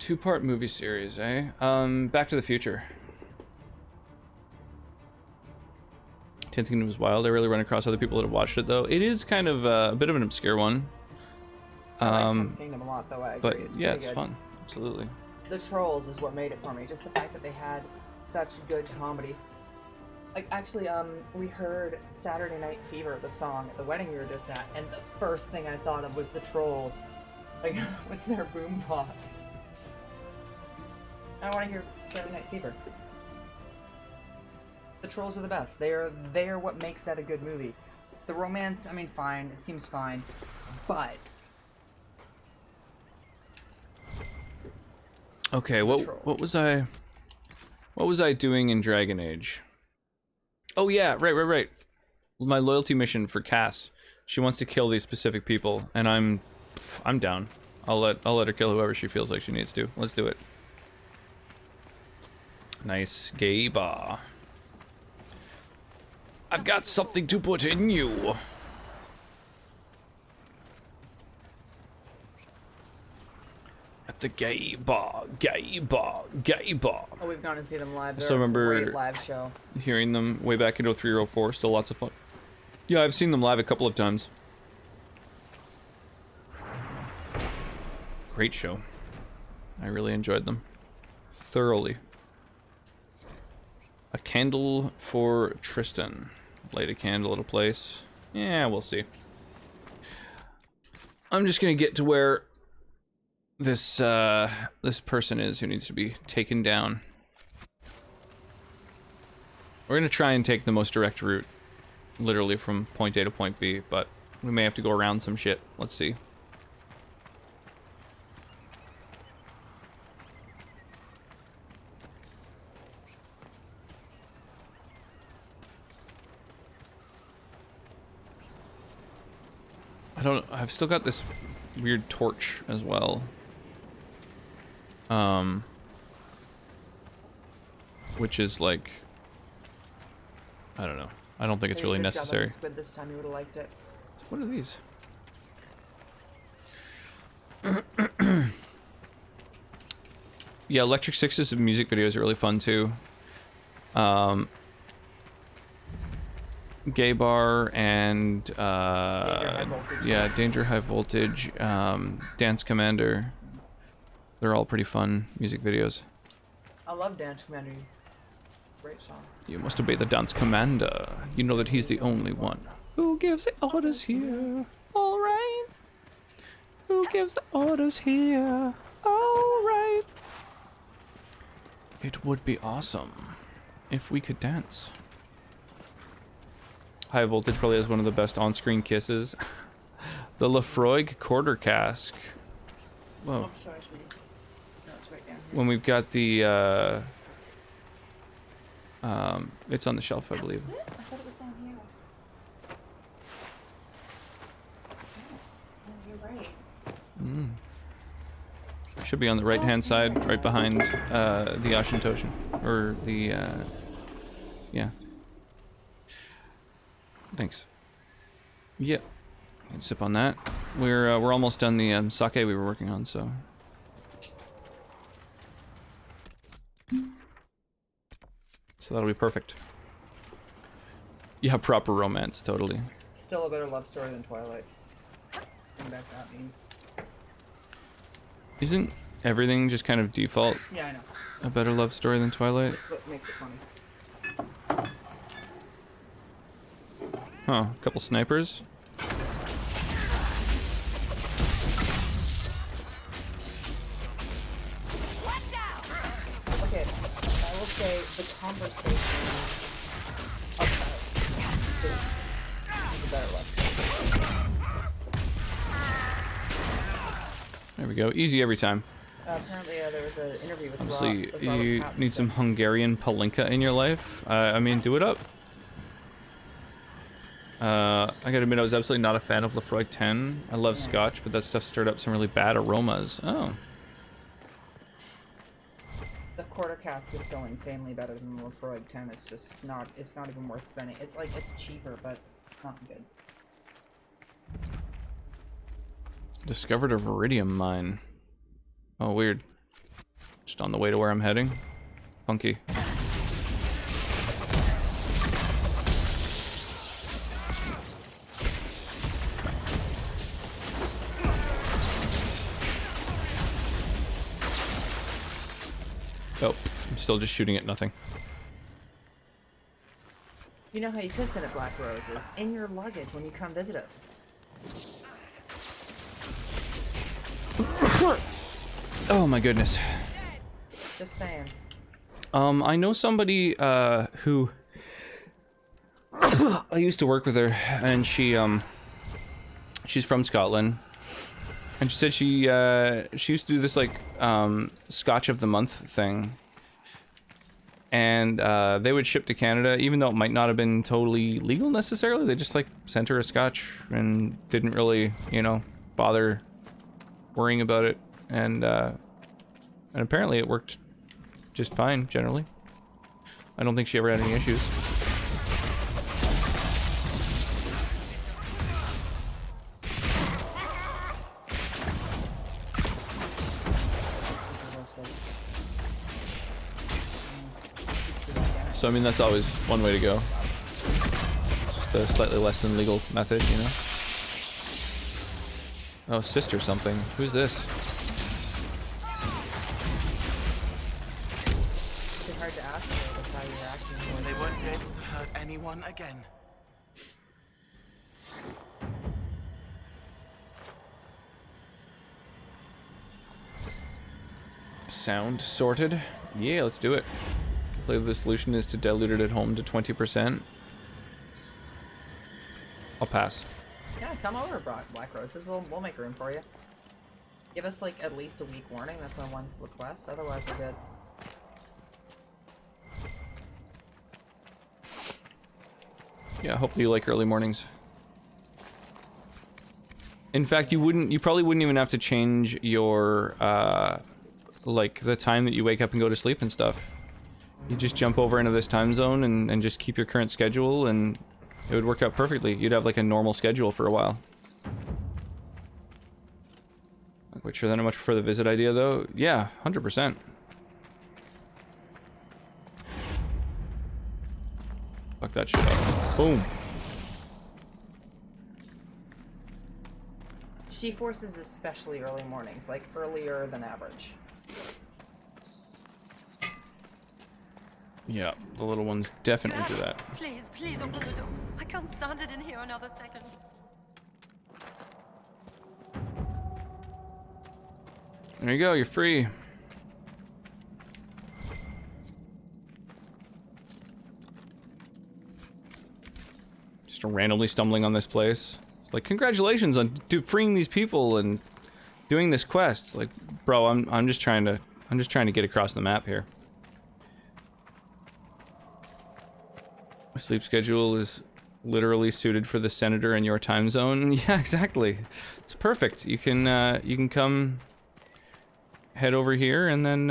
2-part movie series, eh? Back to the Future. 10th Kingdom was wild. I really run across other people that have watched it, though. It is kind of a bit of an obscure one. I like 10th Kingdom a lot, though. I agree. But it's yeah, it's good. fun. Absolutely. The Trolls is what made it for me. Just the fact that they had such good comedy. Like, actually, we heard Saturday Night Fever, the song, at the wedding we were just at, and the first thing I thought of was the Trolls. Like, with their boombox. I want to hear Saturday Night Fever. The Trolls are the best. They're what makes that a good movie. The romance, I mean, fine. It seems fine. But... Okay, what was I doing in Dragon Age? Oh yeah, right. My loyalty mission for Cass. She wants to kill these specific people, and I'm down. I'll let her kill whoever she feels like she needs to. Let's do it. Nice gay bar. I've got something to put in you. At the gay bar. Oh, we've gone to see them live. I still remember a great live show. Hearing them way back into 3 or 4, still lots of fun. Yeah, I've seen them live a couple of times. Great show. I really enjoyed them. Thoroughly. A candle for Tristan. Light a candle at a place. Yeah, we'll see. I'm just gonna get to where this this person is who needs to be taken down. We're gonna try and take the most direct route, literally from point A to point B, but we may have to go around some shit. Let's see. I've still got this weird torch as well. Which is like, I don't know. I don't think it's really necessary. Squid this time, you would have liked it. What are these? Yeah, Electric Six's music videos are really fun too. Gay Bar and yeah, Danger High Voltage, Dance Commander. They're all pretty fun music videos. I love Dance Commander. Great song. You must obey the Dance Commander. You know that he's the only one. Who gives the orders here? All right. Who gives the orders here? All right. It would be awesome if we could dance. High Voltage probably has one of the best on-screen kisses. The Lefroy quarter cask. Whoa. Oh, sorry, sweetie. No, it's right down here. When we've got the it's on the shelf, I believe. Is it? I thought it was down here. Oh, you're right. Should be on the right-hand side, right behind the Ashintoshin, or the yeah. Thanks. Yeah, you can sip on that. We're almost done the sake we were working on, so. So that'll be perfect. Yeah, proper romance, totally. Still a better love story than Twilight. Bring back that meme. Isn't everything just kind of default Yeah, I know. a better love story than Twilight? That's what makes it funny. Huh, a couple snipers. Okay, I will say the conversation is a better love story. There we go, easy every time. Apparently, there was an interview with Obviously, Rob you need some Hungarian palinka in your life. I mean, do it up. I gotta admit, I was absolutely not a fan of Lefroy 10. I love Scotch, but that stuff stirred up some really bad aromas. Oh. The quarter cask is so insanely better than the Lefroy 10. It's just not. It's not even worth spending. It's like it's cheaper, but not good. Discovered a Viridium mine. Oh, weird. Just on the way to where I'm heading. Funky. Oh, I'm still just shooting at nothing. You know how you could send it black roses? In your luggage when you come visit us. Oh my goodness. Just saying. I know somebody who I used to work with her, and she's from Scotland, and she said she used to do this like Scotch of the Month thing, and they would ship to Canada, even though it might not have been totally legal necessarily. They just like sent her a Scotch and didn't really, you know, bother worrying about it, and apparently it worked just fine generally. I don't think she ever had any issues. So I mean, that's always one way to go. Just a slightly less than legal method, you know. Oh, sister something. Who's this? It's hard to ask her, that's how you're acting. When they won't be able to hurt anyone again. Sound sorted. Yeah, let's do it. Hopefully the solution is to dilute it at home to 20%. I'll pass. Yeah, come over, Black Roses. We'll make room for you. Give us like at least a week warning. That's my one request. Otherwise, we're good. Yeah, hopefully you like early mornings. In fact, you probably wouldn't even have to change your like the time that you wake up and go to sleep and stuff. You just jump over into this time zone and just keep your current schedule, and it would work out perfectly. You'd have like a normal schedule for a while. Not quite sure that I much prefer the visit idea though. Yeah, 100%. Fuck that shit up. Boom. She forces especially early mornings, like earlier than average. Yeah, the little ones definitely do that. Please, please open the door. I can't stand it in here another second. There you go, you're free. Just randomly stumbling on this place. Like, congratulations on freeing these people and doing this quest. Like, bro, I'm just trying to get across the map here. My sleep schedule is literally suited for the senator in your time zone. Yeah, exactly. It's perfect. You can come head over here and then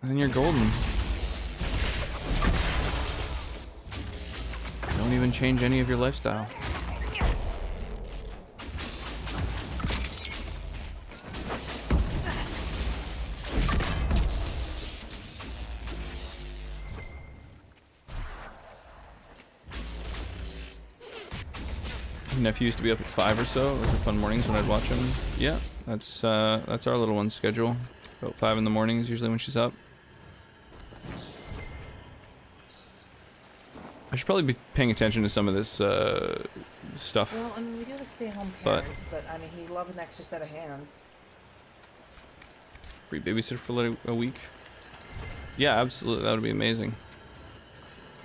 you're golden. Don't even change any of your lifestyle. Nephew used to be up at 5 or so. Those were fun mornings when I'd watch him. Yeah, that's our little one's schedule. About 5 in the mornings usually when she's up. I should probably be paying attention to some of this stuff. Well, I mean, we do have a stay-at-home parent, but I mean, he'd love an extra set of hands. Free babysitter for like a week. Yeah, absolutely. That would be amazing.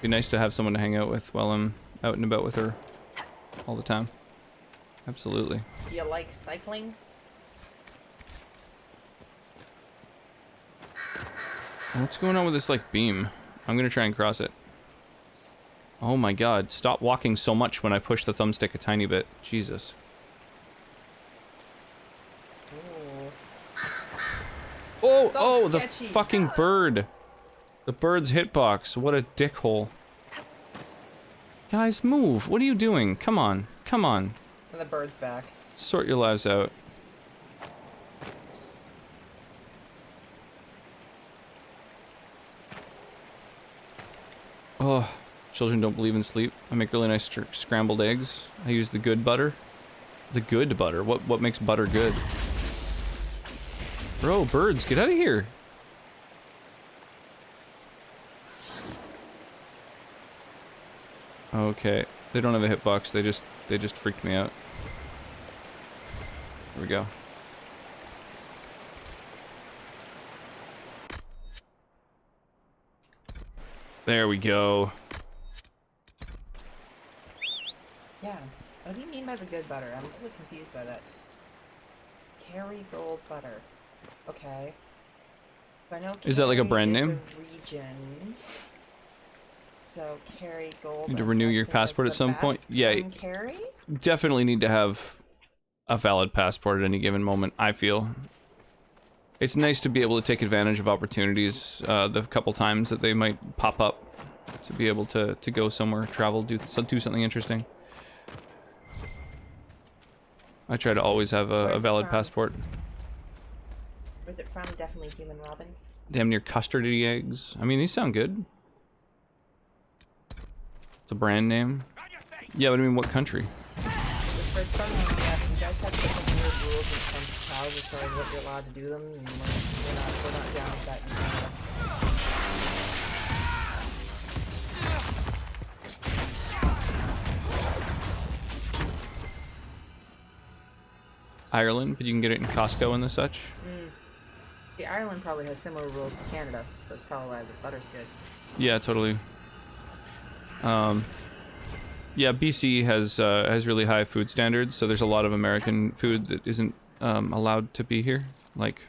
Be nice to have someone to hang out with while I'm out and about with her all the time. Absolutely. Do you like cycling? What's going on with this like beam? I'm gonna try and cross it. Oh my god, stop walking so much when I push the thumbstick a tiny bit. Jesus. Ooh. Oh, the sketchy. fucking bird. The bird's hitbox. What a dickhole. Guys, move. What are you doing? Come on. Come on. And the bird's back. Sort your lives out. Children don't believe in sleep. I make really nice scrambled eggs. I use the good butter. The good butter? What makes butter good? Bro, birds, get out of here. Okay, they don't have a hitbox. They just freaked me out. Here we go. There we go. Yeah. What do you mean by the good butter? I'm a little confused by that. Kerrygold butter. Okay. So I know Is that like a Kerry brand is name? a region. So Kerrygold. Need to renew your passport at some point? Yeah. Kerry? Definitely need to have a valid passport at any given moment, I feel. It's nice to be able to take advantage of opportunities the couple times that they might pop up, to be able to go somewhere, travel, do something interesting. I try to always have a valid passport. Where's it from? Definitely human robin. Damn near custardy eggs. I mean, these sound good. It's a brand name. Yeah, but I mean, what country? For some reason, yeah, you guys have different weird rules when it comes to cows as far as what you're allowed to do them, and we're not down with that in Canada. Ireland, but you can get it in Costco and the such. See, Ireland probably has similar rules to Canada, so it's probably why the butter's good. Yeah, totally. Yeah, BC has really high food standards, so there's a lot of American food that isn't allowed to be here, like,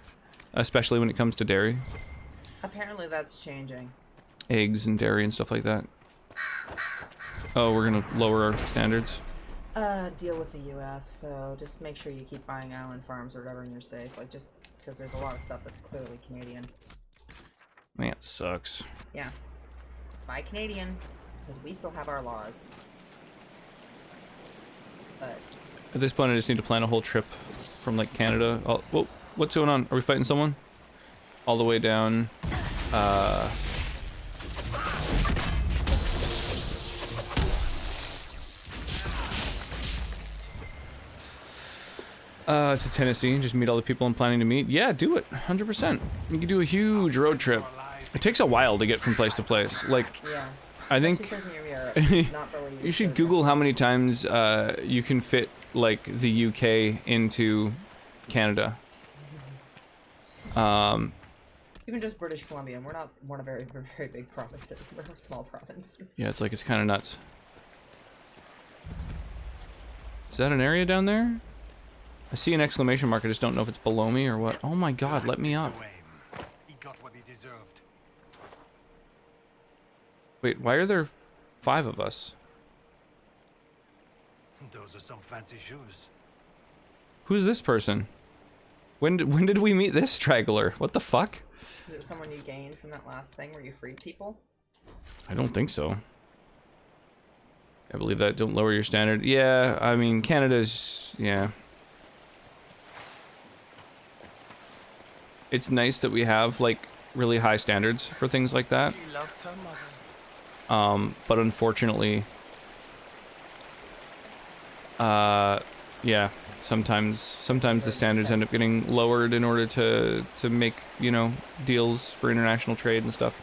especially when it comes to dairy. Apparently that's changing. Eggs and dairy and stuff like that. Oh, we're gonna lower our standards? Deal with the US, so just make sure you keep buying island farms or whatever and you're safe, like, just because there's a lot of stuff that's clearly Canadian. Man, it sucks. Yeah. Buy Canadian, because we still have our laws. But At this point, I just need to plan a whole trip from, like, Canada. Oh, whoa, what's going on? Are we fighting someone? All the way down, to Tennessee and just meet all the people I'm planning to meet. Yeah, do it, 100%. You can do a huge road trip. It takes a while to get from place to place. Like, yeah. I think you should Google how many times you can fit, like, the UK into Canada. Even just British Columbia, we're not one of very big provinces. We're a small province. Yeah, it's like, it's kind of nuts. Is that an area down there? I see an exclamation mark, I just don't know if it's below me or what. Oh my god, let me up. He got what he deserved. Wait, why are there 5 of us? Those are some fancy shoes. Who's this person? When did we meet this straggler? What the fuck? Is it someone you gained from that last thing where you freed people? I don't think so. I believe that. Don't lower your standard. Yeah, I mean, Canada's... yeah. It's nice that we have, like, really high standards for things like that. She loved her mother. But unfortunately... yeah, sometimes the standards end up getting lowered in order to make, you know, deals for international trade and stuff.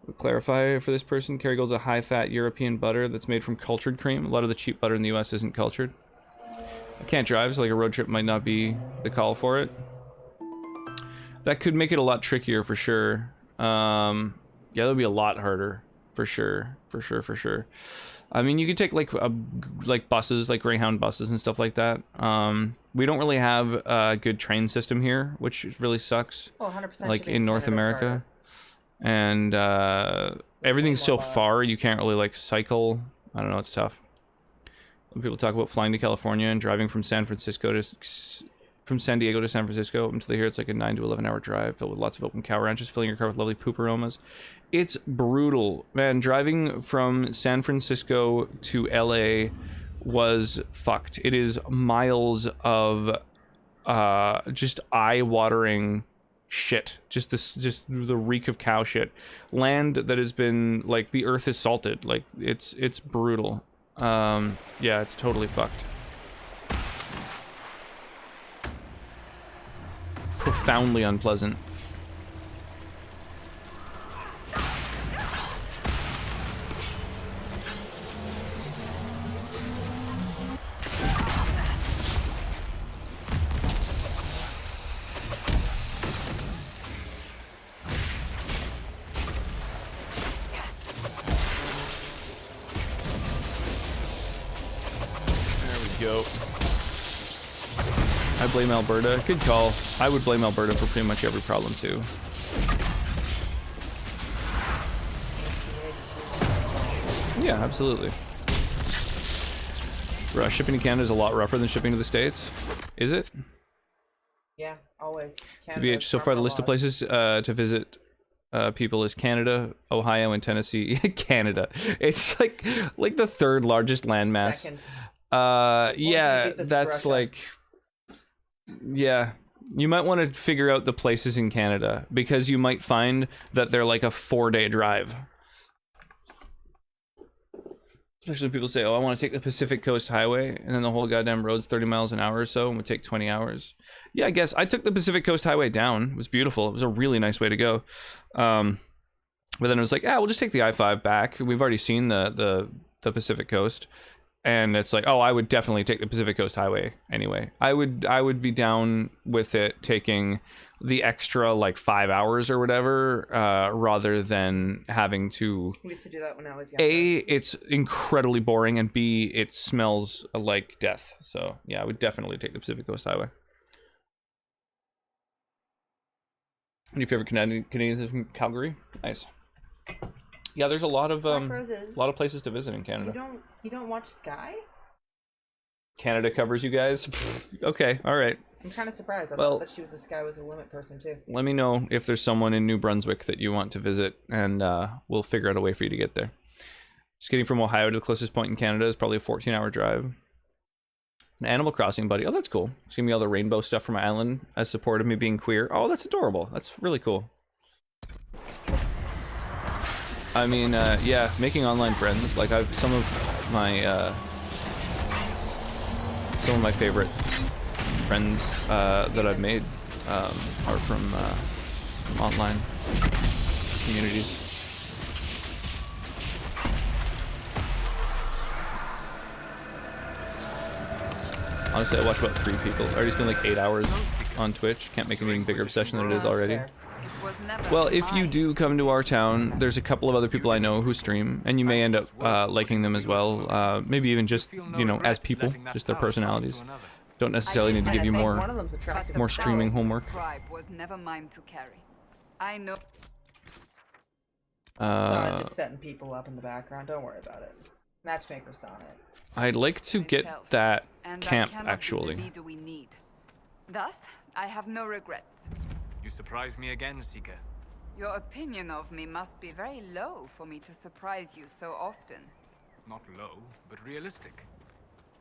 We'll clarify for this person, Kerrygold's a high-fat European butter that's made from cultured cream. A lot of the cheap butter in the US isn't cultured. I can't drive, so like a road trip might not be the call for it. That could make it a lot trickier for sure. Yeah, that'll be a lot harder for sure. I mean, you could take like buses, like Greyhound buses and stuff like that. We don't really have a good train system here, which really sucks. Oh, 100%. Like in North America, and everything's so far, you can't really like cycle. I don't know, it's tough. When people talk about flying to California and driving from San Diego to San Francisco up until here, it's like a 9 to 11 hour drive filled with lots of open cow ranches, filling your car with lovely poop aromas. It's brutal, man. Driving from San Francisco to LA was fucked. It is miles of just eye-watering shit. Just the reek of cow shit. Land that has been, like, the earth is salted. Like, it's brutal. Yeah, it's totally fucked. Profoundly unpleasant. Go. I blame Alberta. Good call. I would blame Alberta for pretty much every problem too. Yeah, absolutely. Shipping to Canada is a lot rougher than shipping to the States. Is it? Yeah, always. TBH, so far the list of places to visit people is Canada, Ohio, and Tennessee. Canada. It's like the third largest landmass. Second. Yeah, that's like, yeah, you might want to figure out the places in Canada, because you might find that they're like a 4-day drive. Especially when people say, oh, I want to take the Pacific Coast Highway, and then the whole goddamn road's 30 miles an hour or so, and would take 20 hours. Yeah, I guess I took the Pacific Coast Highway down. It was beautiful. It was a really nice way to go. But then it was like, we'll just take the I-5 back. We've already seen the Pacific Coast. And it's like, oh, I would definitely take the Pacific Coast Highway anyway. I would be down with it taking the extra like 5 hours or whatever, rather than having to. We used to do that when I was younger. A, it's incredibly boring, and B, it smells like death. So yeah, I would definitely take the Pacific Coast Highway. Any favorite Canadians from Calgary? Nice. Yeah, there's a lot of places to visit in Canada. You don't watch Sky? Canada covers you guys? Okay, all right. I'm kind of surprised. I thought that she was a Sky was a limit person too. Let me know if there's someone in New Brunswick that you want to visit, and we'll figure out a way for you to get there. Just getting from Ohio to the closest point in Canada is probably a 14-hour drive. An Animal Crossing buddy. Oh, that's cool. She's giving me all the rainbow stuff from my island as support of me being queer. Oh, that's adorable. That's really cool. I mean, yeah, making online friends. Like, some of my favorite friends that I've made are from online communities. Honestly, I watch about 3 people. I already spent like 8 hours on Twitch. Can't make it an even bigger obsession than it is already. Well, if you do come to our town, there's a couple of other people I know who stream, and you may end up liking them as well. Maybe even just, you know, as people, just their personalities. Don't necessarily need to give you more streaming homework. Was never mine to carry. I know. Sonnet just setting people up in the background. Don't worry about it. Matchmaker Sonnet. I'd like to get that camp, actually. We need. Thus, I have no regrets. You surprise me again, Seeker. Your opinion of me must be very low for me to surprise you so often. Not low, but realistic.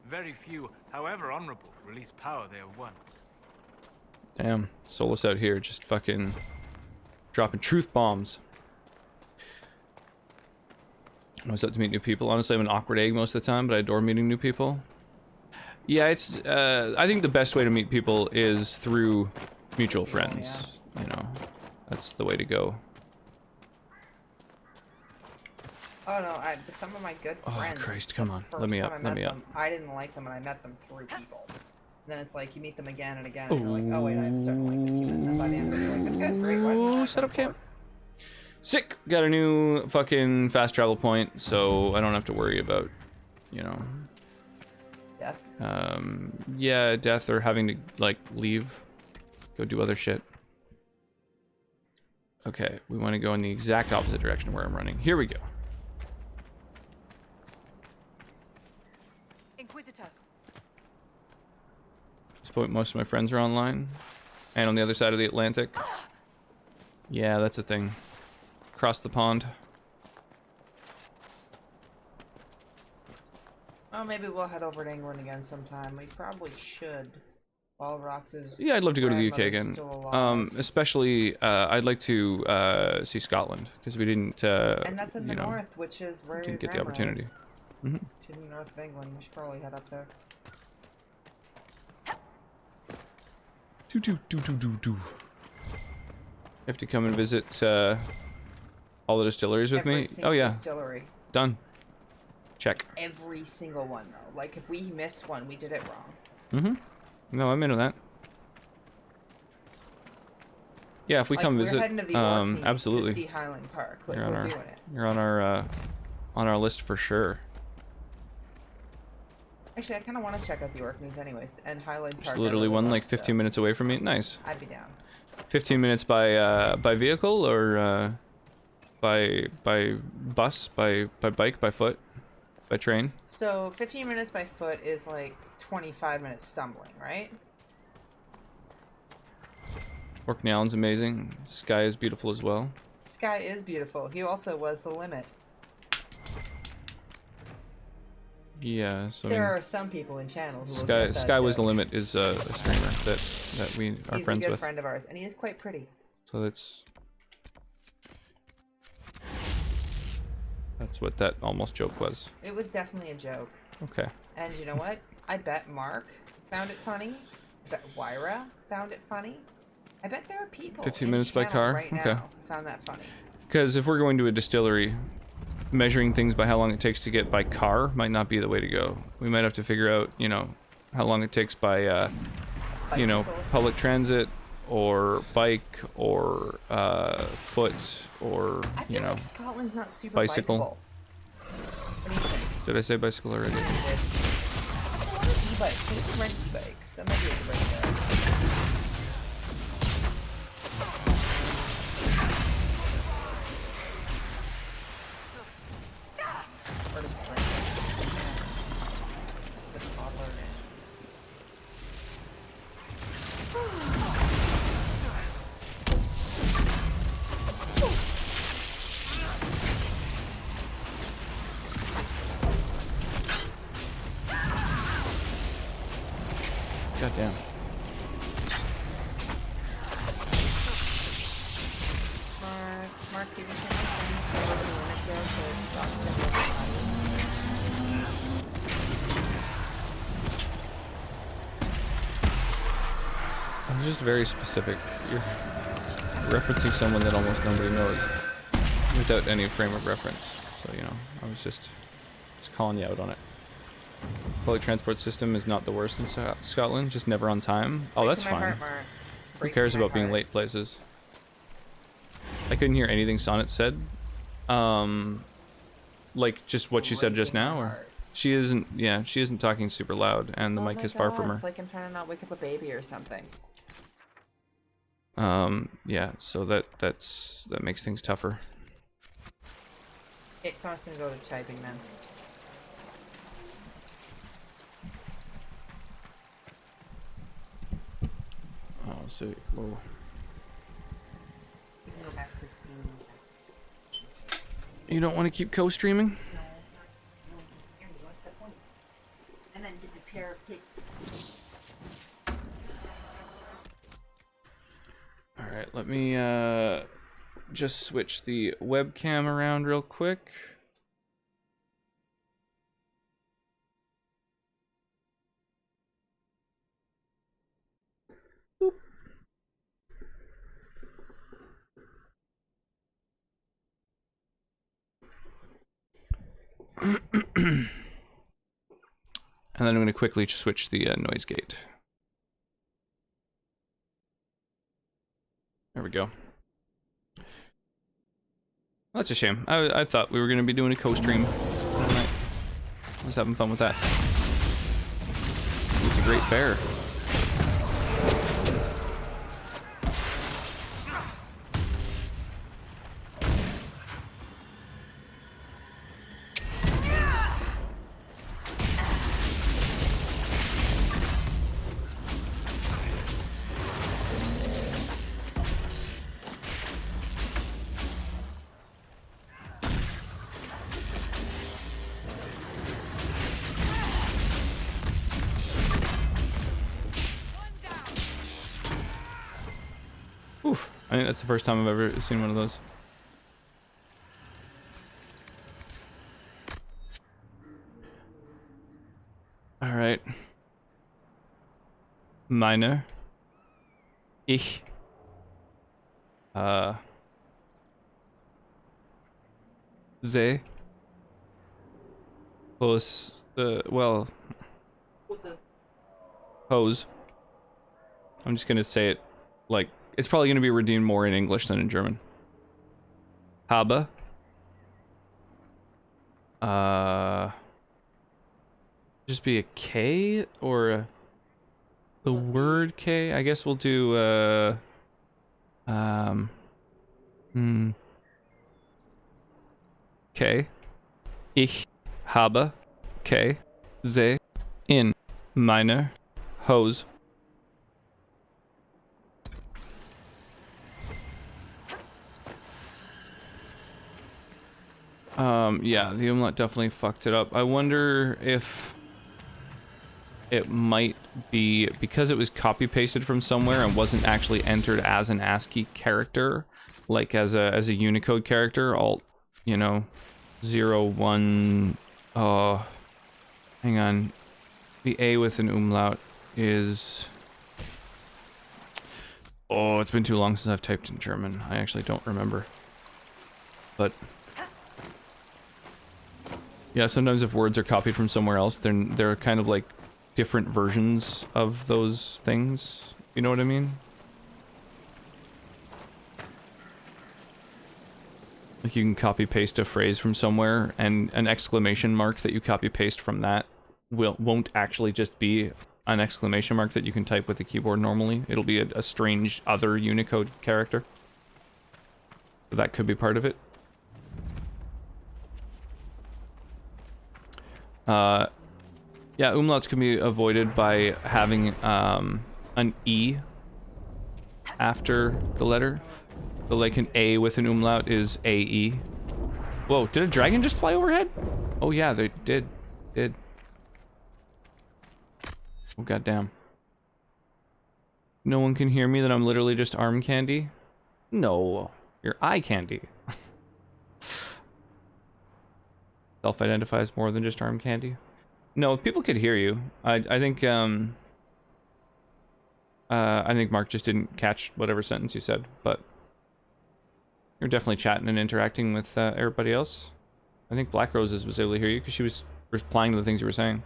Very few, however honorable, release power they have won. Damn, Solus out here just fucking dropping truth bombs. I was out to meet new people. Honestly, I'm an awkward egg most of the time, but I adore meeting new people. Yeah, it's, I think the best way to meet people is through mutual friends. You know, that's the way to go. Oh no, some of my good friends. Oh Christ, come on, let me up, let me up. I didn't like them, and I met them through people. And then it's like you meet them again and again, and you're like, oh wait, I'm starting to like this human. And by the end of it, you're like, this guy's great. Why didn't I set up camp. Sick. Got a new fucking fast travel point, so I don't have to worry about, you know, death. Yeah, death or having to like leave, go do other shit. Okay, we want to go in the exact opposite direction of where I'm running. Here we go. Inquisitor. At this point, most of my friends are online, and on the other side of the Atlantic. Yeah, that's a thing. Across the pond. Oh, maybe we'll head over to England again sometime. We probably should. While Rox's Yeah, I'd love to go to the UK grandmother's again. still alive. Especially, I'd like to see Scotland because we didn't. And that's in the you know, north, which is where didn't your get the grandma opportunity. is. Mm-hmm. She's in the north of England. We should probably head up there. Do. You have to come and visit all the distilleries with Every me. single Oh yeah, distillery. done. Check. Every single one, though. Like, if we missed one, we did it wrong. Mm-hmm. No, I'm into that. Yeah, if we Like, come we're visit, heading to the Orkneys absolutely. to see Highland Park. Like, You're on we're our, doing it. You're on our list for sure. Actually, I kind of want to check out the Orkneys anyways, and Highland Park. Just I literally really one love, like 15 so minutes away from me. Nice. I'd be down. 15 minutes by vehicle or by bus, by bike, by foot, by train. So 15 minutes by foot is like 25 minutes stumbling, right? Orkney Island's amazing. Sky is beautiful as well. Sky is beautiful. He also was the limit. Yeah, so I There mean, are some people in channel who will get that Sky was the joke. limit is a streamer that we are He's friends a good with. friend of ours, and he is quite pretty. So that's what that almost joke was. It was definitely a joke. Okay. And you know what? I bet Mark found it funny. I bet Wyra found it funny. I bet there are people 15 in minutes by channel car? right Okay. now who found that funny. Because if we're going to a distillery, measuring things by how long it takes to get by car might not be the way to go. We might have to figure out, you know, how long it takes by, you know, Bicycle. public transit or bike or foot or, I you feel know, like Scotland's not super bicycle. bikeable. What do you think? Did I say bicycle already? Actually, what are e-bikes? We can rent e-bikes. That might be a good idea. Or just rent it. Put the toddler in. God damn. Mark, give me some things to open the limit there to box in with I'm just very specific. You're referencing someone that almost nobody knows without any frame of reference. So, you know, I was just calling you out on it. Public transport system is not the worst in Scotland, just never on time. Oh, that's Breaking my fine. heart, Mark. Who Breaking cares my about being heart. late places? I couldn't hear anything Sonnet said. Like just what she said just Breaking my now, or heart. she isn't. Yeah, she isn't talking super loud, and the Oh mic my is far from God, her. It's like I'm trying to not wake up a baby or something. Yeah. So that makes things tougher. It's not gonna go to typing then. Oh, so whoa. We can go back to school. You don't want to keep co-streaming? And then just a pair of tits. All right, let me just switch the webcam around real quick. Boop. And then I'm going to quickly switch the noise gate. There we go. That's a shame. I thought we were going to be doing a co-stream all night. I was having fun with that. It's a great bear. Oof. I think that's the first time I've ever seen one of those. Alright. Minor. Ich. Ze. Hose. Well. Hose. I'm just gonna say it like, it's probably gonna be redeemed more in English than in German. Habe. Just be a K or the word K? I guess we'll do K. Ich habe K. Ze. In. Meine. Hose. Yeah, the umlaut definitely fucked it up. I wonder if it might be because it was copy pasted from somewhere and wasn't actually entered as an ASCII character, like as a Unicode character. Alt, you know, 0, 1. Hang on. The A with an umlaut is. Oh, it's been too long since I've typed in German. I actually don't remember. But. Yeah, sometimes if words are copied from somewhere else, they're kind of like different versions of those things. You know what I mean? Like you can copy paste a phrase from somewhere, and an exclamation mark that you copy paste from that won't actually just be an exclamation mark that you can type with the keyboard normally. It'll be a strange other Unicode character. So that could be part of it. Yeah, umlauts can be avoided by having an E after the letter. So like an A with an umlaut is AE. Whoa, did a dragon just fly overhead? Oh yeah, they did. Oh goddamn. No one can hear me that I'm literally just arm candy? No, you're eye candy. Self-identifies more than just arm candy. No, people could hear you. I think Mark just didn't catch whatever sentence you said, but you're definitely chatting and interacting with everybody else. I think Black Roses was able to hear you because she was replying to the things you were saying.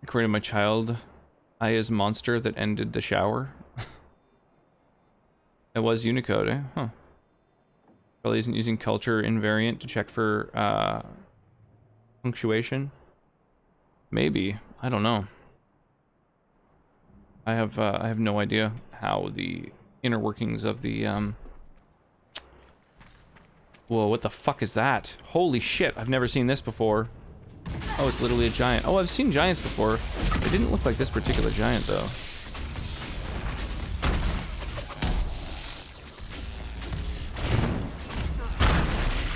I created my child Aya's monster that ended the shower. It was Unicode, eh? Huh. Probably isn't using culture invariant to check for punctuation. Maybe. I don't know. I have no idea how the inner workings of the Whoa, what the fuck is that? Holy shit, I've never seen this before. Oh, it's literally a giant. Oh, I've seen giants before. It didn't look like this particular giant though.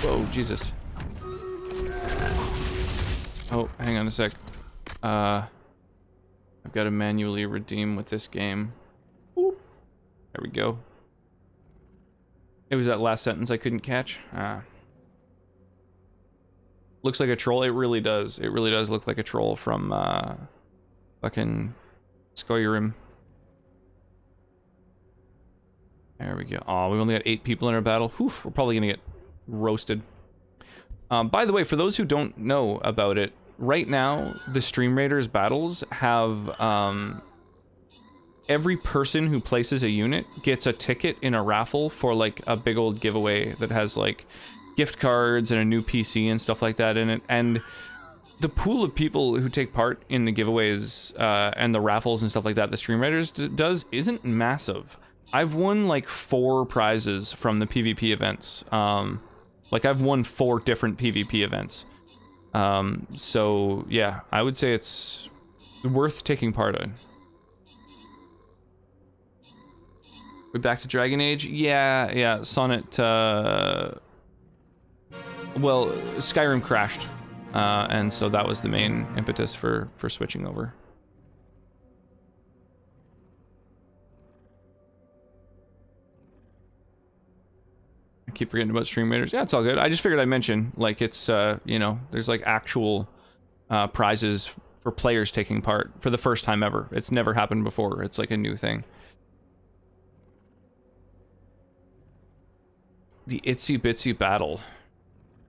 Whoa, Jesus. Oh, hang on a sec. I've got to manually redeem with this game. Whoop. There we go. It was that last sentence I couldn't catch. Looks like a troll. It really does. It really does look like a troll from fucking Skyrim. There we go. Oh, we've only got 8 people in our battle. Whew, we're probably gonna get roasted. By the way, for those who don't know about it, right now the Stream Raiders battles have every person who places a unit gets a ticket in a raffle for like a big old giveaway that has like gift cards and a new PC and stuff like that in it. And the pool of people who take part in the giveaways and the raffles and stuff like that the Stream Raiders does isn't massive. I've won like 4 prizes from the PvP events. Like I've won 4 different PvP events. So yeah, I would say it's worth taking part in. We're back to Dragon Age? Yeah, Sonnet, well, Skyrim crashed. And so that was the main impetus for switching over. keep forgetting about Stream Raiders. Yeah, it's all good. I just figured I'd mention, like, it's, you know, there's, like, actual prizes for players taking part for the first time ever. It's never happened before. It's, like, a new thing. The Itsy Bitsy Battle.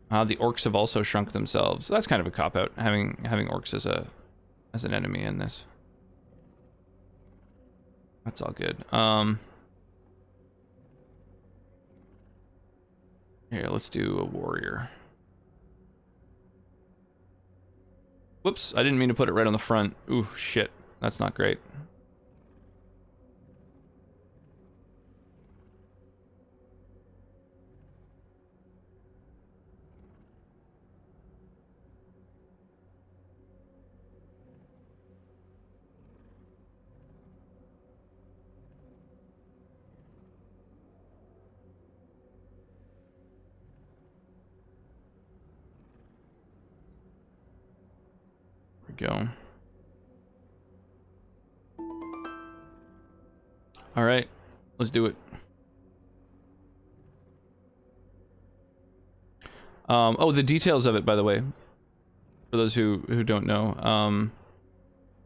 The orcs have also shrunk themselves. That's kind of a cop-out, having orcs as an enemy in this. That's all good. Here, let's do a warrior. Whoops, I didn't mean to put it right on the front. Ooh, shit. That's not great. Go. All right, let's do it. Oh, the details of it, by the way, for those who don't know,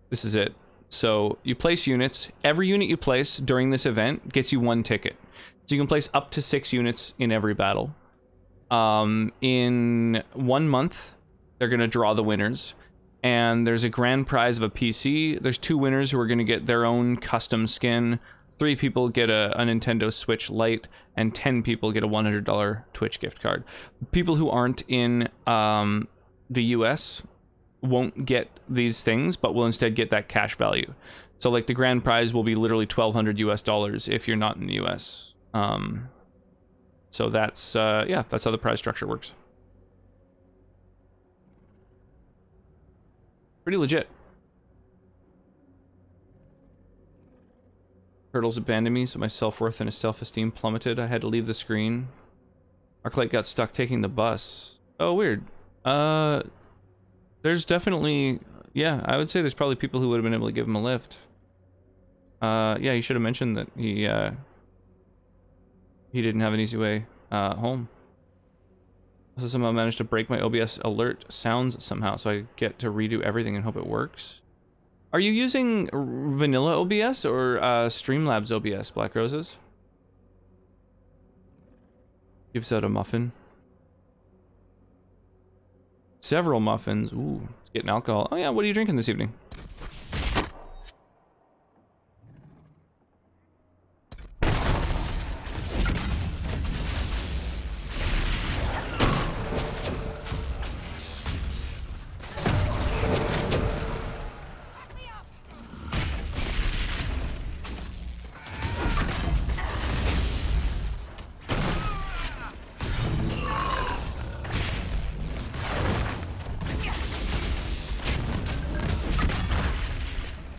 this is it. So you place units. Every unit you place during this event gets you 1 ticket. So you can place up to 6 units in every battle. In 1 month, they're gonna draw the winners. And there's a grand prize of a PC. There's 2 winners who are going to get their own custom skin. 3 people get a Nintendo Switch Lite, and 10 people get a $100 Twitch gift card. People who aren't in the US won't get these things, but will instead get that cash value. So, like, the grand prize will be literally $1,200 US if you're not in the US. So that's yeah, that's how the prize structure works. Pretty legit. Turtles abandoned me, so my self-worth and his self-esteem plummeted. I had to leave the screen. Arclight got stuck taking the bus. Oh, weird. There's definitely... Yeah, I would say there's probably people who would have been able to give him a lift. Yeah, he should have mentioned that he didn't have an easy way home. Also somehow managed to break my OBS alert sounds somehow, so I get to redo everything and hope it works. Are you using vanilla OBS or Streamlabs OBS, Black Roses? Gives out a muffin. Several muffins. Ooh, getting alcohol. Oh yeah, what are you drinking this evening?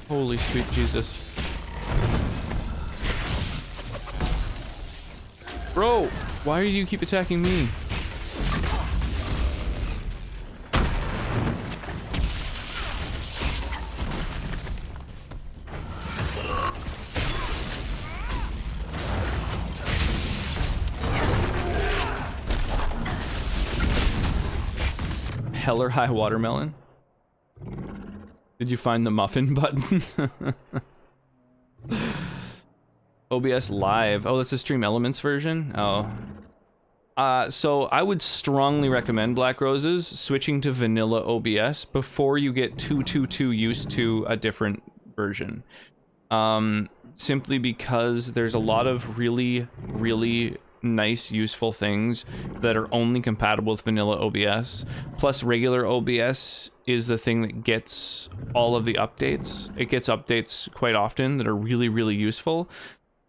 Holy sweet Jesus. Bro, why do you keep attacking me? Hell or high watermelon? Did you find the muffin button? OBS Live. Oh, that's the Stream Elements version? Oh. So I would strongly recommend, Black Roses, switching to vanilla OBS before you get too used to a different version. Simply because there's a lot of really nice, useful things that are only compatible with vanilla OBS. Plus, regular OBS is the thing that gets all of the updates. It gets updates quite often that are really useful.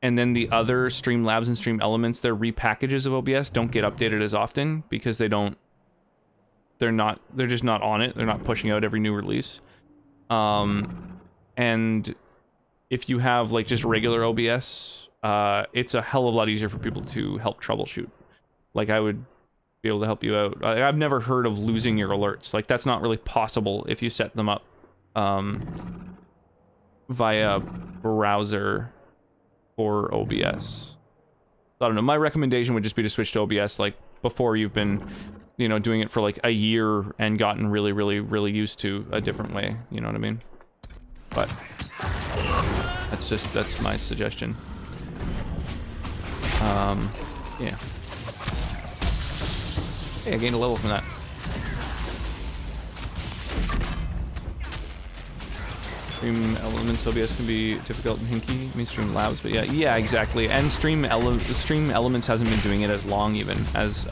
And then the other Streamlabs and Stream Elements, their repackages of OBS don't get updated as often because they're just not on it. They're not pushing out every new release. And if you have like just regular OBS, it's a hell of a lot easier for people to help troubleshoot. Like, I would be able to help you out. I've never heard of losing your alerts. Like, that's not really possible if you set them up via browser for OBS. I don't know. My recommendation would just be to switch to OBS like before you've been, you know, doing it for like a year and gotten really, really, really used to a different way. You know what I mean? But that's my suggestion. Yeah. Hey, I gained a level from that. Stream Elements OBS can be difficult and hinky. I mean, Stream Labs, but yeah, exactly. And Stream Elements hasn't been doing it as long even as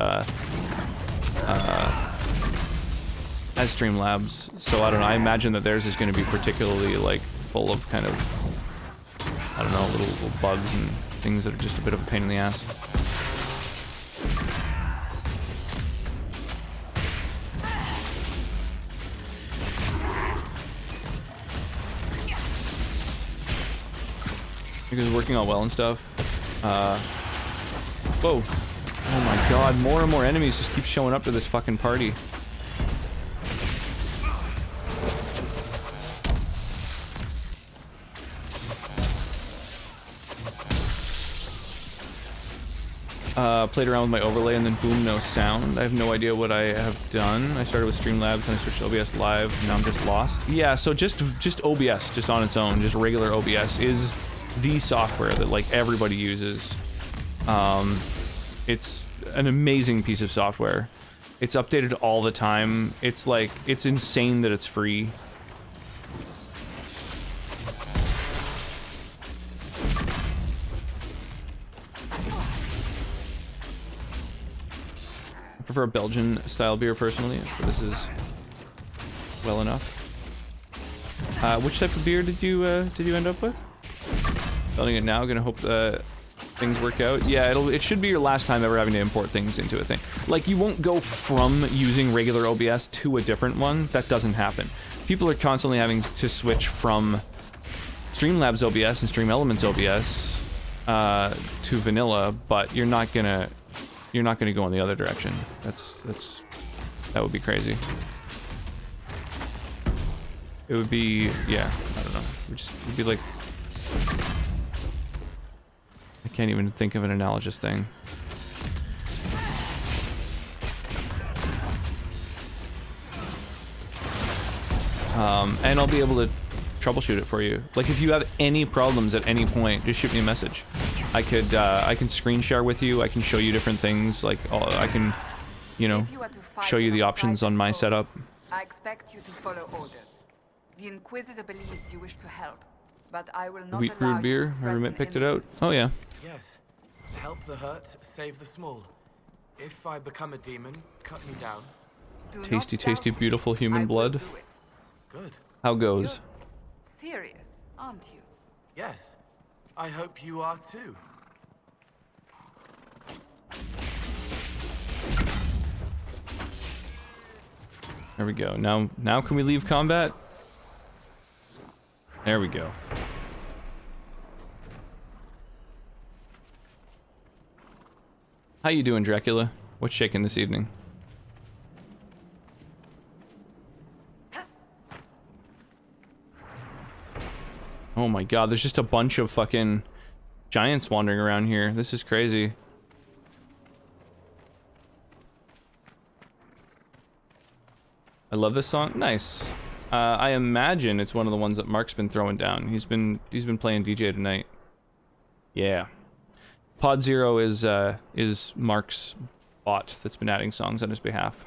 Streamlabs. So I don't know. I imagine that theirs is going to be particularly like full of kind of, I don't know, little bugs and things that are just a bit of a pain in the ass. Because it's working out well and stuff. Whoa. Oh my god, more and more enemies just keep showing up to this fucking party. Played around with my overlay and then boom, no sound. I have no idea what I have done. I started with Streamlabs and I switched to OBS Live. Now I'm just lost. Yeah, so just OBS, just on its own, just regular OBS is the software that like everybody uses. It's an amazing piece of software. It's updated all the time. It's like, it's insane that it's free. I prefer a Belgian style beer personally, but this is well enough. Which type of beer did you end up with? Building it now, gonna hope that things work out. Yeah, it should be your last time ever having to import things into a thing. Like, you won't go from using regular OBS to a different one. That doesn't happen. People are constantly having to switch from Streamlabs OBS and Stream Elements OBS to vanilla, but you're not gonna go in the other direction. That would be crazy. It would be, yeah, I don't know. It'd be like, I can't even think of an analogous thing. And I'll be able to troubleshoot it for you. Like, if you have any problems at any point, just shoot me a message. I can screen share with you. I can show you different things. Like, I can, you know, show you the options on my setup. I expect you to follow orders. The Inquisitor believes you wish to help, but I will not Wheat allow brewed beer. Hermit picked it out. Oh yeah. Yes. Help the hurt, save the small. If I become a demon, cut me down. Tasty, tasty, beautiful human blood. Good. How goes? You're serious, aren't you? Yes. I hope you are too. There we go. Now can we leave combat? There we go. How you doing, Dracula? What's shaking this evening? Oh my god, there's just a bunch of fucking giants wandering around here. This is crazy. I love this song. Nice. I imagine it's one of the ones that Mark's been throwing down. He's been playing DJ tonight. Yeah. Pod Zero is Mark's bot that's been adding songs on his behalf.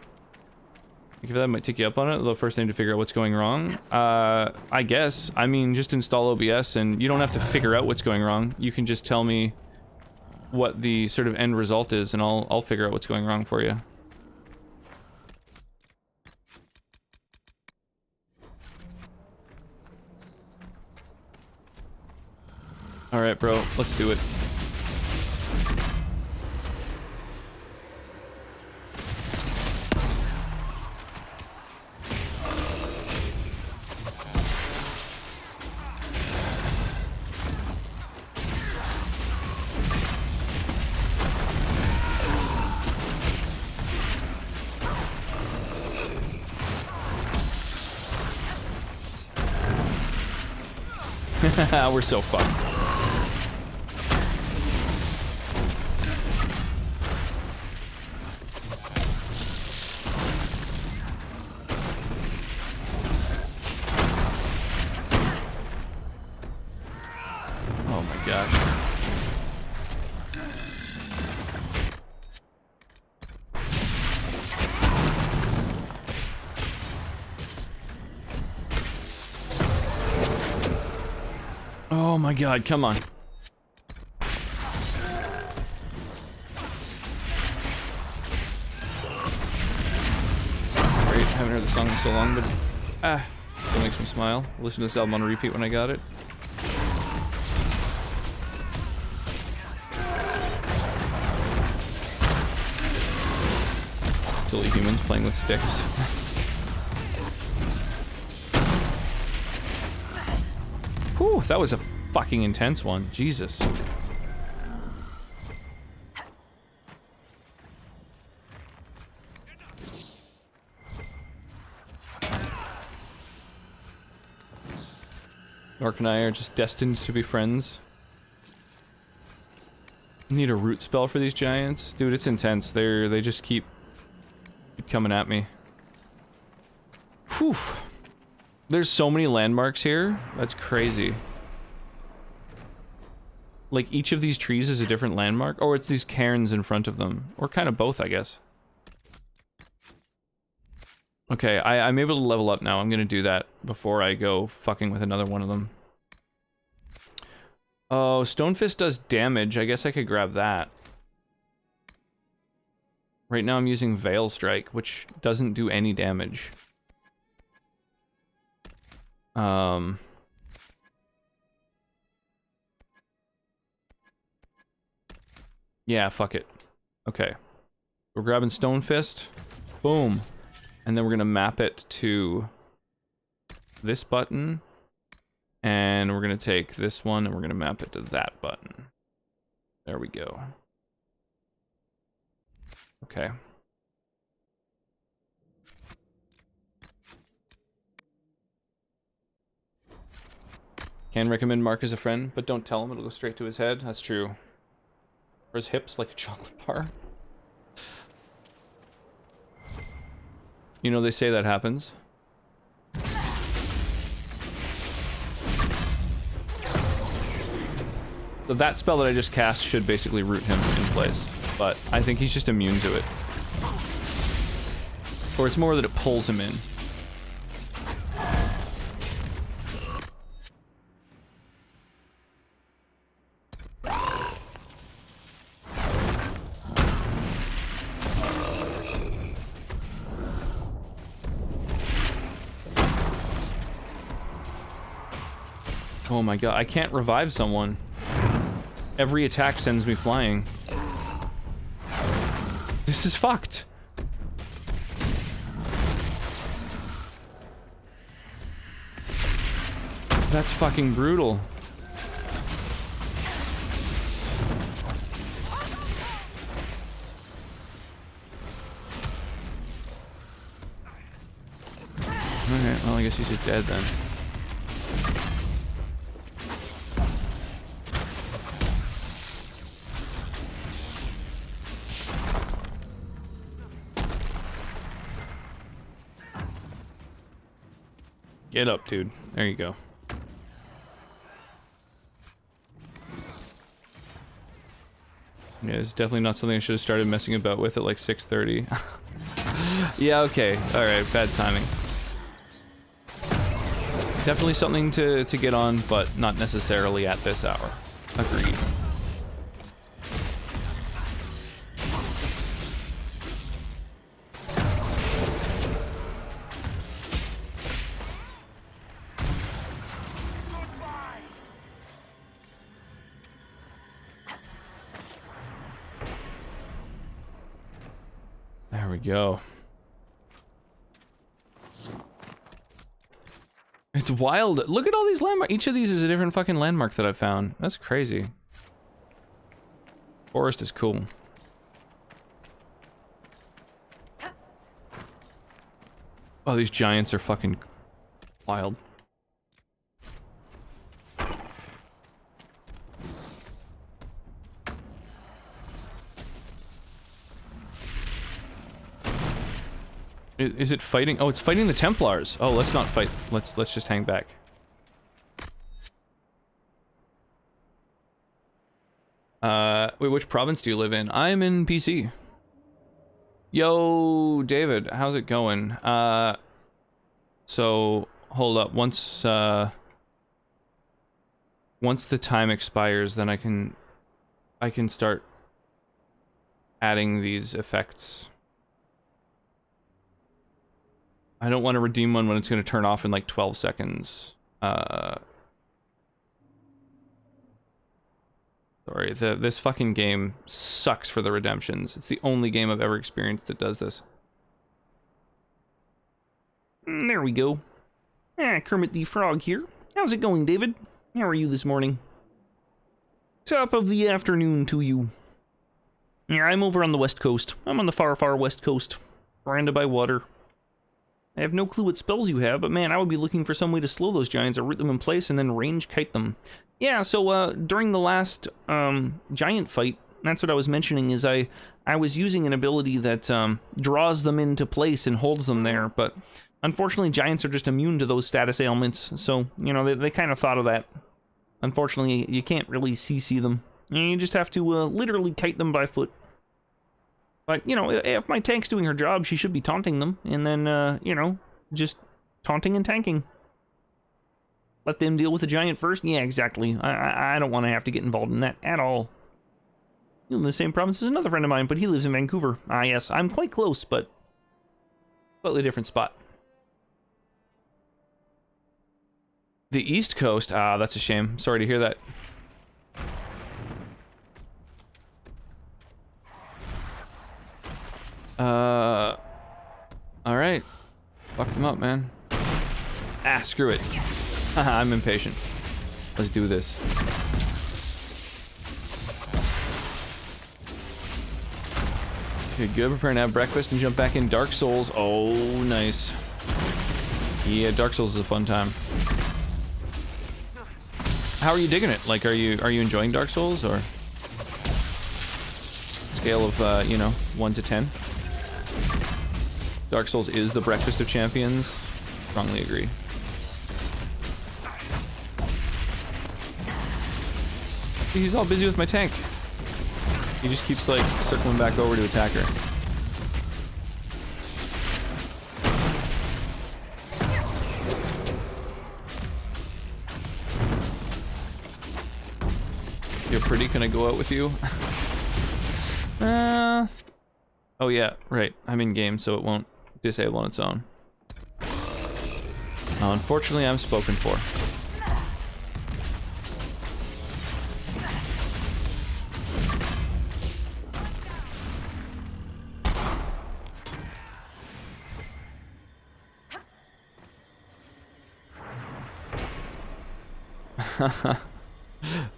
Think if that might take you up on it, the first thing to figure out what's going wrong. I guess. I mean, just install OBS and you don't have to figure out what's going wrong. You can just tell me what the sort of end result is and I'll figure out what's going wrong for you. Alright, bro, let's do it. We're so fucked. gosh. Oh my god, come on. Great, haven't heard the song in so long, but still makes me smile. Listen to this album on repeat when I got it. Silly humans playing with sticks. Whew, that was a fucking intense one. Jesus. Mark and I are just destined to be friends. Need a root spell for these giants? Dude, it's intense. They just keep coming at me. Whew. There's so many landmarks here. That's crazy. Like, each of these trees is a different landmark? Or it's these cairns in front of them. Or kind of both, I guess. Okay, I'm able to level up now. I'm gonna do that before I go fucking with another one of them. Oh, Stonefist does damage. I guess I could grab that. Right now I'm using Veil Strike, which doesn't do any damage. Yeah, fuck it. Okay. We're grabbing Stonefist. Boom. And then we're gonna map it to this button. And we're gonna take this one and we're gonna map it to that button. There we go. Okay. Can recommend Mark as a friend, but don't tell him, it'll go straight to his head. That's true. Or his hips like a chocolate bar. You know, they say that happens. So that spell that I just cast should basically root him in place. But I think he's just immune to it. Or it's more that it pulls him in. Oh my god, I can't revive someone. Every attack sends me flying. This is fucked. That's fucking brutal. Okay, well I guess he's just dead then. Get up, dude. There you go. Yeah, it's definitely not something I should have started messing about with at like 6:30. Yeah, okay. Alright, bad timing. Definitely something to get on, but not necessarily at this hour. Agreed. There we go. It's wild. Look at all these landmarks. Each of these is a different fucking landmark that I've found. That's crazy. Forest is cool. Oh, these giants are fucking wild. Is it fighting? Oh, it's fighting the Templars. Oh, let's not fight. Let's just hang back. Wait, which province do you live in? I'm in PC. Yo, David, how's it going? So, hold up. Once the time expires, then I can start adding these effects. I don't want to redeem one when it's going to turn off in like 12 seconds. Sorry, this fucking game sucks for the redemptions. It's the only game I've ever experienced that does this. There we go. Kermit the Frog here. How's it going, David? How are you this morning? Top of the afternoon to you. Yeah, I'm over on the west coast. I'm on the far, far west coast. Surrounded by water. I have no clue what spells you have, but man, I would be looking for some way to slow those giants or root them in place and then range kite them. Yeah, so during the last giant fight, that's what I was mentioning, is I was using an ability that draws them into place and holds them there, but unfortunately giants are just immune to those status ailments, so, you know, they kind of thought of that. Unfortunately, you can't really CC them. You just have to literally kite them by foot. But, you know, if my tank's doing her job, she should be taunting them, and then, you know, just taunting and tanking. Let them deal with the giant first? Yeah, exactly. I don't want to have to get involved in that at all. You live in the same province as another friend of mine, but he lives in Vancouver. Ah, yes, I'm quite close, but slightly different spot. The East Coast? Ah, that's a shame. Sorry to hear that. Alright. Fuck them up, man. Ah, screw it. Haha, I'm impatient. Let's do this. Okay, good. Preparing to have breakfast and jump back in Dark Souls. Oh, nice. Yeah, Dark Souls is a fun time. How are you digging it? Like, are you enjoying Dark Souls, or scale of you know, 1 to 10? Dark Souls is the breakfast of champions. Strongly agree. He's all busy with my tank. He just keeps like circling back over to attack her. You're pretty, can I go out with you? Oh yeah, right. I'm in game, so it won't disable on its own. Unfortunately, I'm spoken for.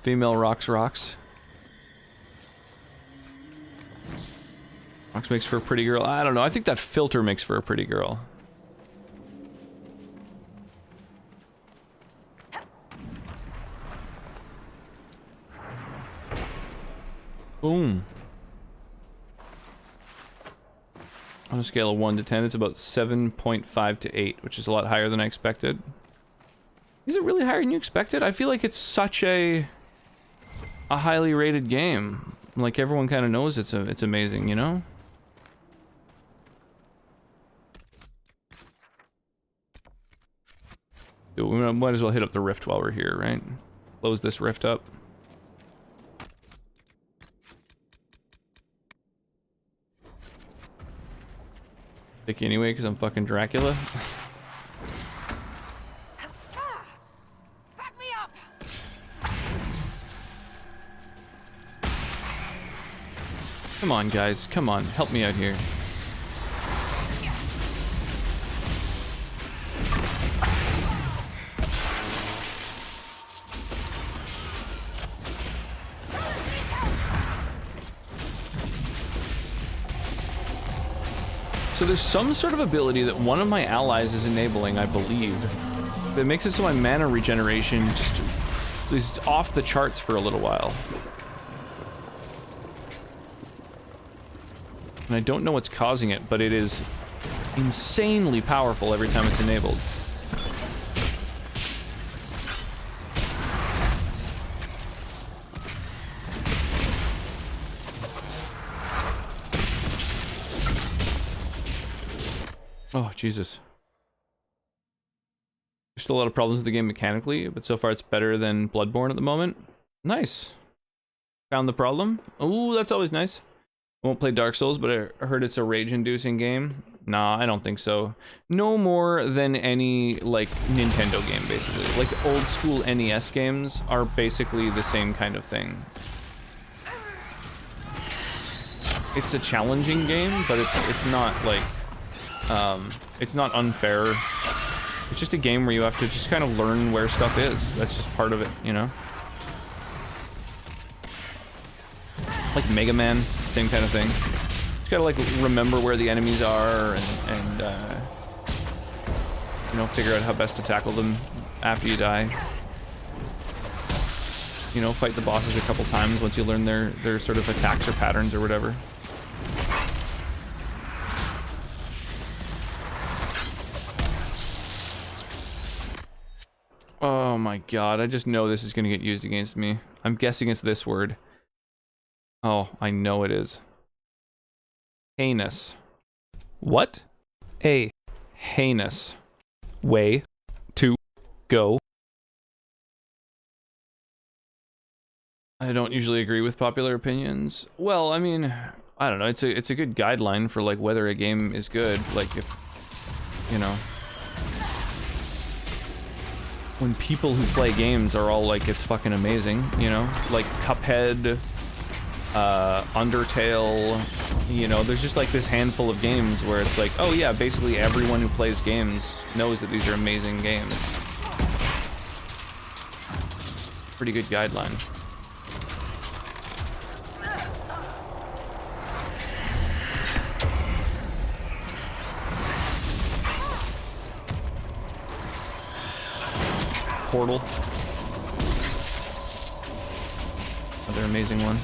Female rocks. Rocks makes for a pretty girl. I don't know. I think that filter makes for a pretty girl. Boom. On a scale of 1 to 10, it's about 7.5 to 8, which is a lot higher than I expected. Is it really higher than you expected? I feel like it's such a highly rated game. Like, everyone kind of knows it's amazing, you know? Dude, we might as well hit up the rift while we're here, right? Close this rift up. Pick anyway, because I'm fucking Dracula. Back me up. Come on, guys. Come on. Help me out here. So there's some sort of ability that one of my allies is enabling, I believe, that makes it so my mana regeneration just is off the charts for a little while. And I don't know what's causing it, but it is insanely powerful every time it's enabled. Oh, Jesus. There's still a lot of problems with the game mechanically, but so far it's better than Bloodborne at the moment. Nice. Found the problem? Ooh, that's always nice. I won't play Dark Souls, but I heard it's a rage-inducing game. Nah, I don't think so. No more than any, like, Nintendo game, basically. Like, old-school NES games are basically the same kind of thing. It's a challenging game, but it's not, like, it's not unfair. It's just a game where you have to just kind of learn where stuff is. That's just part of it, you know? Like Mega Man, same kind of thing. Just gotta, like, remember where the enemies are and you know, figure out how best to tackle them after you die. You know, fight the bosses a couple times once you learn their sort of attacks or patterns or whatever. Oh my god, I just know this is gonna get used against me. I'm guessing it's this word. Oh, I know it is. Heinous. What? A. Heinous. Way. To. Go. I don't usually agree with popular opinions. Well, I mean, I don't know, it's a good guideline for, like, whether a game is good. Like, if, you know, when people who play games are all like, it's fucking amazing, you know? Like Cuphead, Undertale, you know, there's just like this handful of games where it's like, oh yeah, basically everyone who plays games knows that these are amazing games. Pretty good guideline. Portal. Another amazing one.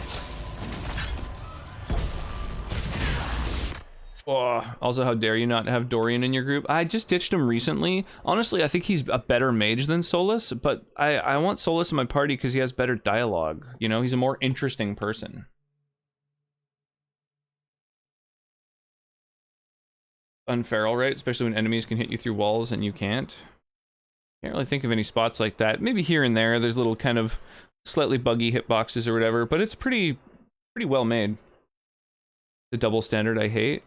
Oh, also, how dare you not have Dorian in your group? I just ditched him recently. Honestly, I think he's a better mage than Solus, but I want Solus in my party because he has better dialogue. You know, he's a more interesting person. Unfair, right? Especially when enemies can hit you through walls and you can't. Can't really think of any spots like that. Maybe here and there, there's little kind of slightly buggy hitboxes or whatever, but it's pretty well made. The double standard I hate.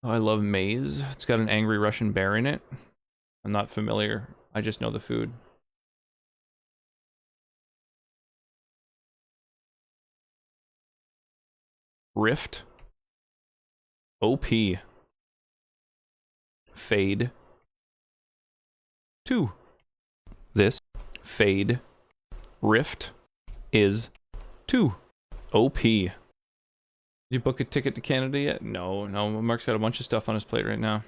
Oh, I love Maze. It's got an angry Russian bear in it. I'm not familiar. I just know the food. Rift. OP. Fade. 2. This Fade Rift is 2. OP. Did you book a ticket to Canada yet? No, Mark's got a bunch of stuff on his plate right now.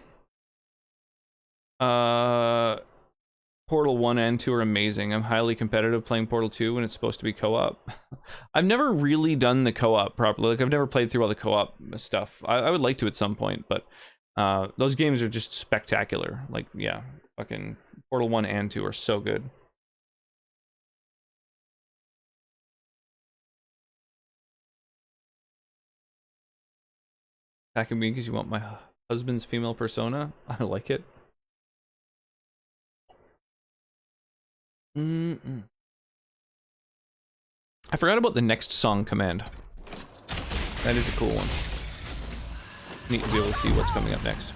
Portal 1 and 2 are amazing. I'm highly competitive playing Portal 2 when it's supposed to be co-op. I've never really done the co-op properly. Like, I've never played through all the co-op stuff. I would like to at some point, but those games are just spectacular. Like, yeah, fucking Portal 1 and 2 are so good. Attacking me because you want my husband's female persona? I like it. I forgot about the next song command. That is a cool one. Neat to be able to see what's coming up next.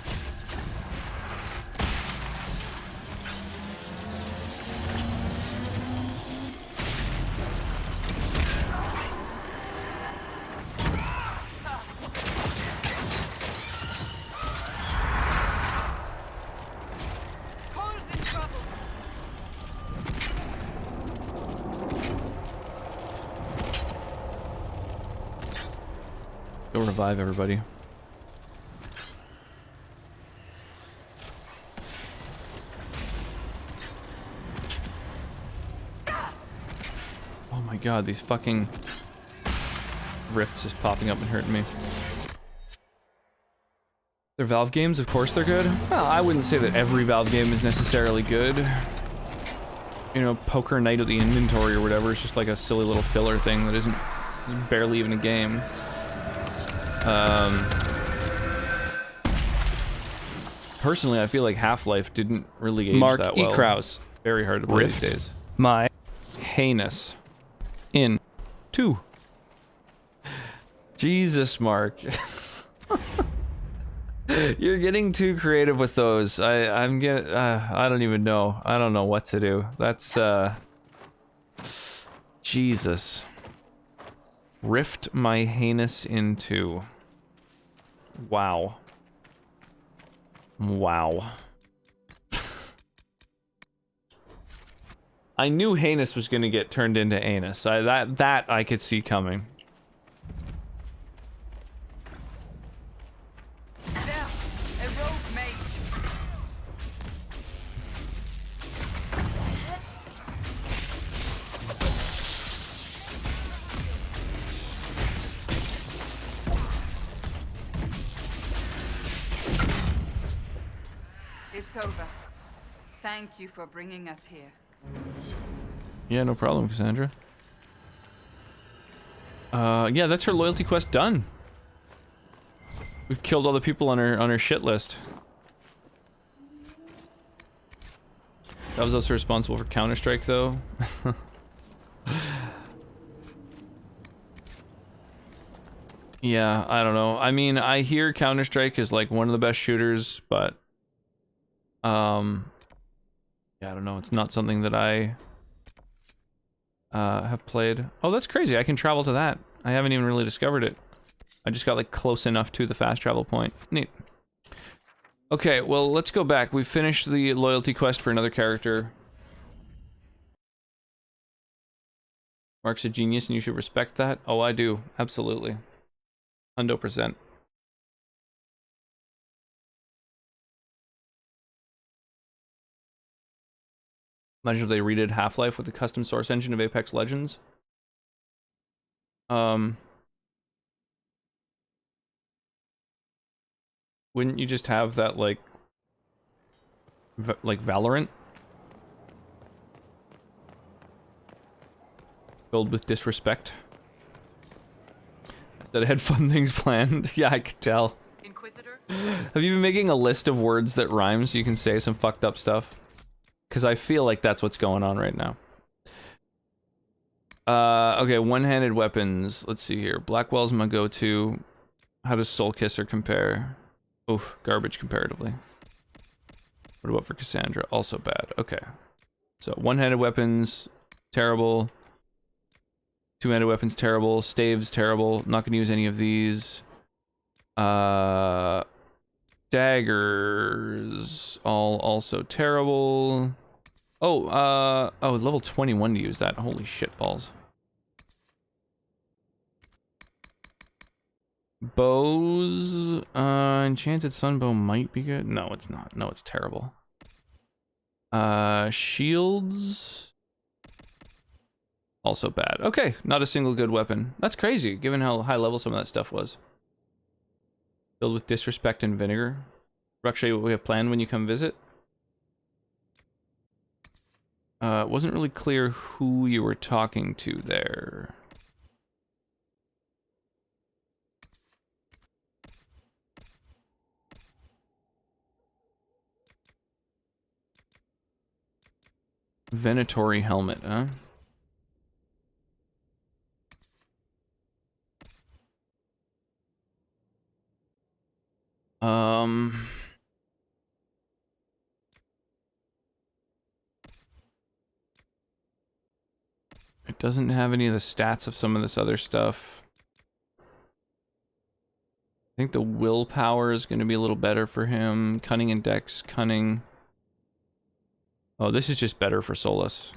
Go revive everybody. Oh my god, these fucking rifts is popping up and hurting me. They're Valve games, of course they're good. Well, I wouldn't say that every Valve game is necessarily good. You know, Poker Night of the Inventory or whatever is just like a silly little filler thing that isn't barely even a game. Personally, I feel like Half-Life didn't really age Mark that E. well. Krause. Very hard to play Rift. these days. My. Heinous. In. 2. Jesus, Mark. You're getting too creative with those. I'm getting. I don't even know. I don't know what to do. That's Jesus. Rift my heinous into. Wow. Wow. I knew heinous was gonna get turned into anus. That I could see coming. There, a rogue mage. It's over. Thank you for bringing us here. Yeah, no problem, Cassandra. Yeah, that's her loyalty quest done. We've killed all the people on her shit list. That was also responsible for Counter-Strike, though. Yeah, I don't know. I mean, I hear Counter-Strike is like one of the best shooters, but yeah, I don't know. It's not something that I have played. Oh, that's crazy. I can travel to that. I haven't even really discovered it. I just got like close enough to the fast travel point. Neat. Okay, well, let's go back. We finished the loyalty quest for another character. Mark's a genius and you should respect that. Oh, I do. Absolutely. 100%. Imagine if they redid Half-Life with the custom source engine of Apex Legends. Wouldn't you just have that like Valorant? Filled with disrespect. That I had fun things planned. Yeah, I could tell. Inquisitor? Have you been making a list of words that rhyme so you can say some fucked up stuff? Because I feel like that's what's going on right now. Okay, one-handed weapons. Let's see here. Blackwell's my go-to. How does Soul Kisser compare? Oof, garbage comparatively. What about for Cassandra? Also bad. Okay. So, one-handed weapons, terrible. Two-handed weapons, terrible. Staves, terrible. Not going to use any of these. Daggers, all also terrible. Oh, oh, level 21 to use that. Holy shit balls. Bows, enchanted sunbow might be good. No, it's not. No, it's terrible. Shields, also bad. Okay, not a single good weapon. That's crazy, given how high level some of that stuff was. Filled with disrespect and vinegar. I'll show you what we have planned when you come visit. It wasn't really clear who you were talking to there. Venatori helmet, huh? It doesn't have any of the stats of some of this other stuff. I think the willpower is going to be a little better for him. Cunning and dex, cunning. Oh, this is just better for Solus.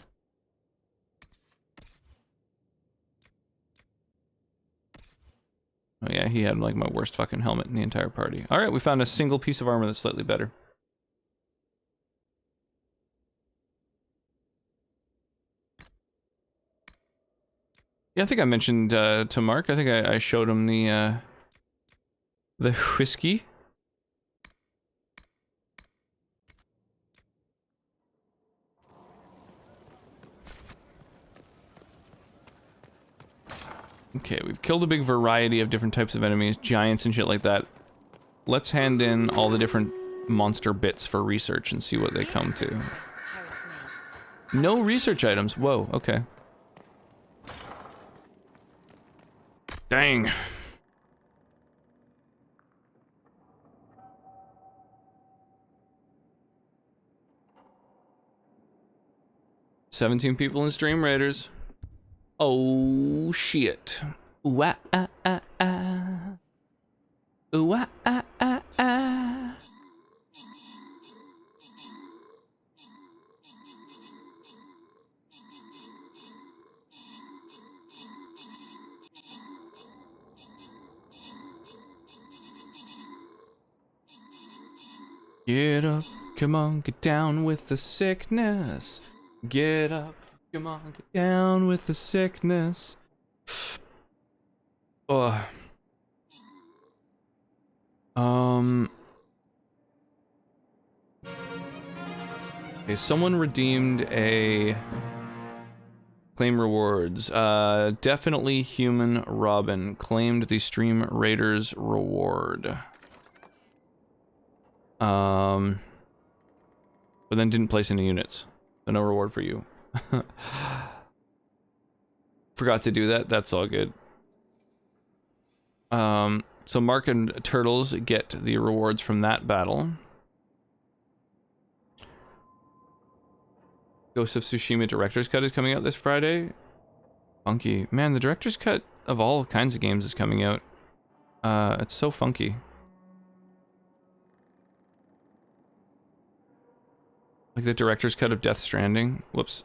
Oh yeah, he had like my worst fucking helmet in the entire party. Alright, we found a single piece of armor that's slightly better. Yeah, I think I mentioned to Mark, I think I showed him the whiskey. Okay, we've killed a big variety of different types of enemies, giants and shit like that. Let's hand in all the different monster bits for research and see what they come to. No research items. Whoa, okay. Dang. $17 people in Stream Raiders. Oh shit. Ooh, ah, ah, ah, ah. Ooh, ah, ah, ah, ah. Get up, come on, get down with the sickness. Get up, come on, get down with the sickness. Ugh. Okay, someone redeemed a claim rewards. Definitely Human Robin claimed the Stream Raiders reward. But then didn't place any units. So no reward for you. Forgot to do that. That's all good. So Mark and Turtles get the rewards from that battle. Ghost of Tsushima Director's Cut is coming out this Friday. Funky. Man, the Director's Cut of all kinds of games is coming out. It's so funky. Like the Director's Cut of Death Stranding. Whoops.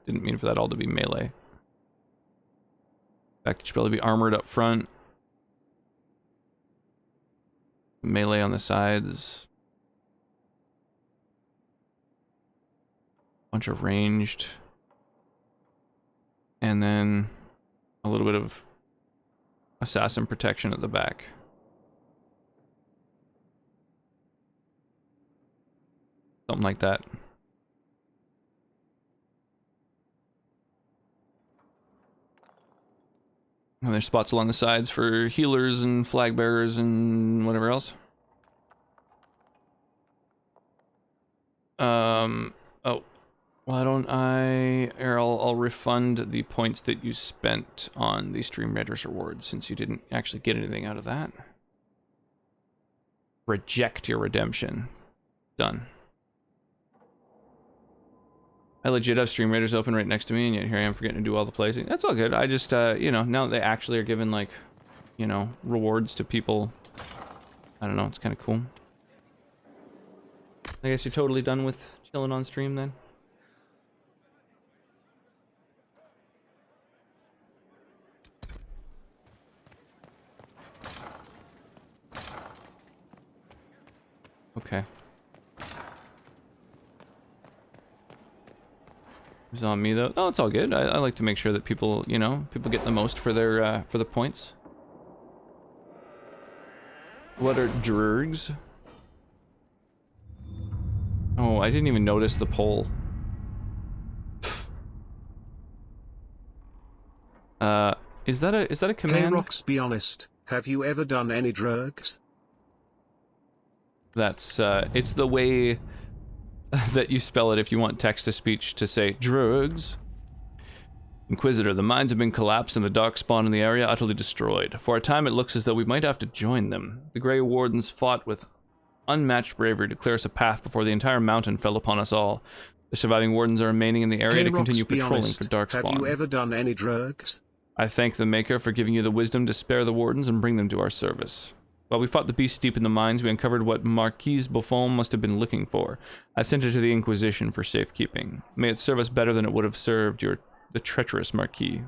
Didn't mean for that all to be melee. In fact, it should probably be armored up front. Melee on the sides. Bunch of ranged. And then a little bit of assassin protection at the back. Something like that. And there's spots along the sides for healers and flag bearers and whatever else. Oh, why don't I, or I'll refund the points that you spent on the Stream Raiders rewards since you didn't actually get anything out of that. Reject your redemption. Done. I legit have Stream Raiders open right next to me, and yet here I am forgetting to do all the placing. That's all good. I just, you know, now that they actually are giving, like, you know, rewards to people, I don't know, it's kind of cool. I guess you're totally done with chilling on stream then? Okay. It's on me though. Oh, it's all good. I like to make sure that people, you know, people get the most for their for the points. What are drurgs? Oh, I didn't even notice the poll. Is that a command? Hey Rox, be honest. Have you ever done any drugs? That's it's the way that you spell it if you want text-to-speech to say drugs. Inquisitor, the mines have been collapsed and the dark spawn in the area utterly destroyed. For a time it looks as though we might have to join them. The Grey Wardens fought with unmatched bravery to clear us a path before the entire mountain fell upon us all. The surviving Wardens are remaining in the area to continue patrolling for dark spawn. Have you ever done any drugs? I thank the Maker for giving you the wisdom to spare the Wardens and bring them to our service. While we fought the beasts deep in the mines, we uncovered what Marquise Buffon must have been looking for. I sent it to the Inquisition for safekeeping. May it serve us better than it would have served the treacherous Marquis.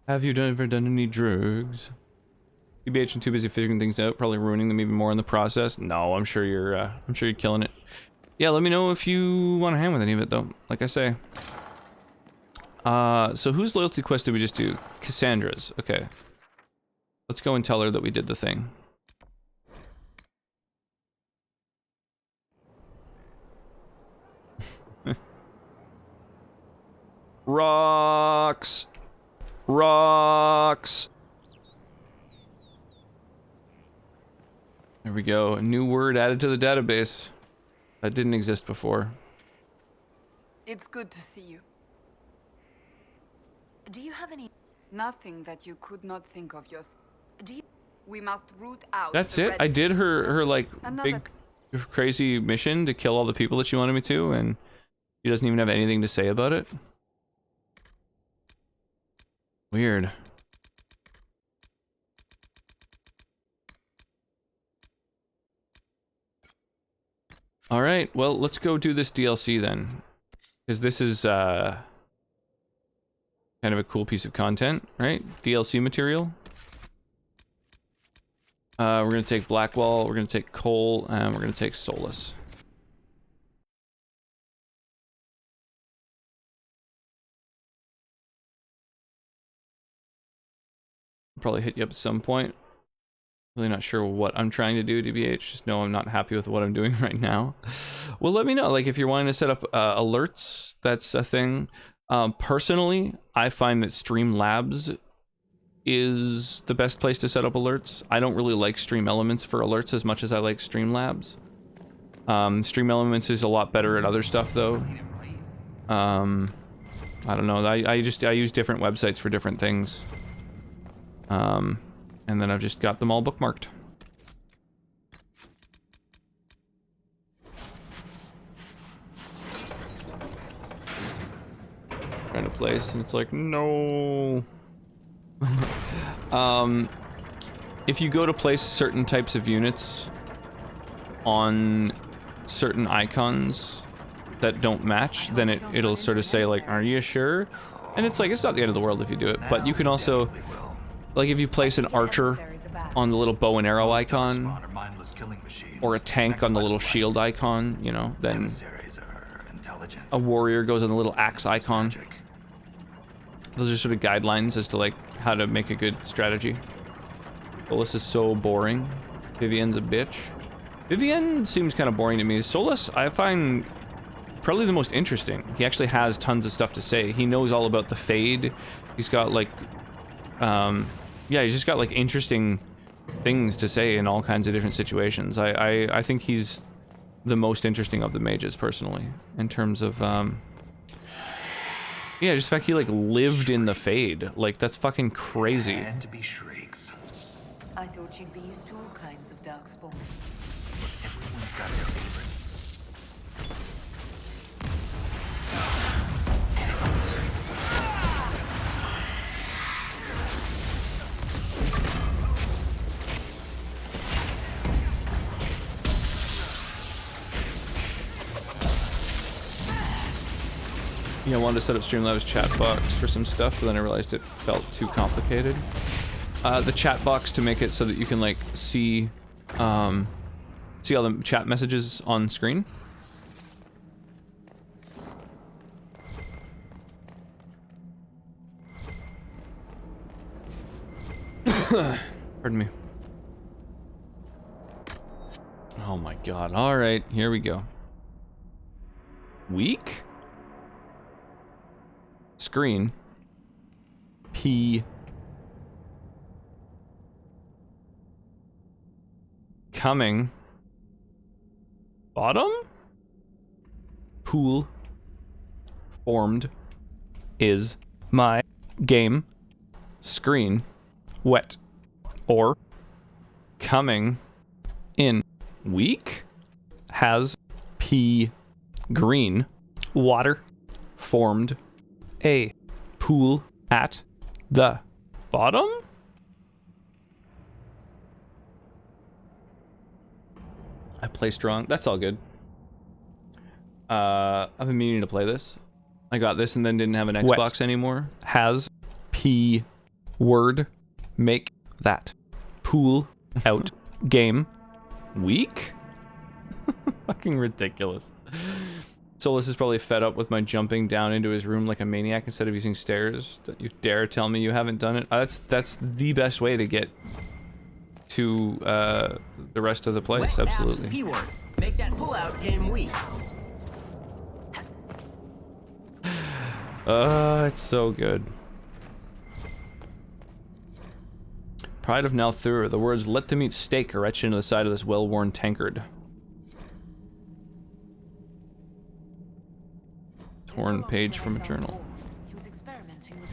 Have you ever done any drugs? TBH and too busy figuring things out, probably ruining them even more in the process. No, I'm sure you're killing it. Yeah, let me know if you want to hand with any of it, though. Like I say. So whose loyalty quest did we just do? Cassandra's. Okay. Let's go and tell her that we did the thing. Rocks. Rocks. There we go. A new word added to the database. That didn't exist before. It's good to see you. Do you have any... Nothing that you could not think of yourself. Do you... We must root out. That's the it. red I did her like Another- big crazy mission to kill all the people that she wanted me to, and she doesn't even have anything to say about it. Weird. All right, well, let's go do this DLC then, because this is kind of a cool piece of content, right? DLC material. We're gonna take Blackwall, we're gonna take Coal, and we're gonna take Solus. I'll probably hit you up at some point. Really not sure what I'm trying to do, DBH. Just know I'm not happy with what I'm doing right now. Well, let me know. Like, if you're wanting to set up alerts, that's a thing. Personally, I find that Streamlabs is the best place to set up alerts. I don't really like Stream Elements for alerts as much as I like Streamlabs. Stream Elements is a lot better at other stuff, though. I don't know. I use different websites for different things. And then I've just got them all bookmarked. Trying to place, and it's like, no. If you go to place certain types of units on certain icons that don't match, then it'll sort of say like, are you sure? And it's like, it's not the end of the world if you do it, but you can also, like, if you place an archer on the little bow and arrow icon, or a tank on the little shield icon, you know, then a warrior goes on the little axe icon. Those are sort of guidelines as to, like, how to make a good strategy. Solus is so boring. Vivienne's a bitch. Vivienne seems kind of boring to me. Solus, I find probably the most interesting. He actually has tons of stuff to say. He knows all about the Fade. He's got, like, yeah, he's just got, like, interesting things to say in all kinds of different situations. I think he's the most interesting of the mages, personally, in terms of, yeah, just the fact he, like, lived in the Fade. Like, that's fucking crazy. And to be shrieks. I thought you'd be used to all kinds of darkspawn. Everyone's got their favorites. Yeah, I wanted to set up Streamlabs chat box for some stuff, but then I realized it felt too complicated. The chat box to make it so that you can, like, see all the chat messages on screen. Pardon me. Oh my god. Alright, here we go. Weak? Screen. P. Coming. Bottom? Pool. Formed. Is. My. Game. Screen. Wet. Or. Coming. In. Weak. Has. P. Green. Water. Formed. A. Pool. At. The. Bottom? I placed wrong. That's all good. I've been meaning to play this. I got this and then didn't have an Xbox anymore. Has. P. Word. Make. That. Pool. Out. Game. Weak? Fucking ridiculous. Solus is probably fed up with my jumping down into his room like a maniac instead of using stairs. Don't you dare tell me you haven't done it. That's the best way to get to the rest of the place. Absolutely. P-word. Make that pull-out game weak. It's so good. Pride of Nalthur. The words "let them eat steak" are etched into the side of this well-worn tankard. Torn page from a journal. He was experimenting with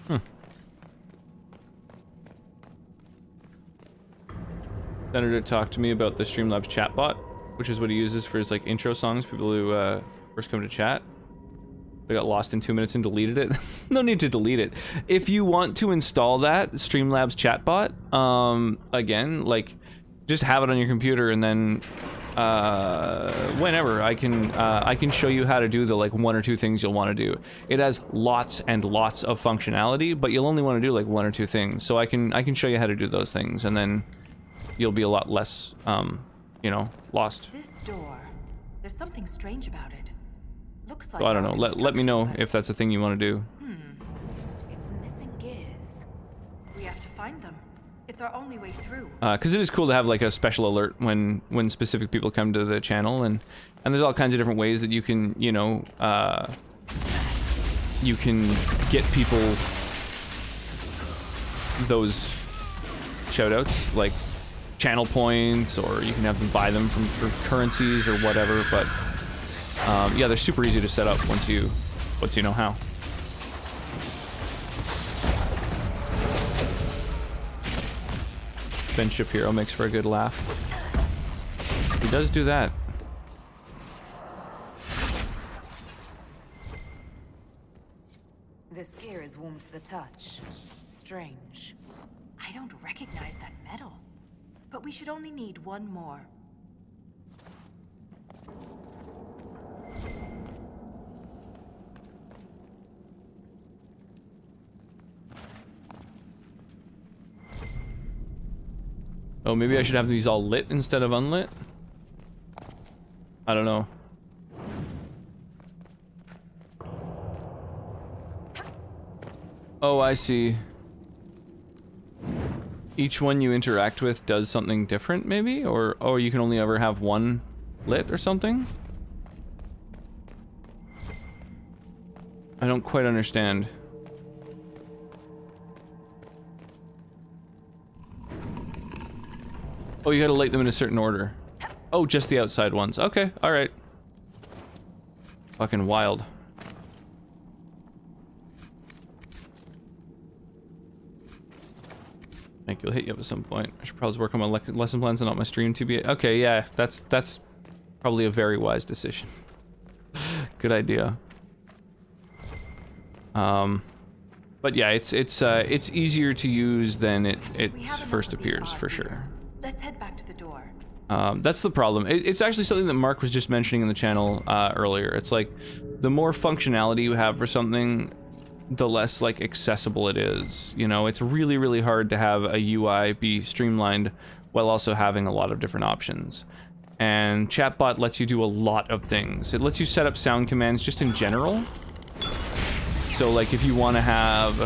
Walmerian. Senator talked to me about the Streamlabs chatbot, which is what he uses for his like intro songs, people who first come to chat. I got lost in 2 minutes and deleted it. No need to delete it. If you want to install that Streamlabs chatbot, again, like, just have it on your computer, and then whenever I can show you how to do the like 1 or 2 things you'll want to do. It has lots and lots of functionality, but you'll only want to do like 1 or 2 things. So I can show you how to do those things, and then you'll be a lot less, you know, lost. This door. There's something strange about it. Looks like. So I don't know. Let me know if that's a thing you want to do. It's missing gears. We have to find them. It's our only way through. Because it is cool to have like a special alert when specific people come to the channel, and there's all kinds of different ways that you can, you know, you can get people those shoutouts, like channel points, or you can have them buy them for currencies or whatever. But yeah, they're super easy to set up once you know how. Ben Shapiro makes for a good laugh. He does do that. This gear is warm to the touch. Strange. I don't recognize that metal. But we should only need 1 more. Oh, maybe I should have these all lit instead of unlit? I don't know. Oh, I see. Each one you interact with does something different, maybe? Or you can only ever have 1 lit or something? I don't quite understand. Oh, you gotta light them in a certain order. Oh, just the outside ones. Okay, alright. Fucking wild. I think you'll hit you up at some point. I should probably work on my lesson plans and not my stream TBA. Okay, yeah, that's probably a very wise decision. Good idea. But yeah, it's easier to use than it first appears, for sure. Let's head back to the door. That's the problem. It's actually something that Mark was just mentioning in the channel earlier. It's like, the more functionality you have for something, the less like accessible it is. You know, it's really, really hard to have a UI be streamlined while also having a lot of different options. And Chatbot lets you do a lot of things. It lets you set up sound commands just in general. So like if you want to have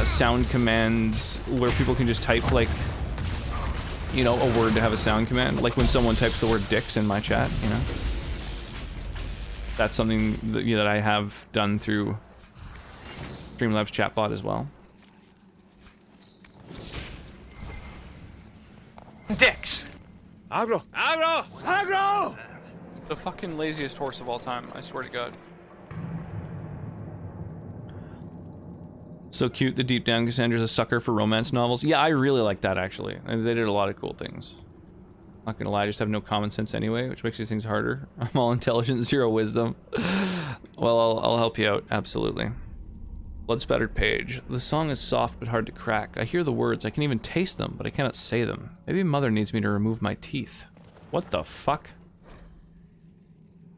sound commands where people can just type like, you know, a word to have a sound command, like when someone types the word dicks in my chat, you know, that's something that, that I have done through Streamlabs chatbot as well. Dicks! Agro! Agro! Agro! The fucking laziest horse of all time, I swear to God. So cute, the deep down Cassandra's a sucker for romance novels. Yeah, I really like that, actually. And they did a lot of cool things. Not gonna lie, I just have no common sense anyway, which makes these things harder. I'm all intelligence, 0 wisdom. Well, I'll help you out, absolutely. Blood-spattered page. The song is soft but hard to crack. I hear the words, I can even taste them, but I cannot say them. Maybe Mother needs me to remove my teeth. What the fuck?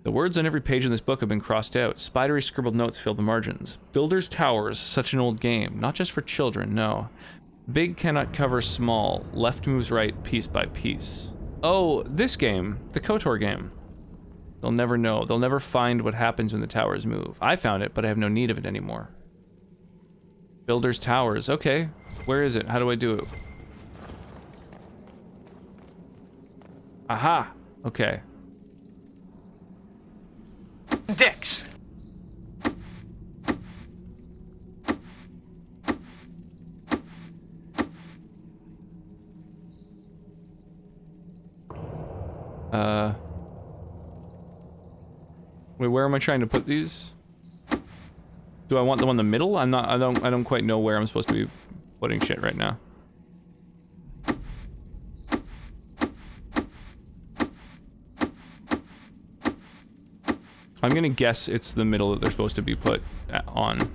The words on every page in this book have been crossed out. Spidery scribbled notes fill the margins. Builder's Towers, such an old game. Not just for children, no. Big cannot cover small. Left moves right, piece by piece. Oh, this game. The KOTOR game. They'll never know. They'll never find what happens when the towers move. I found it, but I have no need of it anymore. Builder's Towers. Okay. Where is it? How do I do it? Aha! Okay. Dicks! Wait, where am I trying to put these? Do I want them on the middle? I don't quite know where I'm supposed to be putting shit right now. I'm gonna guess it's the middle that they're supposed to be put on.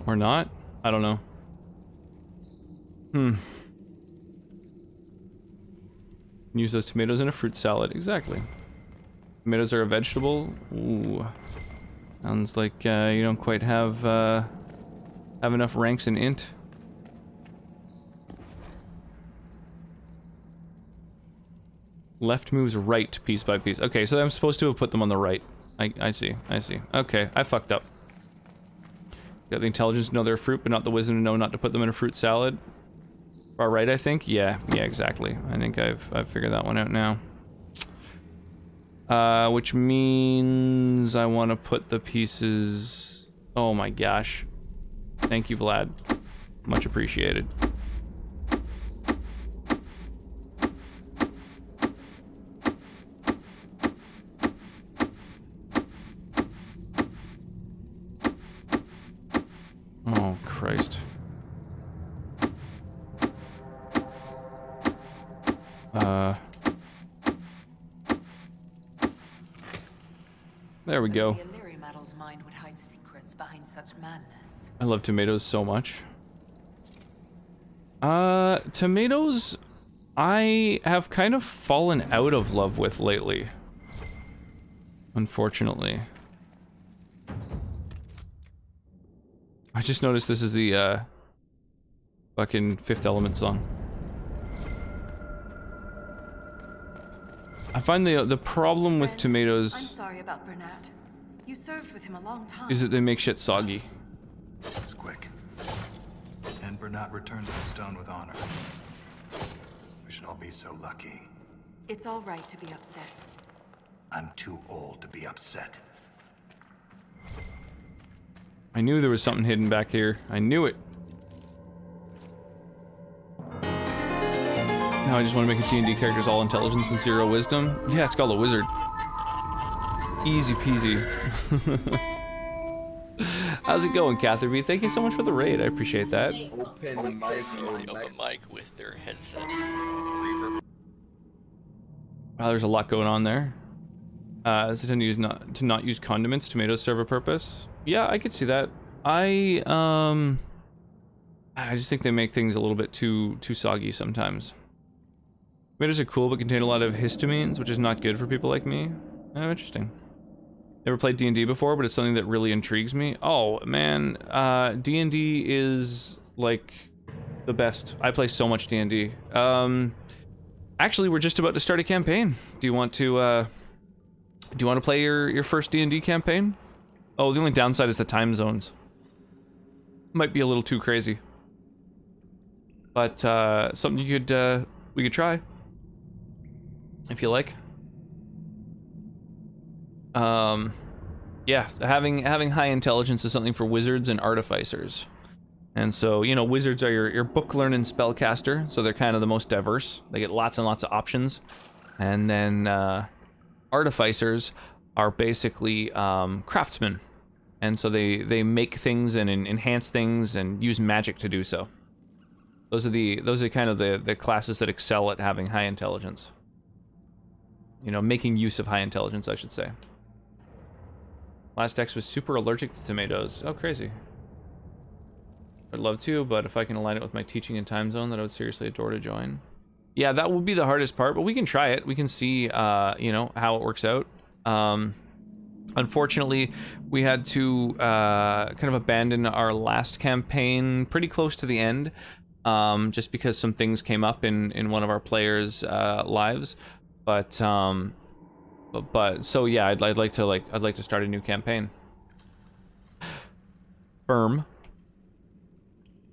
Or not? I don't know. Use those tomatoes in a fruit salad. Exactly. Tomatoes are a vegetable. Ooh. Sounds like you don't quite have enough ranks in int. Left moves right piece by piece. Okay, so I'm supposed to have put them on the right. I see. I see. Okay, I fucked up. Got the intelligence to know they're a fruit, but not the wisdom to know not to put them in a fruit salad. Far right, I think? Yeah, exactly. I think I've figured that one out now. Which means I want to put the pieces... Oh my gosh. Thank you, Vlad. Much appreciated. Oh, Christ. There we go. Mind would hide secrets behind such madness. I love tomatoes so much. Tomatoes I have kind of fallen out of love with lately. Unfortunately. I just noticed this is the, fucking Fifth Element song. I find the problem with tomatoes... I'm sorry about Bernat. You served with him a long time. Is that they make shit soggy. It was quick. And Bernat returned to the stone with honor. We should all be so lucky. It's all right to be upset. I'm too old to be upset. I knew there was something hidden back here. I knew it. Now I just want to make a D&D character's all intelligence and 0 wisdom. Yeah, it's called a wizard. Easy peasy. How's it going, Catherby? Thank you so much for the raid. I appreciate that. Open mic with their headset. Wow, there's a lot going on there. Is it to not use condiments? Tomatoes serve a purpose. Yeah, I could see that. I just think they make things a little bit too soggy sometimes. Tomatoes are cool, but contain a lot of histamines, which is not good for people like me. Oh, interesting. Never played D&D before, but it's something that really intrigues me. Oh, man. D&D is, like, the best. I play so much D&D. Actually, we're just about to start a campaign. Do you want to play your first D&D campaign? Oh, the only downside is the time zones. Might be a little too crazy. But, something you could, we could try. If you like. Yeah, having high intelligence is something for wizards and artificers. And so, you know, wizards are your book learning spellcaster, so they're kind of the most diverse. They get lots and lots of options. And then artificers are basically craftsmen. And so they make things and enhance things and use magic to do so. Those are kind of the classes that excel at having high intelligence. You know, making use of high intelligence, I should say. Last X was super allergic to tomatoes. Oh, crazy. I'd love to, but if I can align it with my teaching and time zone, that I would seriously adore to join. Yeah, that will be the hardest part, but we can try it. We can see, you know, how it works out. Unfortunately, we had to kind of abandon our last campaign pretty close to the end, just because some things came up in one of our players' lives. But so yeah, I'd like to start a new campaign. Firm.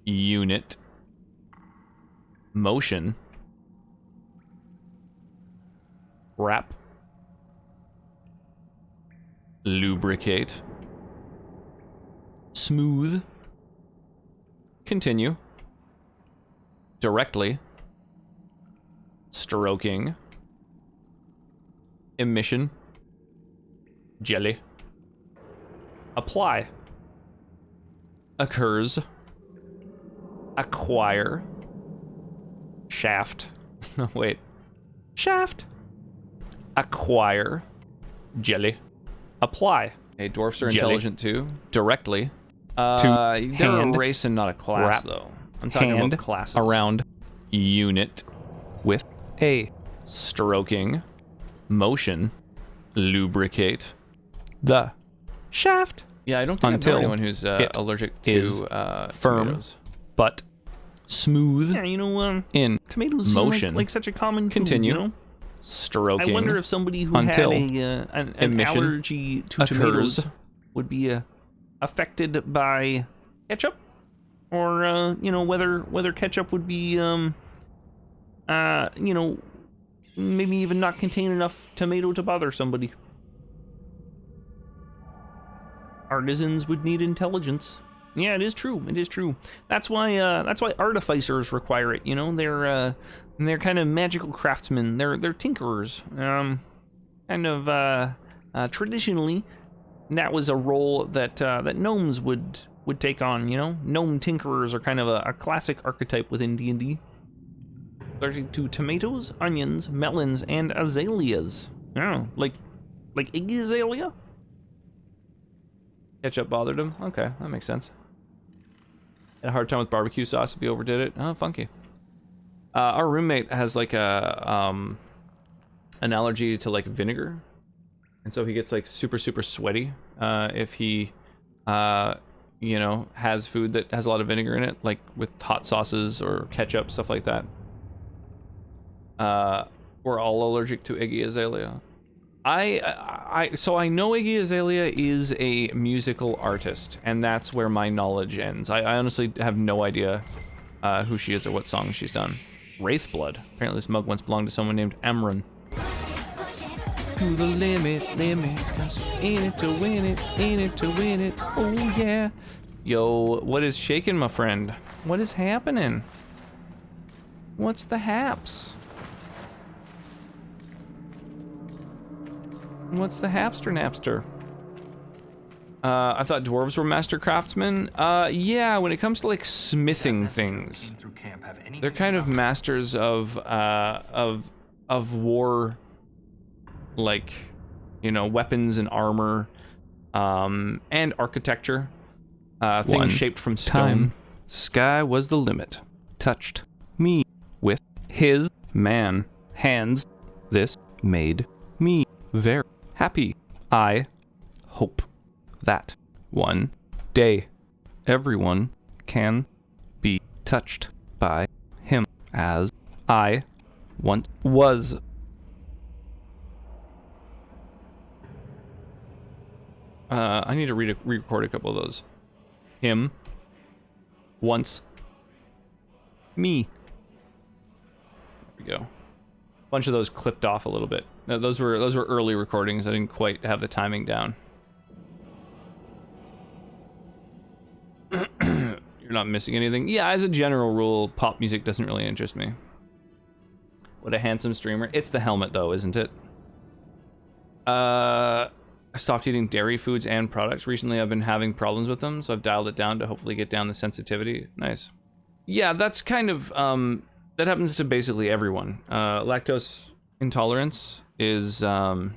Unit. Motion. Wrap. Lubricate. Smooth. Continue. Directly. Stroking. Emission. Jelly. Apply. Occurs. Acquire. Shaft. Wait. Shaft. Acquire. Jelly. Apply. Hey, dwarfs are intelligent too. Directly. They're a race and not a class, though. I'm talking about classes. Around. Unit. With. A. Stroking. Motion. Lubricate. The. Shaft. Yeah, I don't think I know anyone who's allergic to firm, tomatoes. But smooth. Yeah, you know, in tomatoes motion. Like such a common continue. Food, you know? Stroking. I wonder if somebody who had an allergy to tomatoes would be affected by ketchup, or you know, whether ketchup would be you know, maybe even not contain enough tomato to bother somebody. Artisans would need intelligence. Yeah, it is true. It is true. That's why artificers require it. You know, they're kind of magical craftsmen. They're tinkerers. Kind of traditionally, that was a role that gnomes would take on. You know, gnome tinkerers are kind of a classic archetype within D&D. Allergic to tomatoes, onions, melons, and azaleas. Oh, like Iggy Azalea? Ketchup bothered him? Okay, that makes sense. Had a hard time with barbecue sauce if he overdid it. Oh, funky. Our roommate has like an allergy to like vinegar. And so he gets like super sweaty if he you know, has food that has a lot of vinegar in it, like with hot sauces or ketchup, stuff like that. We're all allergic to Iggy Azalea. So I know Iggy Azalea is a musical artist, and that's where my knowledge ends. I honestly have no idea who she is or what songs she's done. Wraithblood. Apparently this mug once belonged to someone named Emran. To the limit, cause in it to win it, oh yeah. Yo, what is shaking, my friend? What is happening? What's the haps? What's the hapster napster? I thought dwarves were master craftsmen. Yeah, when it comes to like smithing things, they're kind of masters of war, like, you know, weapons and armor, and architecture. Things shaped from stone. Sky was the limit. Touched me with his hands. This made me very happy. I hope that one day everyone can be touched by him as I once was. I need to re-record a couple of those. Him. Once. Me. There we go. Bunch of those clipped off a little bit. No, those were early recordings. I didn't quite have the timing down. You're not missing anything. Yeah, as a general rule, pop music doesn't really interest me. What a handsome streamer. It's the helmet though, isn't it? I stopped eating dairy foods and products. Recently I've been having problems with them, so I've dialed it down to hopefully get down the sensitivity. Nice. Yeah, that's kind of that happens to basically everyone. Lactose intolerance is something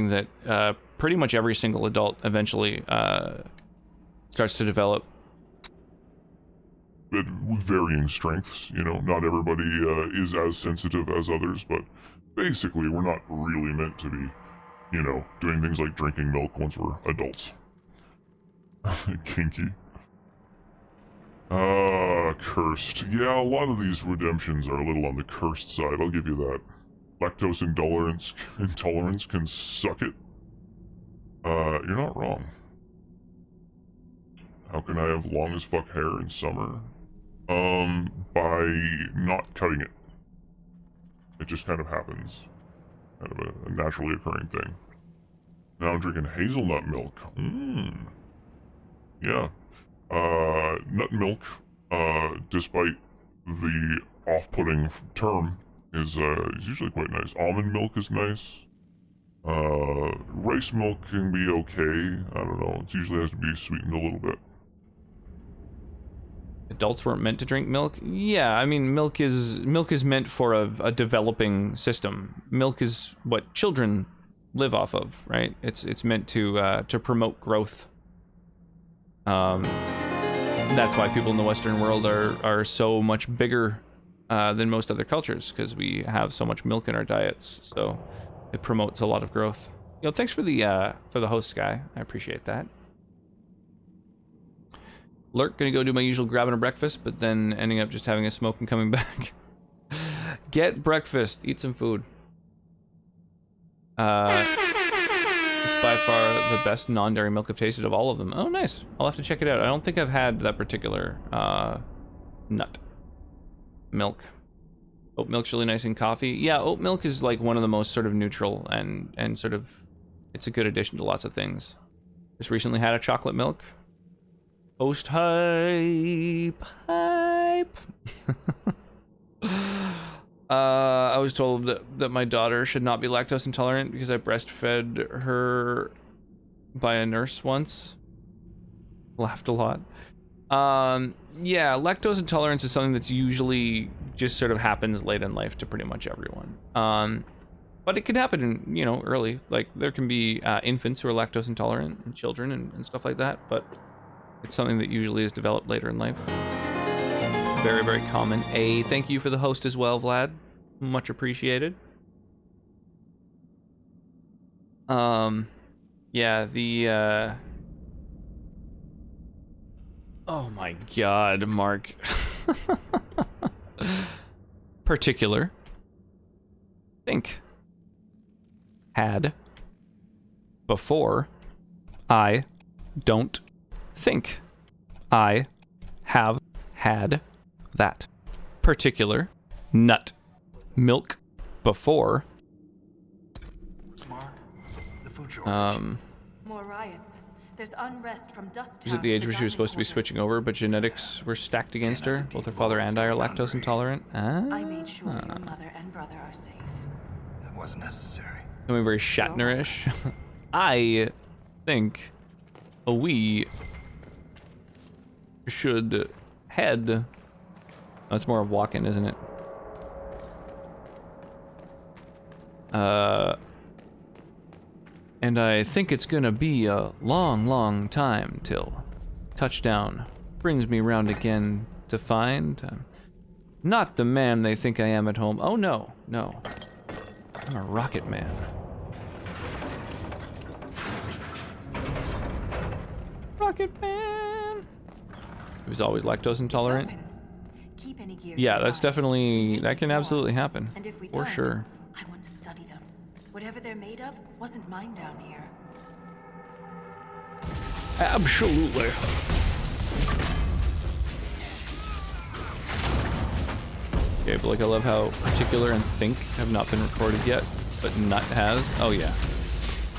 that pretty much every single adult eventually starts to develop. But with varying strengths, you know, not everybody is as sensitive as others, but basically we're not really meant to be, you know, doing things like drinking milk once we're adults. Kinky. Cursed. Yeah, a lot of these redemptions are a little on the cursed side, I'll give you that. Lactose intolerance can suck it. You're not wrong. How can I have long as fuck hair in summer? By not cutting it. It just kind of happens. Kind of a naturally occurring thing. Now I'm drinking hazelnut milk. Yeah. Nut milk, despite the off-putting term, is usually quite nice. Almond milk is nice. Rice milk can be okay. I don't know. It usually has to be sweetened a little bit. Adults weren't meant to drink milk? Yeah, I mean, milk is meant for a developing system. Milk is what children live off of, right? It's meant to promote growth. That's why people in the Western world are so much bigger than most other cultures, because we have so much milk in our diets. So it promotes a lot of growth. You know, thanks for the host, Sky. I appreciate that. Lurk, gonna go do my usual grabbing a breakfast, but then ending up just having a smoke and coming back. Get breakfast, eat some food. It's by far the best non-dairy milk I've tasted of all of them. Oh, nice. I'll have to check it out. I don't think I've had that particular nut milk. Oat milk's really nice in coffee. Yeah, oat milk is like one of the most sort of neutral and sort of, it's a good addition to lots of things. Just recently had a chocolate milk. Host hype. I was told that my daughter should not be lactose intolerant because I breastfed her by a nurse once. Laughed a lot. Yeah, lactose intolerance is something that's usually just sort of happens late in life to pretty much everyone. But it can happen in, you know, early. Like, there can be infants who are lactose intolerant and children and stuff like that, but it's something that usually is developed later in life. Very, very common. Thank you for the host as well, Vlad. Much appreciated. Yeah, the, oh my god, Mark. Particular. Think. Had. Before. I. Don't. Think. I. Have. Had. That. Particular. Nut. Milk. Before. The food shortage. More riots. There's unrest from dust. She's at the age where she was supposed to be switching over, but genetics were stacked against her. Both her father and I are lactose intolerant. I made sure your mother and brother are safe. That wasn't necessary. Something very Shatner-ish. I think we should head. Oh, it's more of walking, isn't it? And I think it's gonna be a long, long time till touchdown brings me round again to find I'm not the man they think I am at home. Oh no, no. I'm a rocket man. Rocket man! He was always lactose intolerant. Keep any gears Yeah, that's definitely, that can absolutely happen. And if we For don't, sure. I want to study them. Whatever they're made of wasn't mine down here. Absolutely. Okay, but like I love how Particular and Think have not been recorded yet, but Nut has. Oh yeah.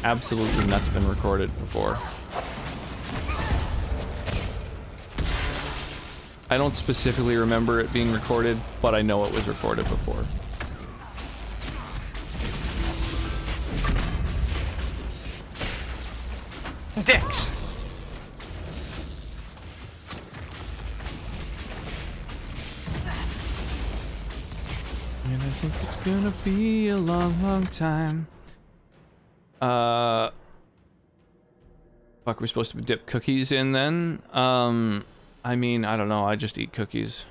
Absolutely Nut's been recorded before. I don't specifically remember it being recorded, but I know it was recorded before. Dicks. And I think it's gonna be a long, long time. Fuck, we're supposed to dip cookies in then? I mean, I don't know, I just eat cookies.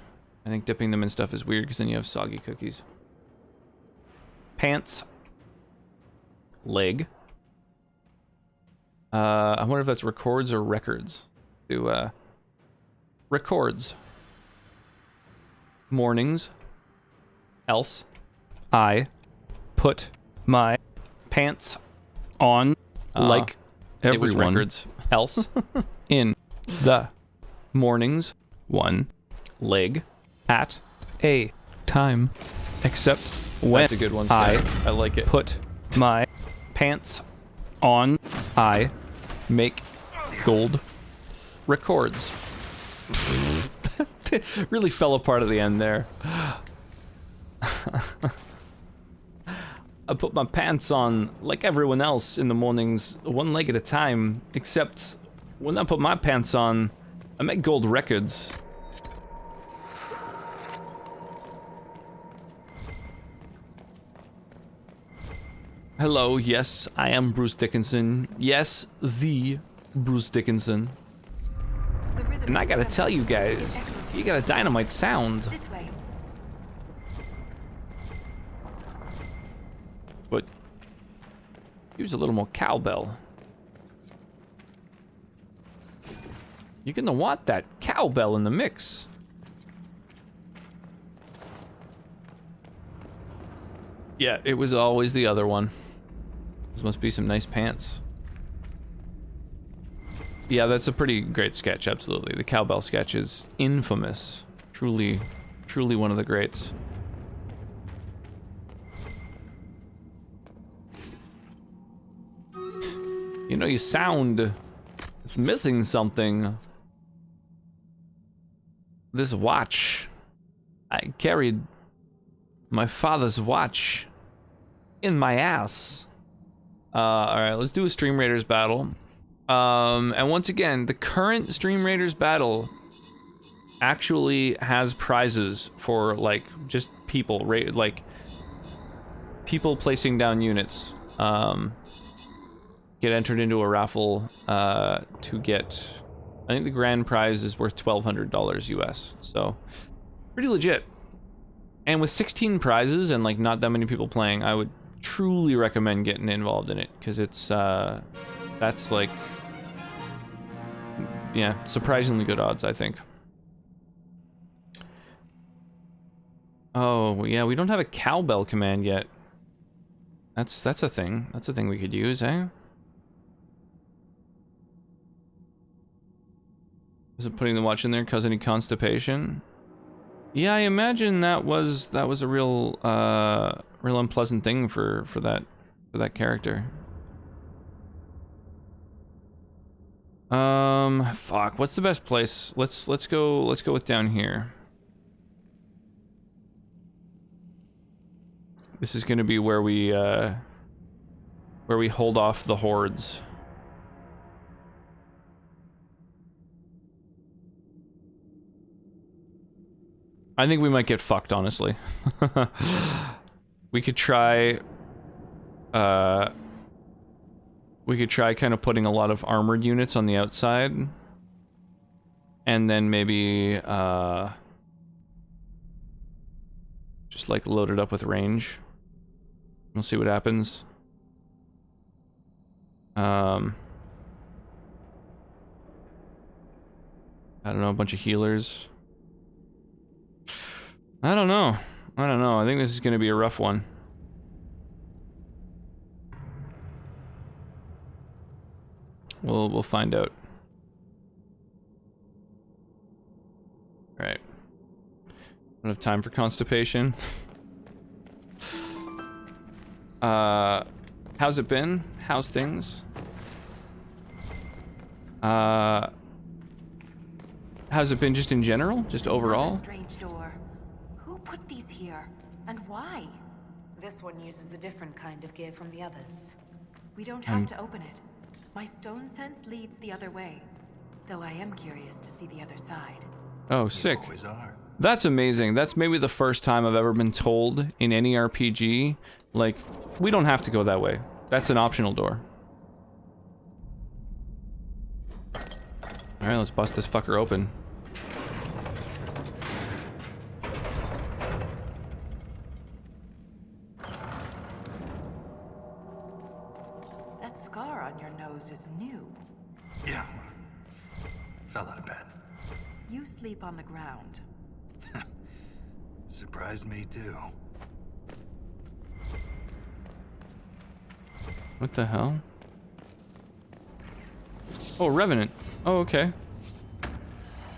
I think dipping them in stuff is weird because then you have soggy cookies. Pants. Leg. I wonder if that's records or records. Records. mornings. Else, I put my pants on like everyone records. else in the mornings, one leg at a time, except when That's a good one, I Scott. I like it. put my pants on, I make gold records. Really fell apart at the end there. I put my pants on like everyone else in the mornings, one leg at a time, except when I put my pants on, I make gold records. Hello, yes, I am Bruce Dickinson. Yes, the Bruce Dickinson. And I gotta tell you guys, you got a dynamite sound. This way. But use a little more cowbell. You're gonna want that cowbell in the mix. Yeah, it was always the other one. Those must be some nice pants. Yeah, that's a pretty great sketch, absolutely. The cowbell sketch is infamous. Truly, truly one of the greats. You know, you sound... It's missing something. This watch. I carried my father's watch in my ass. Alright, let's do a Stream Raiders battle. And once again, the current Stream Raiders battle actually has prizes for, like, just people, like, people placing down units. Get entered into a raffle to get, I think the grand prize is worth $1,200 US, so pretty legit. And with 16 prizes and like not that many people playing, I would truly recommend getting involved in it, because it's that's like, yeah, surprisingly good odds, I think. Oh yeah, we don't have a cowbell command yet. That's a thing. That's a thing we could use, eh? Is it putting the watch in there cause any constipation? Yeah, I imagine that was a real real unpleasant thing for that character. Fuck, what's the best place? Let's go with down here. This is gonna be where we hold off the hordes. I think we might get fucked, honestly. We could try kind of putting a lot of armored units on the outside. And then maybe, just like load it up with range. We'll see what happens. I don't know, a bunch of healers. I don't know. I think this is going to be a rough one. We'll find out. All right. Don't have time for constipation. How's it been? How's things? How's it been just in general? Just overall? Strange door. Who put these here? And why? This one uses a different kind of gear from the others. We don't have to open it. My stone sense leads the other way. Though I am curious to see the other side. Oh, sick. You always are. That's amazing. That's maybe the first time I've ever been told in any RPG, like, we don't have to go that way. That's an optional door. Alright, let's bust this fucker open. That scar on your nose is new. Yeah. Fell out of bed. You sleep on the ground. Surprised me too. What the hell? Oh, Revenant. Oh, okay.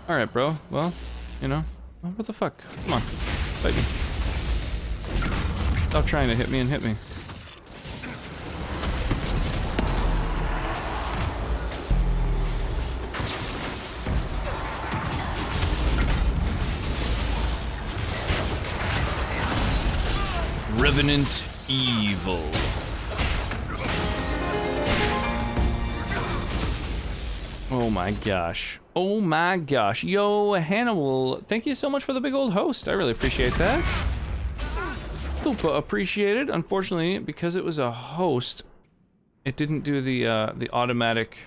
Alright, bro. Well, you know. What the fuck? Come on. Fight me. Stop trying to hit me and hit me. Revenant Evil. Oh my gosh. Oh my gosh. Yo, Hannibal, thank you so much for the big old host. I really appreciate that. Super appreciated. Unfortunately, because it was a host, it didn't do the automatic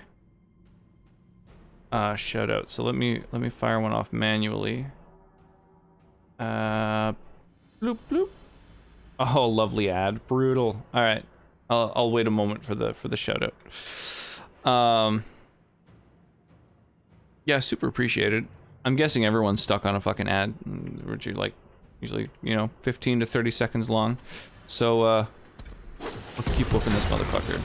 shout out. So let me fire one off manually. Bloop bloop. Oh, lovely ad. Brutal. All right. I'll wait a moment for the shout out. Yeah, super appreciated. I'm guessing everyone's stuck on a fucking ad, which are like usually, you know, 15 to 30 seconds long. So let's keep whooping this motherfucker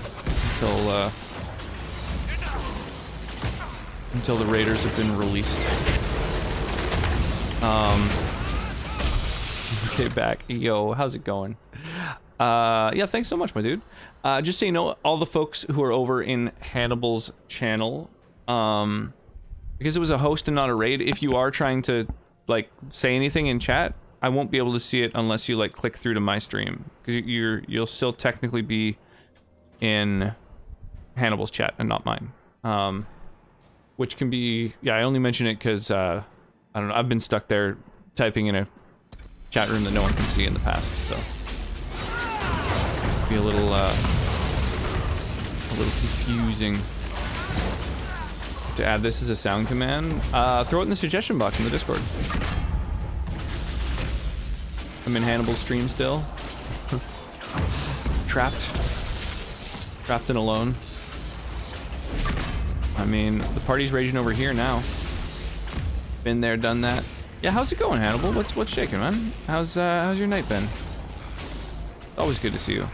until the raiders have been released. Okay, back. Yo, how's it going? Yeah, thanks so much, my dude. Just so you know, all the folks who are over in Hannibal's channel, because it was a host and not a raid, if you are trying to, like, say anything in chat, I won't be able to see it unless you, like, click through to my stream. Because you'll still technically be in Hannibal's chat and not mine. Which can be... Yeah, I only mention it because, I don't know, I've been stuck there typing in a chat room that no one can see in the past, so... Be a little confusing. To add this as a sound command, throw it in the suggestion box in the Discord. I'm in Hannibal's stream still. Trapped and alone. I mean, the party's raging over here now. Been there, done that. Yeah, how's it going, Hannibal? What's shaking, man? How's your night been? Always good to see you.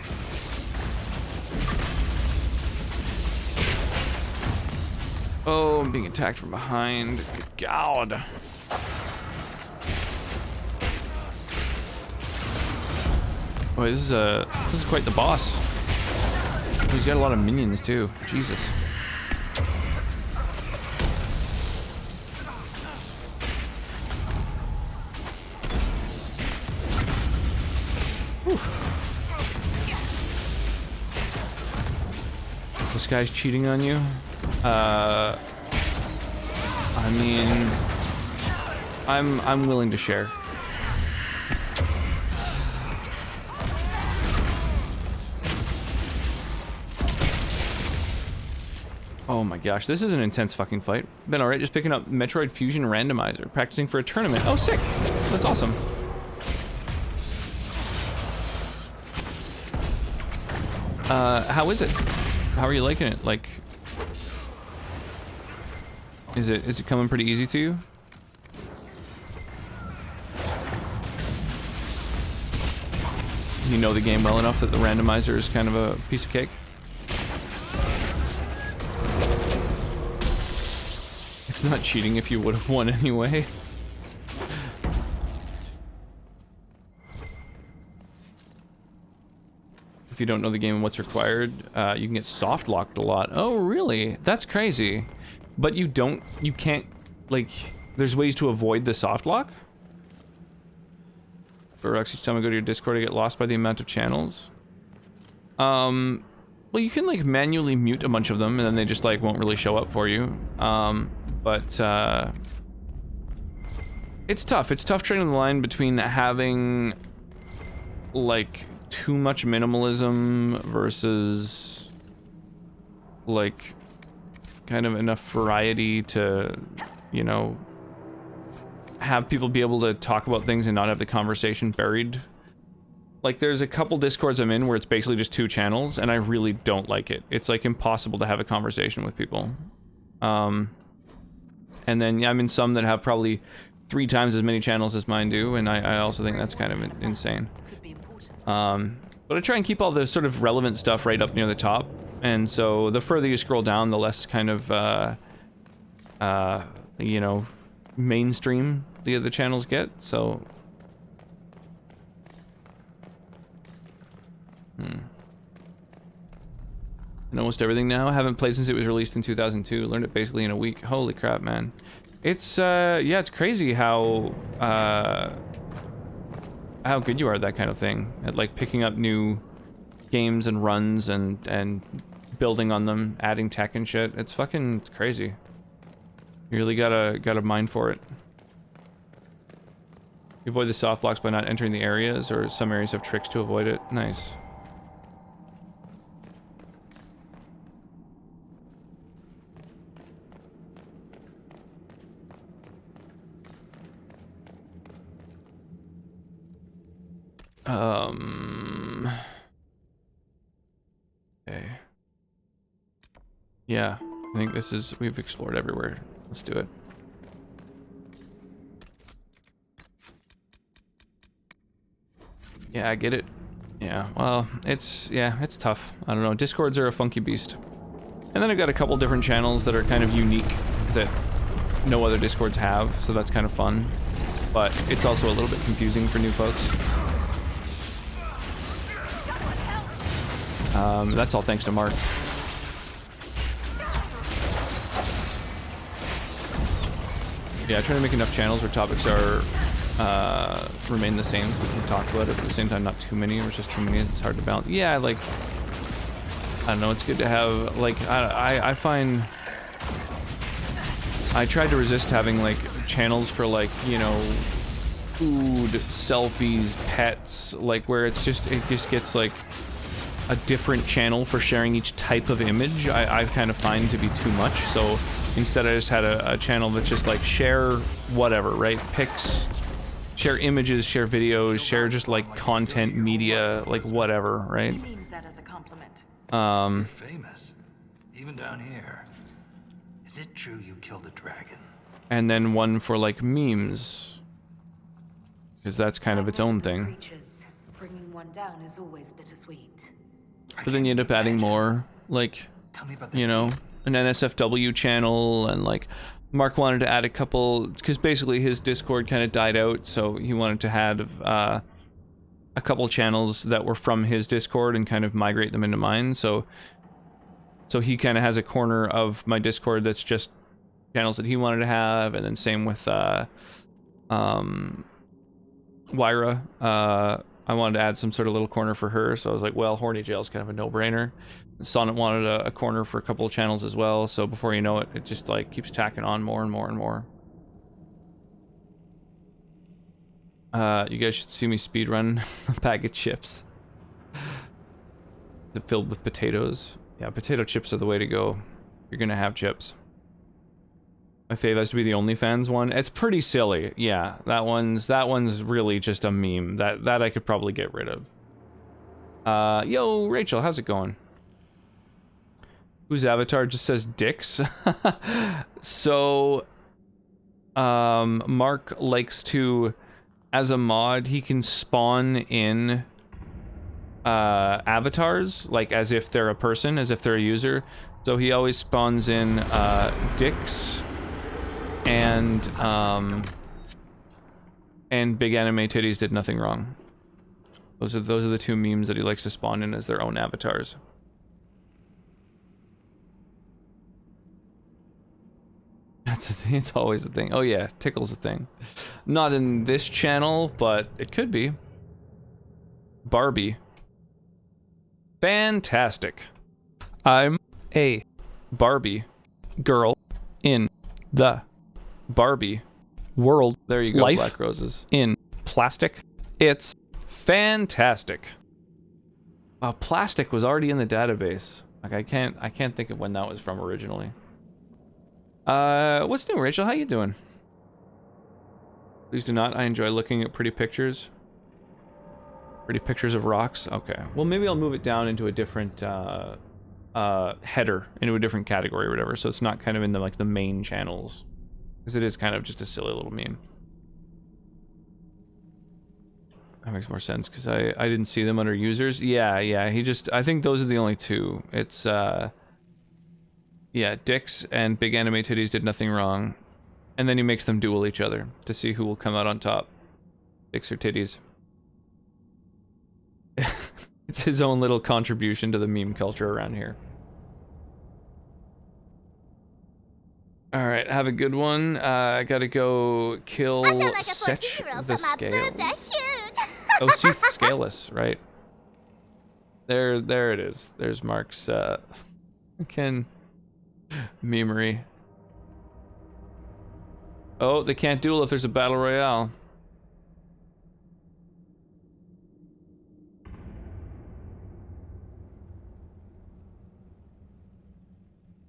Oh, I'm being attacked from behind. Good God. Boy, this is quite the boss. He's got a lot of minions too. Jesus. Whew. This guy's cheating on you. I mean, I'm willing to share. Oh my gosh, this is an intense fucking fight. Been alright, just picking up Metroid Fusion Randomizer, practicing for a tournament. Oh, sick! That's awesome. How is it? How are you liking it? Like, is it coming pretty easy to you? You know the game well enough that the randomizer is kind of a piece of cake? It's not cheating if you would have won anyway. If you don't know the game and what's required, you can get soft locked a lot. Oh, really? That's crazy. But you can't, like, there's ways to avoid the soft lock? Or each time I go to your Discord, I get lost by the amount of channels. Well, you can, like, manually mute a bunch of them, and then they just, like, won't really show up for you. But it's tough. It's tough trading the line between having, like, too much minimalism versus, like, kind of enough variety to, you know, have people be able to talk about things and not have the conversation buried. Like, there's a couple Discords I'm in where it's basically just 2 channels, and I really don't like it. It's, like, impossible to have a conversation with people. And then, yeah, I'm in some that have probably 3 times as many channels as mine do, and I also think that's kind of insane. But I try and keep all the sort of relevant stuff right up near the top, and so the further you scroll down, the less kind of, you know, mainstream the other channels get, so... And almost everything now. Haven't played since it was released in 2002. Learned it basically in a week. Holy crap, man. It's, yeah, it's crazy how good you are at that kind of thing. At, like, picking up new games and runs and building on them, adding tech and shit. It's fucking crazy. You really gotta mind for it. You avoid the soft blocks by not entering the areas, or some areas have tricks to avoid it. Nice. Okay. Yeah, I think this is, we've explored everywhere. Let's do it. Yeah, I get it. Yeah, well, it's tough. I don't know, Discords are a funky beast. And then I've got a couple different channels that are kind of unique that no other Discords have, so that's kind of fun. But it's also a little bit confusing for new folks. That's all thanks to Mark. Yeah, I try to make enough channels where topics are remain the same so we can talk about it, but at the same time not too many, or it's just too many, it's hard to balance. Yeah, like, I don't know, it's good to have, like, I find, I tried to resist having, like, channels for, like, you know, food, selfies, pets, like, where it's just, it just gets, like, a different channel for sharing each type of image. I kind of find to be too much, so instead I just had a channel that's just like share whatever, right? Pics, share images, share videos, share just like content, media, like whatever, right? He means that as a compliment. You're famous, even down here. Is it true you killed a dragon? And then one for like memes, because that's kind of its own thing. Bringing one down is always bittersweet. But then you end up adding more, like, you know, an NSFW channel, and like Mark wanted to add a couple, because basically his Discord kind of died out, so he wanted to have a couple channels that were from his Discord and kind of migrate them into mine. So he kind of has a corner of my Discord that's just channels that he wanted to have, and then same with Wyra. I wanted to add some sort of little corner for her, so I was like, well, Horny Jail's kind of a no-brainer. Sonnet wanted a corner for a couple of channels as well, so before you know it, it just like keeps tacking on more and more and more. You guys should see me speedrun a bag of chips. Filled with potatoes. Yeah, potato chips are the way to go. You're gonna have chips. My fave has to be the OnlyFans one. It's pretty silly. Yeah, that one's really just a meme. That I could probably get rid of. Yo, Rachel, how's it going? Whose avatar just says dicks? So, Mark likes to, as a mod, he can spawn in avatars, like as if they're a person, as if they're a user. So he always spawns in dicks and big anime titties did nothing wrong. Those are the two memes that he likes to spawn in as their own avatars. That's a thing. It's always a thing. Oh yeah, tickle's a thing. Not in this channel, but it could be. Barbie. Fantastic. I'm a Barbie girl in the Barbie world. There you go, life Black Roses. In plastic. It's fantastic. Plastic was already in the database. Like I can't think of when that was from originally. What's new, Rachel? How you doing? Please do not. I enjoy looking at pretty pictures. Pretty pictures of rocks. Okay. Well, maybe I'll move it down into a different header, into a different category or whatever, so it's not kind of in the like the main channels, because it is kind of just a silly little meme. That makes more sense, because I didn't see them under users. Yeah, he just... I think those are the only two. It's, yeah, Dix and Big Anime Titties did nothing wrong. And then he makes them duel each other to see who will come out on top. Dix or Titties. It's his own little contribution to the meme culture around here. Alright, have a good one. I gotta go kill Setch the Scales. Oh, Seath Scaleless, right. There it is. There's Mark's, again, memery. Oh, they can't duel if there's a battle royale.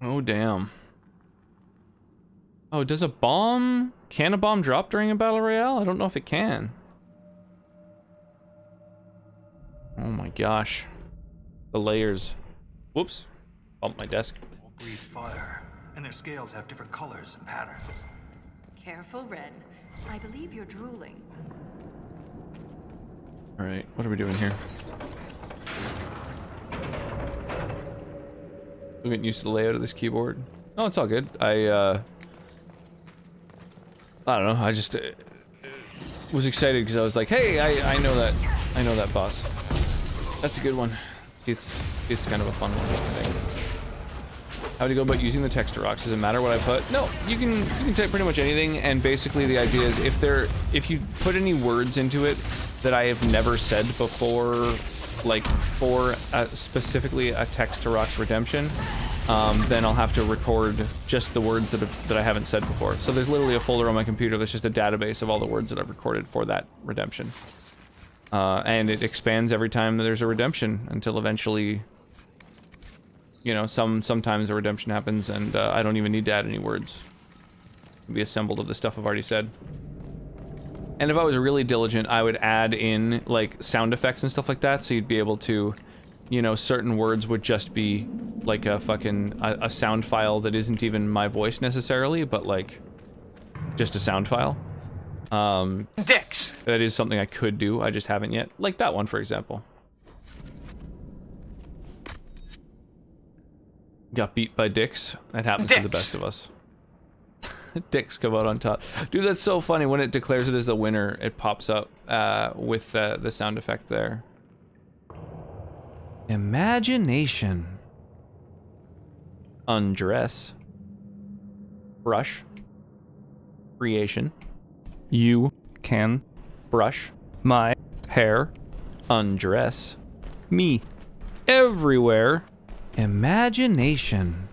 Oh, damn. Oh, does a bomb... Can a bomb drop during a battle royale? I don't know if it can. Oh my gosh. The layers. Whoops. Bumped my desk. All breathe fire, and their scales have different colors and patterns. Careful, Ren. I believe you're drooling. Alright, what are we doing here? We're getting used to the layout of this keyboard. Oh, it's all good. I don't know, I just was excited because I was like, hey, I know that boss. That's a good one. It's kind of a fun one, I think. How do you go about using the texture rocks? Does it matter what I put? No, you can type pretty much anything, and basically the idea is if you put any words into it that I have never said before, like for specifically a text to rocks redemption, then I'll have to record just the words that I haven't said before. So there's literally a folder on my computer that's just a database of all the words that I've recorded for that redemption. And it expands every time there's a redemption until eventually, you know, sometimes a redemption happens and I don't even need to add any words. It'll be assembled of the stuff I've already said. And if I was really diligent, I would add in like sound effects and stuff like that, so you'd be able to, you know, certain words would just be like a fucking a sound file that isn't even my voice necessarily, but like just a sound file. Dix. That is something I could do, I just haven't yet. Like that one, for example. Got beat by Dix. That happens to the best of us. Dicks come out on top. Dude, that's so funny. When it declares it as the winner, it pops up with the sound effect there. Imagination. Undress. Brush. Creation. You can brush my hair. Undress me. Everywhere. Imagination.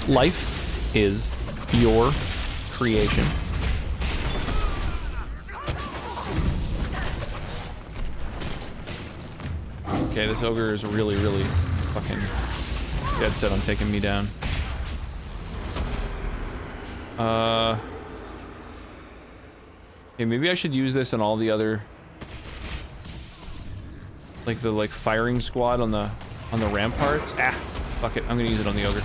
Life is your creation. Okay, this ogre is really, really fucking dead set on taking me down. Okay, maybe I should use this on all the other, like the firing squad on the ramparts. Ah, fuck it, I'm gonna use it on the ogre.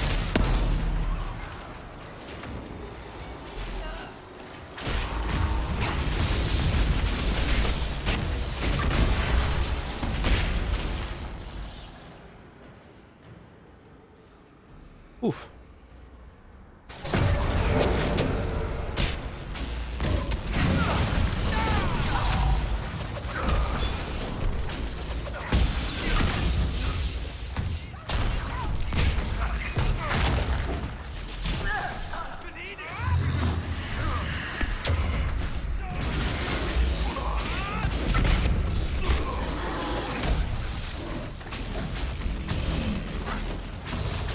Oof.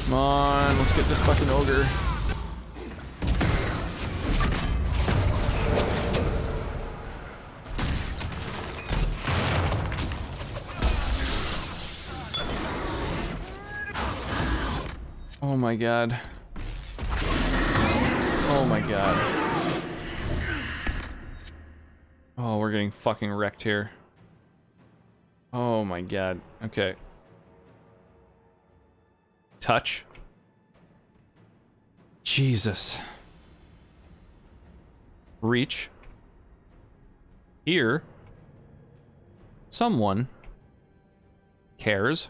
Come on, let's get this fucking ogre. Oh my god. Oh my god. Oh, we're getting fucking wrecked here. Oh my god. Okay. Touch. Jesus. Reach. Here. Someone cares,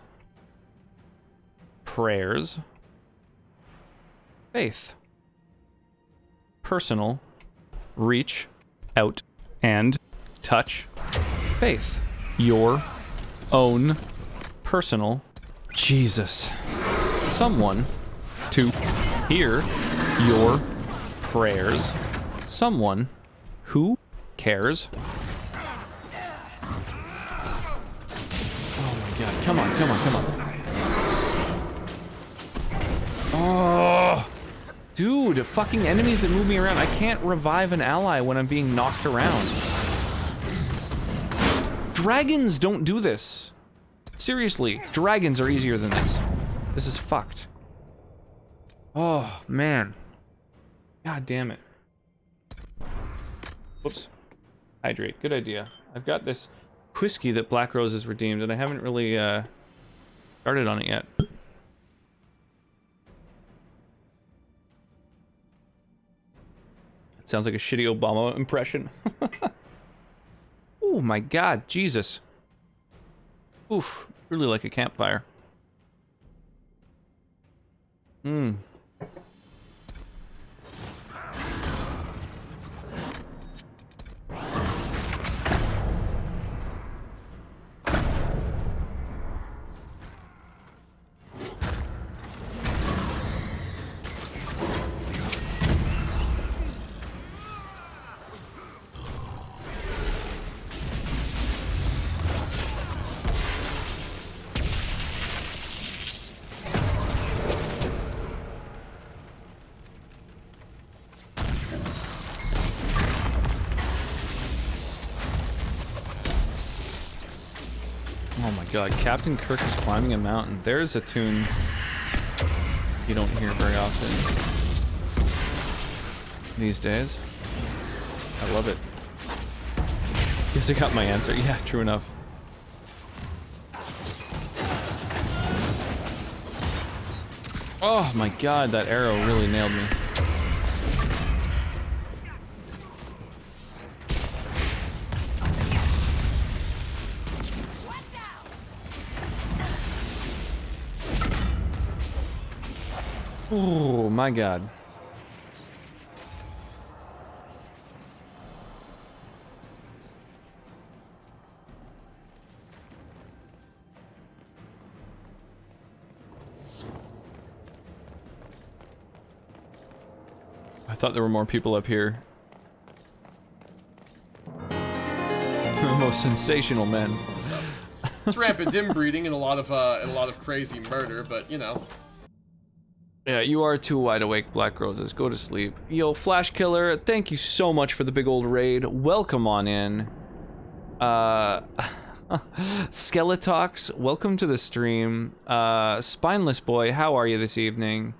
prayers, faith, personal, reach out and touch, faith, your own personal, Jesus, someone to hear your prayers, someone who cares. Oh my god, come on, come on, come on. Oh, dude, fucking enemies that move me around. I can't revive an ally when I'm being knocked around. Dragons don't do this. Seriously, dragons are easier than this. This is fucked. Oh, man. God damn it. Whoops. Hydrate. Good idea. I've got this whiskey that Black Rose has redeemed, and I haven't really started on it yet. Sounds like a shitty Obama impression. Oh my god, Jesus. Oof, really like a campfire. Mmm. God, Captain Kirk is climbing a mountain. There's a tune you don't hear very often these days. I love it. Guess I got my answer. Yeah, true enough. Oh my god, that arrow really nailed me. Oh my god. I thought there were more people up here. The most sensational men. It's rampant inbreeding and a lot of crazy murder, but you know. Yeah, you are too wide awake, Black Roses. Go to sleep. Yo, Flash Killer, thank you so much for the big old raid. Welcome on in. Skeletox, welcome to the stream. Spineless Boy, how are you this evening?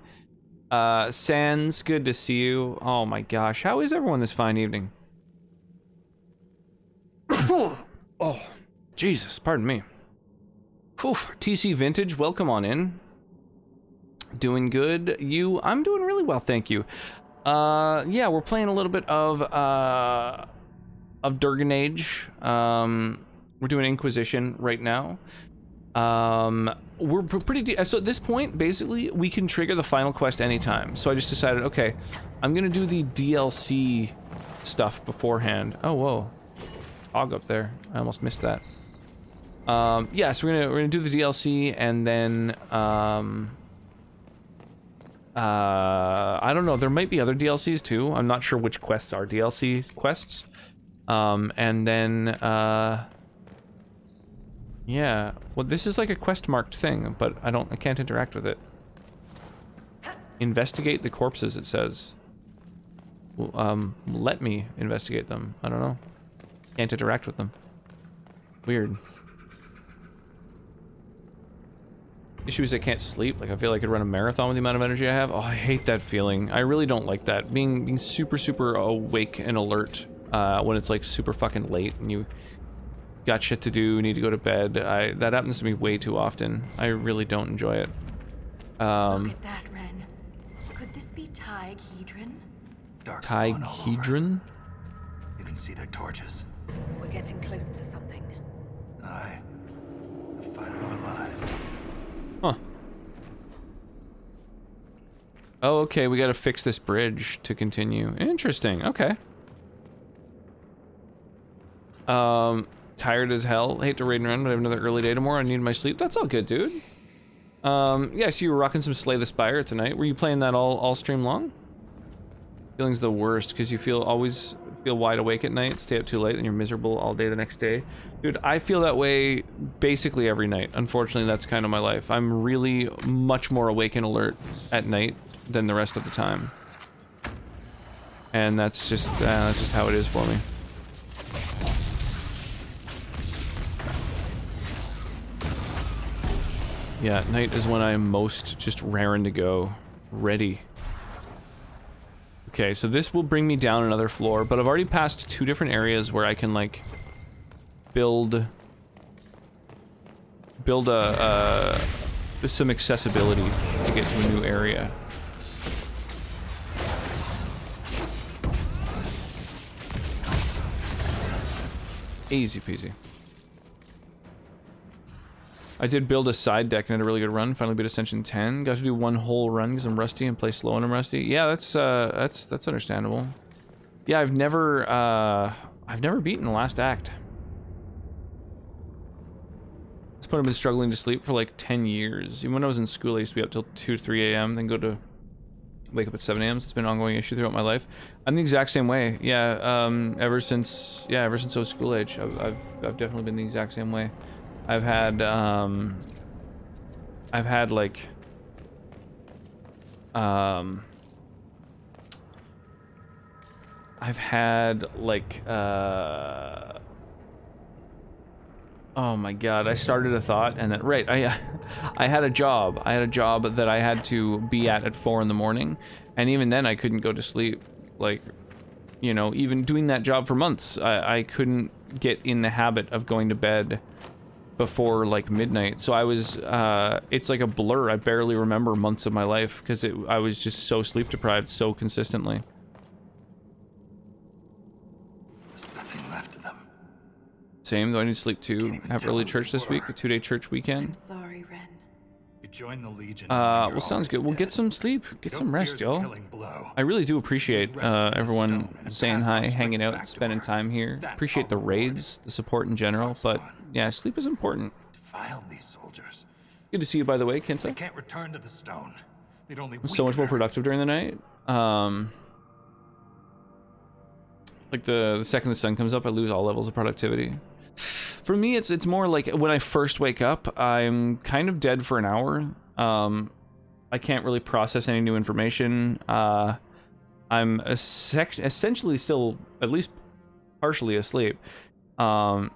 Sans, good to see you. Oh my gosh, how is everyone this fine evening? Oh, Jesus, pardon me. Whew, TC Vintage, welcome on in. Doing good. You? I'm doing really well, thank you. Yeah, we're playing a little bit of Durgan Age. We're doing Inquisition right now. We're pretty so at this point, basically, we can trigger the final quest anytime. So I just decided, okay, I'm gonna do the DLC stuff beforehand. Oh, whoa. Hog up there. I almost missed that. Yeah, so we're gonna do the DLC and then I don't know, there might be other DLCs too. I'm not sure which quests are DLC quests. And then, yeah. Well, this is like a quest marked thing, but I can't interact with it. Investigate the corpses, it says. Let me investigate them. I don't know. Can't interact with them. Weird. Issue is I can't sleep. Like, I feel like I could run a marathon with the amount of energy I have. Oh, I hate that feeling. I really don't like that. Being super, super awake and alert when it's like super fucking late and you got shit to do, need to go to bed. That happens to me way too often. I really don't enjoy it. Look at that, Ren. Could this be Hadden-Paton? Hadden-Paton? You can see their torches. We're getting close to something. Aye. The fight of our lives. Huh. Oh, okay, we gotta fix this bridge to continue. Interesting, okay. Tired as hell. Hate to raid and run, but I have another early day tomorrow. I need my sleep. That's all good, dude. Yeah, so you were rocking some Slay the Spire tonight. Were you playing that all stream long? Feeling's the worst, because you always feel wide awake at night, stay up too late, and you're miserable all day the next day. Dude, I feel that way basically every night. Unfortunately, that's kind of my life. I'm really much more awake and alert at night than the rest of the time. And that's just how it is for me. Yeah, night is when I'm most just raring to go. Ready. Okay, so this will bring me down another floor, but I've already passed 2 different areas where I can, like, build some accessibility to get to a new area. Easy peasy. I did build a side deck and had a really good run. Finally beat Ascension 10. Got to do 1 whole run because I'm rusty and play slow and I'm rusty. Yeah, that's understandable. Yeah, I've never beaten the last act. This point I've been struggling to sleep for like 10 years. Even when I was in school, I used to be up till 2 to 3 a.m. then wake up at 7 a.m. So it's been an ongoing issue throughout my life. I'm the exact same way. Yeah, ever since I was school age, I've definitely been the exact same way. I've had like oh my god, I started a thought and then I had a job. I had a job that I had to be at 4 in the morning, and even then I couldn't go to sleep. Like, you know, even doing that job for months, I couldn't get in the habit of going to bed before like midnight. So I was it's like a blur. I barely remember months of my life because I was just so sleep deprived so consistently. There's nothing left of them. Same, though. I need to sleep too. Have early church this week, a 2-day church weekend. I'm sorry, Ren. You join the Legion. Well, sounds good. We'll get some sleep, get some rest, y'all. I really do appreciate everyone saying hi, hanging out, spending time here. Appreciate the raids, the support in general, but yeah, sleep is important. Defiled these soldiers. Good to see you, by the way, Kinta. They can't return to the stone. They'd only So much more productive during the night. Like the second the sun comes up, I lose all levels of productivity. For me, it's more like when I first wake up, I'm kind of dead for an hour. I can't really process any new information. I'm essentially still at least partially asleep. And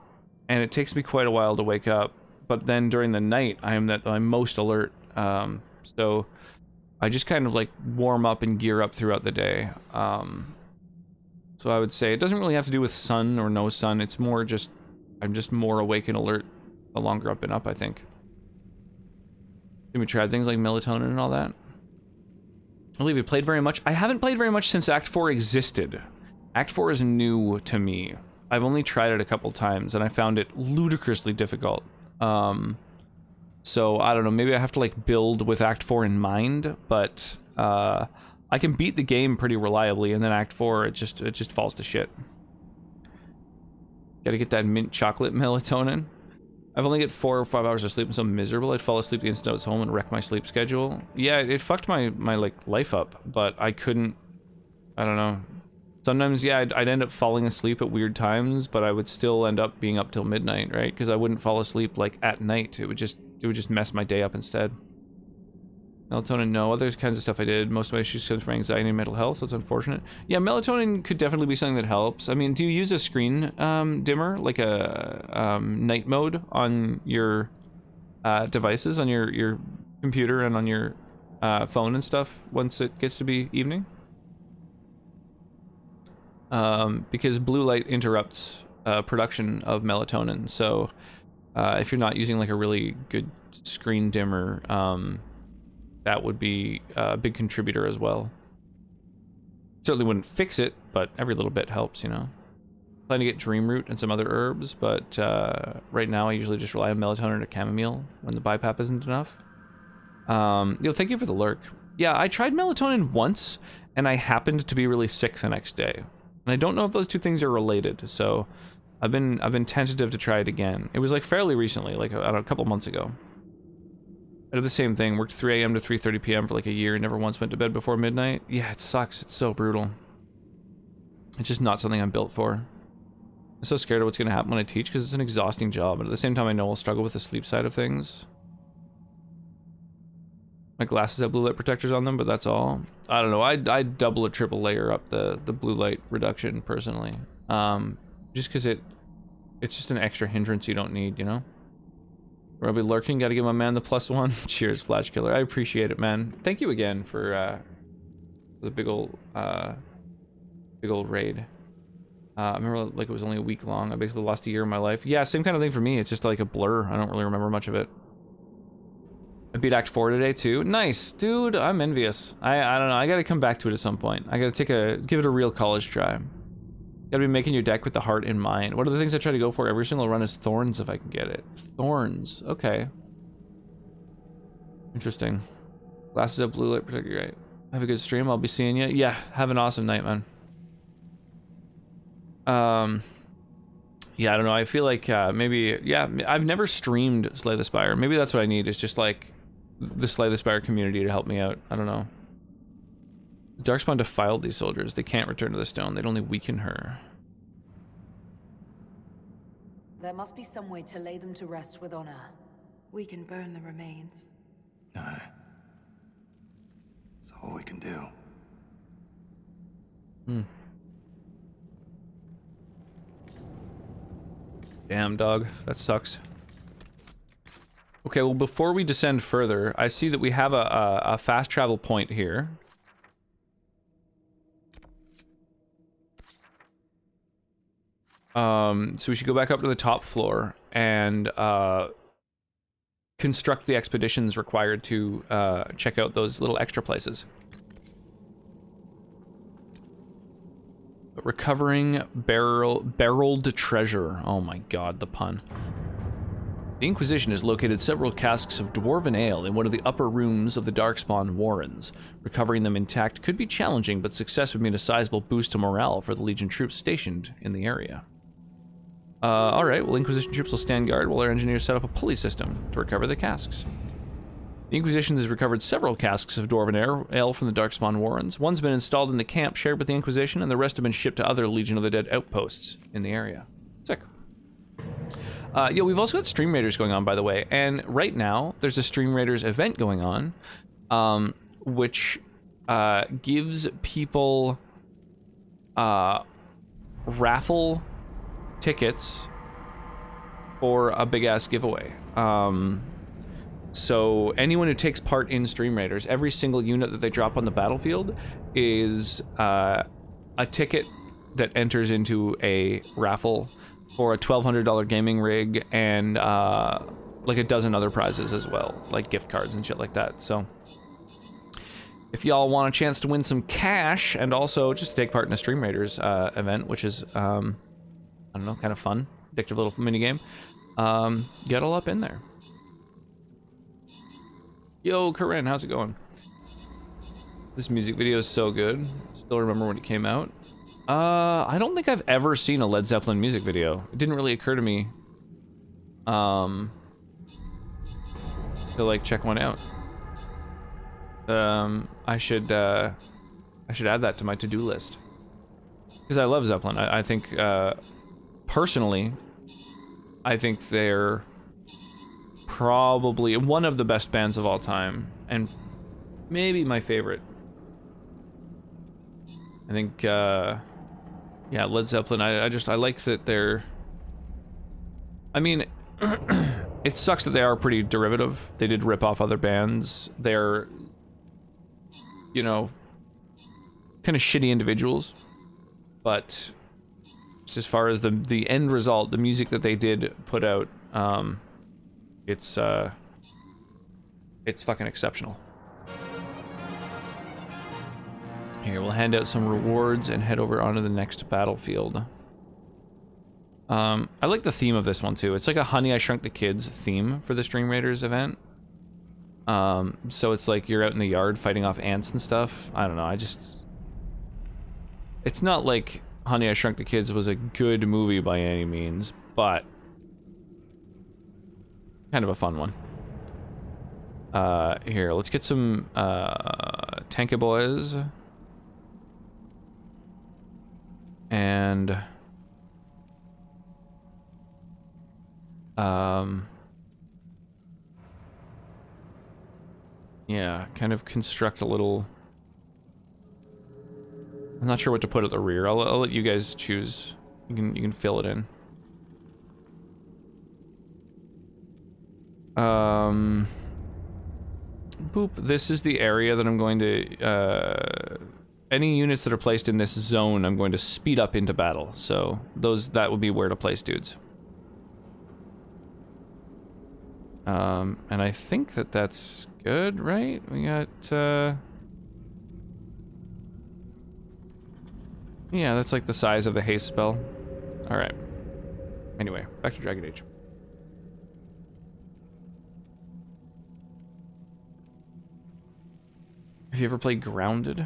it takes me quite a while to wake up. But then during the night, I'm most alert. So I just kind of like warm up and gear up throughout the day. So I would say it doesn't really have to do with sun or no sun. It's more just I'm just more awake and alert the longer I've been up, I think. Have we tried things like melatonin and all that? I believe we played very much. I haven't played very much since Act 4 existed. Act 4 is new to me. I've only tried it a couple times and I found it ludicrously difficult. So I don't know, maybe I have to like build with Act 4 in mind, but I can beat the game pretty reliably, and then Act 4 it just falls to shit. Gotta get that mint chocolate melatonin. I've only get 4 or 5 hours of sleep. I'm so miserable. I'd fall asleep the instant I was home and wreck my sleep schedule. Yeah, it fucked my like life up, but I couldn't. I don't know. Sometimes, yeah, I'd end up falling asleep at weird times, but I would still end up being up till midnight, right? Because I wouldn't fall asleep like at night. It would just mess my day up instead. Melatonin, no. Other kinds of stuff I did. Most of my issues comes from anxiety and mental health, so it's unfortunate. Yeah, melatonin could definitely be something that helps. I mean, do you use a screen dimmer, like a night mode on your devices, on your computer and on your phone and stuff once it gets to be evening? Because blue light interrupts production of melatonin, so if you're not using like a really good screen dimmer, that would be a big contributor as well. Certainly wouldn't fix it, but every little bit helps, you know. Plan to get dream root and some other herbs, but right now I usually just rely on melatonin or chamomile when the BiPAP isn't enough. Thank you for the lurk. Yeah, I tried melatonin once, and I happened to be really sick the next day. And I don't know if those two things are related, so I've been tentative to try it again. It was like fairly recently, like I don't know, a couple months ago. I did the same thing, worked 3 a.m. to 3:30 p.m. for like a year, never once went to bed before midnight. Yeah, it sucks, it's so brutal. It's just not something I'm built for. I'm so scared of what's gonna happen when I teach, because it's an exhausting job, but at the same time I know I'll struggle with the sleep side of things. My glasses have blue light protectors on them, but that's all. I don't know, I'd double or triple layer up the blue light reduction, personally. Just because it's just an extra hindrance you don't need, you know? I'll be lurking, gotta give my man the +1. Cheers, Flash Killer. I appreciate it, man. Thank you again for the big old raid. I remember like it was only a week long. I basically lost a year of my life. Yeah, same kind of thing for me. It's just like a blur. I don't really remember much of it. I beat Act 4 today too. Nice, dude. I'm envious. I don't know. I gotta come back to it at some point. I gotta give it a real college try. Gotta be making your deck with the heart in mind. What are the things I try to go for every single run is thorns if I can get it. Thorns. Okay. Interesting. Glasses up, blue light protector. Right. Have a good stream. I'll be seeing you. Yeah. Have an awesome night, man. Yeah, I don't know. I feel like maybe, yeah, I've never streamed Slay the Spire. Maybe that's what I need, is just like the Slay the Spire community to help me out. I don't know. Darkspawn defiled these soldiers. They can't return to the stone. They'd only weaken her. There must be some way to lay them to rest with honor. We can burn the remains. No. That's all we can do. Damn, dog. That sucks. Okay, well, before we descend further, I see that we have a fast travel point here. So we should go back up to the top floor and construct the expeditions required to check out those little extra places. Recovering barreled treasure. Oh my god, the pun. The Inquisition has located several casks of dwarven ale in one of the upper rooms of the Darkspawn Warrens. Recovering them intact could be challenging, but success would mean a sizable boost to morale for the Legion troops stationed in the area. Alright, well, Inquisition troops will stand guard while our engineers set up a pulley system to recover the casks. The Inquisition has recovered several casks of dwarven ale from the Darkspawn Warrens. One's been installed in the camp shared with the Inquisition, and the rest have been shipped to other Legion of the Dead outposts in the area. Sick. Yeah, we've also got Stream Raiders going on, by the way, and right now there's a Stream Raiders event going on, which gives people raffle tickets for a big-ass giveaway. So anyone who takes part in Stream Raiders, every single unit that they drop on the battlefield is a ticket that enters into a raffle for a $1,200 gaming rig and like a dozen other prizes as well, like gift cards and shit like that. So if y'all want a chance to win some cash and also just take part in a Stream Raiders event, which is I don't know, kind of fun, addictive little minigame, get all up in there. Yo, Corinne, how's it going? This music video is so good. Still remember when it came out. I don't think I've ever seen a Led Zeppelin music video. It didn't really occur to me to like check one out. I should add that to my to-do list because I love Zeppelin. I think personally, I think they're probably one of the best bands of all time, and maybe my favorite. I think, yeah, Led Zeppelin, I like that they're... I mean, it sucks that they are pretty derivative. They did rip off other bands. They're, you know, kind of shitty individuals, but just as far as the end result, the music that they did put out, it's fucking exceptional. Here, we'll hand out some rewards and head over onto the next battlefield. I like the theme of this one too. It's like a Honey, I Shrunk the Kids theme for the Stream Raiders event. So it's like you're out in the yard fighting off ants and stuff. I don't know, it's not like Honey, I Shrunk the Kids was a good movie by any means, but kind of a fun one. Here, let's get some Tanka Boys. And yeah, kind of construct a little. I'm not sure what to put at the rear. I'll let you guys choose. You can fill it in. Boop. This is the area that I'm going to. Any units that are placed in this zone, I'm going to speed up into battle. So that would be where to place dudes. And I think that's good, right? We got, yeah, that's like the size of the haste spell. Alright. Anyway, back to Dragon Age. Have you ever played Grounded?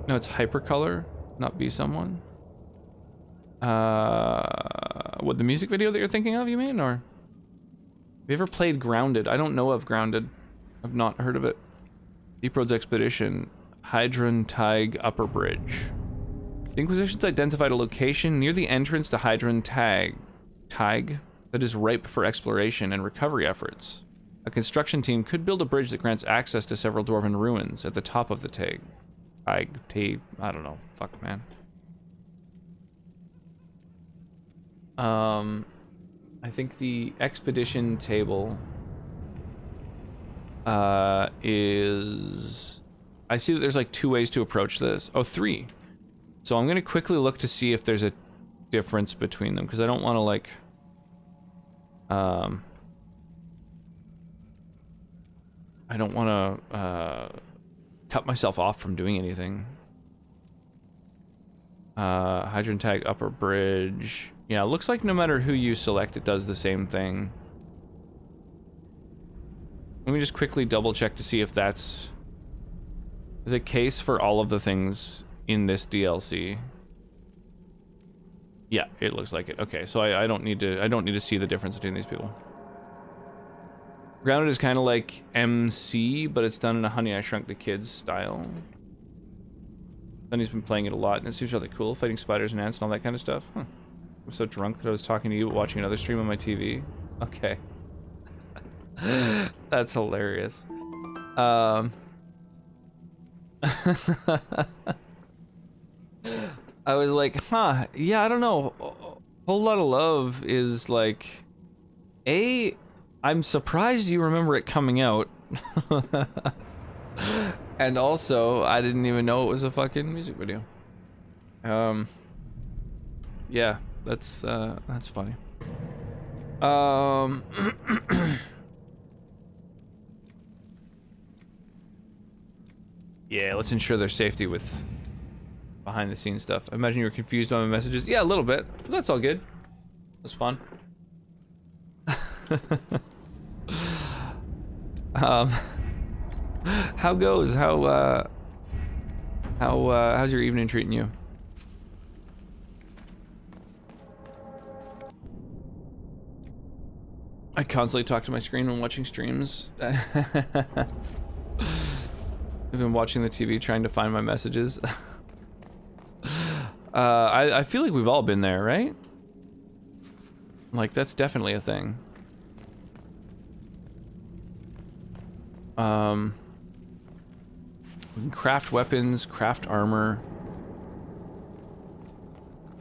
No, it's Hypercolor, not Be Someone. What, the music video that you're thinking of, you mean, or? Have you ever played Grounded? I don't know of Grounded. I've not heard of it. Deep Roads Expedition, Hadden-Paton Upper Bridge. The Inquisition's identified a location near the entrance to Hadden-Paton that is ripe for exploration and recovery efforts. A construction team could build a bridge that grants access to several dwarven ruins at the top of the Tag. I don't know. Fuck, man. I think the expedition table is... I see that there's like 2 ways to approach this. Oh, 3. So I'm gonna quickly look to see if there's a difference between them, because I don't want to like... I don't want to cut myself off from doing anything. Hadden-Paton Upper Bridge. Yeah, it looks like no matter who you select, it does the same thing. Let me just quickly double check to see if that's the case for all of the things in this DLC. Yeah, it looks like it. Okay, so I don't need to see the difference between these people. Grounded is kind of like MC, but it's done in a Honey, I Shrunk the Kids style. Sonny's been playing it a lot, and it seems rather cool, fighting spiders and ants and all that kind of stuff. Huh. I'm so drunk that I was talking to you, watching another stream on my TV. Okay. That's hilarious. I was like, huh, yeah, I don't know. Whole Lot of Love is like... I'm surprised you remember it coming out. And also, I didn't even know it was a fucking music video. Yeah, that's funny. Yeah, let's ensure their safety with behind the scenes stuff. I imagine you were confused on my messages. Yeah, a little bit, but that's all good. It was fun. How goes? How's your evening treating you? I constantly talk to my screen when watching streams. I've been watching the TV trying to find my messages. I feel like we've all been there, right? Like, that's definitely a thing. We can craft weapons, craft armor,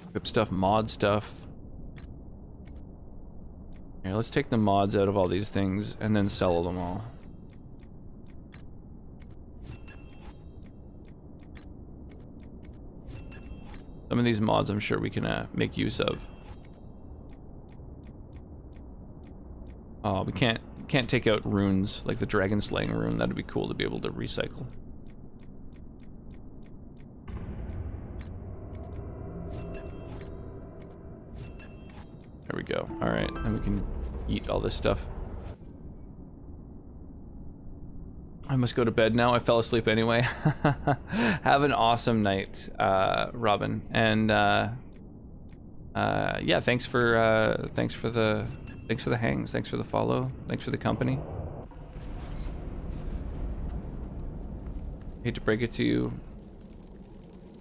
equip stuff, mod stuff. Here, let's take the mods out of all these things and then sell them all. Some of these mods I'm sure we can make use of. Oh, we can't take out runes like the dragon slaying rune. That'd be cool to be able to recycle. There we go. All right, and we can eat all this stuff. I must go to bed now. I fell asleep anyway. Have an awesome night, Robin. And yeah, thanks for the hangs. Thanks for the follow. Thanks for the company. Hate to break it to you,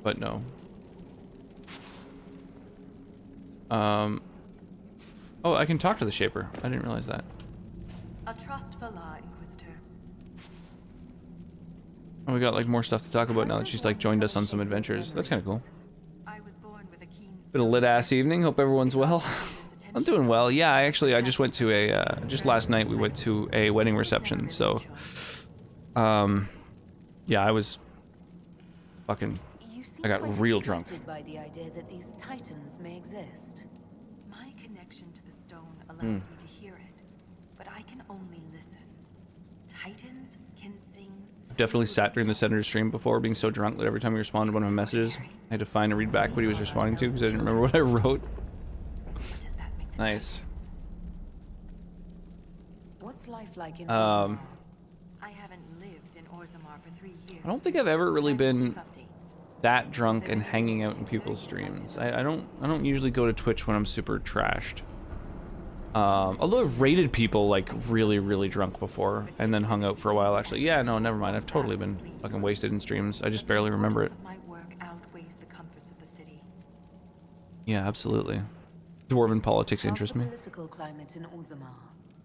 but no. Oh, I can talk to the Shaper. I didn't realize that. A trust for law, Inquisitor. Oh, we got like more stuff to talk about now that she's like joined us on some adventures. That's kind of cool. Been a lit ass evening. Hope everyone's well. I'm doing well. Yeah, I just went to a just last night we went to a wedding reception. So, yeah, I was fucking. I got real drunk. By the idea that these titans may exist. My connection to the stone allows me to hear it, but I can only listen. Titans can sing. I've definitely sat during the senator's stream before, being so drunk that every time he responded to one of my messages, I had to find and read back what he was responding to because I didn't remember what I wrote. Nice. What's life like in Orzammar? I haven't lived in Orzammar for 3 years. I don't think I've ever really been that drunk and hanging out in people's streams. I don't usually go to Twitch when I'm super trashed. Although I've raided people like really drunk before and then hung out for a while actually. Yeah, no, never mind. I've totally been fucking wasted in streams. I just barely remember it. My work outweighs the comforts of the city. Yeah, absolutely. Dwarven politics interest me. Political climate in Orzammar.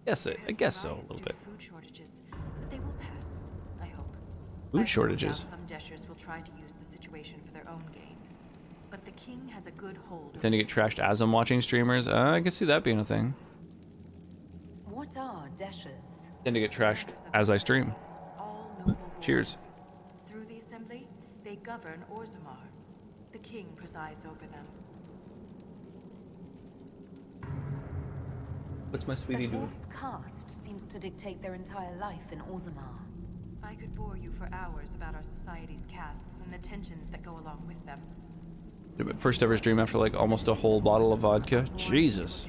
Yes, I guess so a little bit. Food shortages, but they will pass. I hope. Food shortages. Some Deshers will try to use the situation for their own gain, but the king has a good hold. I tend to get trashed as I'm watching streamers. I can see that being a thing. What are Deshers? Tend to get trashed as I stream. Cheers. Through the assembly, they govern Orzammar. The king presides over them. What's my sweetie doing? The caste seems to dictate their entire life in Orzammar. I could bore you for hours about our society's castes and the tensions that go along with them. First ever stream after like almost a whole bottle of vodka. Jesus.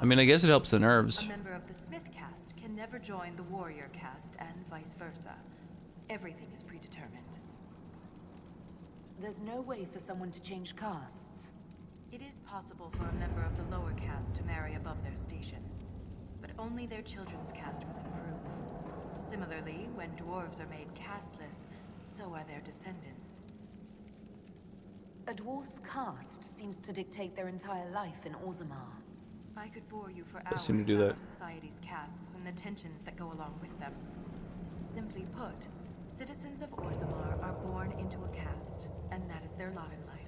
I mean, I guess it helps the nerves. A member of the Smith caste can never join the warrior caste and vice versa. Everything is predetermined. There's no way for someone to change castes. It is possible for a member of the lower caste to marry above their station, but only their children's caste will improve. Similarly, when dwarves are made casteless, so are their descendants. A dwarf's caste seems to dictate their entire life in Orzammar. I could bore you for hours seem to do about that. our society's castes and the tensions that go along with them. Simply put, citizens of Orzammar are born into a caste, and that is their lot in life.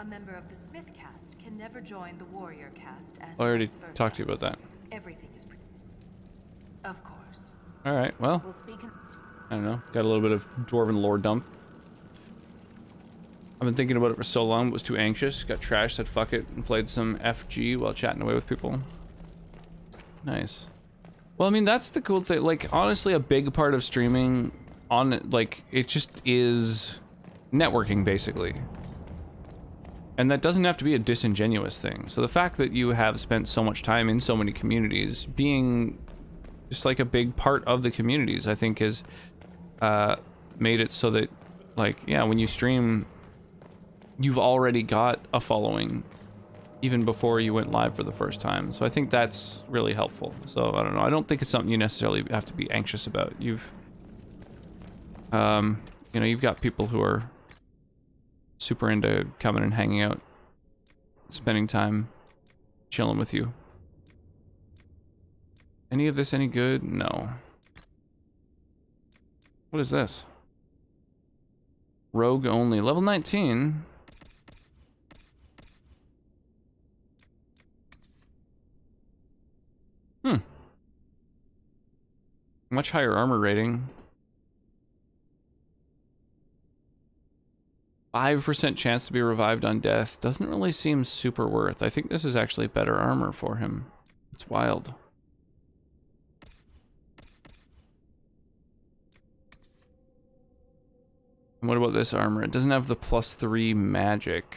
A member of the Smith caste can never join the warrior caste and I already vice versa. talked to you about that. Everything is of course. All right, well, I don't know. Got a little bit of dwarven lore dump. I've been thinking about it for so long, but was too anxious. Got trashed, said fuck it, and played some FG while chatting away with people. Nice. Well, I mean, that's the cool thing. Like, honestly, a big part of streaming on, like, it just is networking, basically. And that doesn't have to be a disingenuous thing. So the fact that you have spent so much time in so many communities, being just like a big part of the communities, I think has made it so that, like, yeah, when you stream, you've already got a following even before you went live for the first time. So I think that's really helpful. So I don't know. I don't think it's something you necessarily have to be anxious about. You've, you know, you've got people who are super into coming and hanging out, spending time chilling with you. Any of this any good? No. What is this? Rogue only. Level 19. Much higher armor rating. 5% chance to be revived on death. Doesn't really seem super worth. I think this is actually better armor for him. It's wild. And what about this armor? It doesn't have the +3 magic.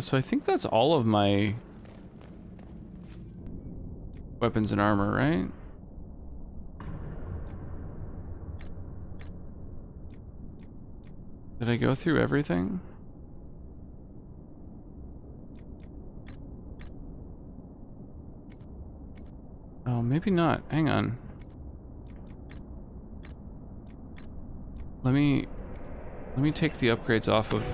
So I think that's all of my weapons and armor, right? Did I go through everything? Oh, maybe not. Hang on. Let me take the upgrades off of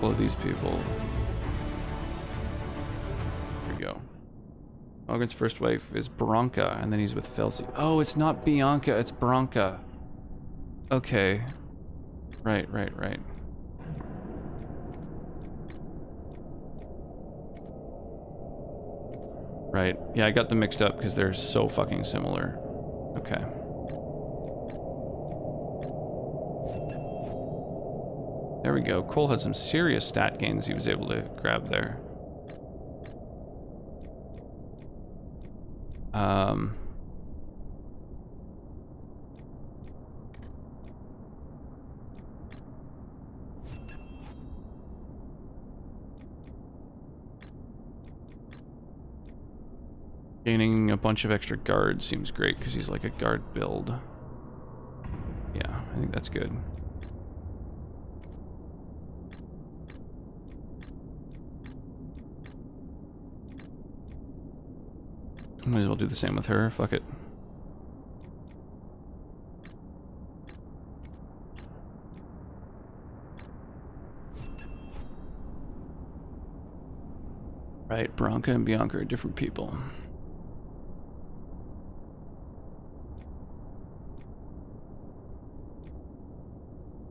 all of these people. Here we go. Morgan's first wife is Bronca, and then he's with Felsi. Oh, it's not Bianca, it's Bronca. Okay. Right. Right. Yeah, I got them mixed up because they're so fucking similar. Okay. There we go. Cole had some serious stat gains he was able to grab there. Gaining a bunch of extra guards seems great because he's like a guard build. Yeah, I think that's good. Might as well do the same with her. Fuck it. Right, Bronca and Bianca are different people.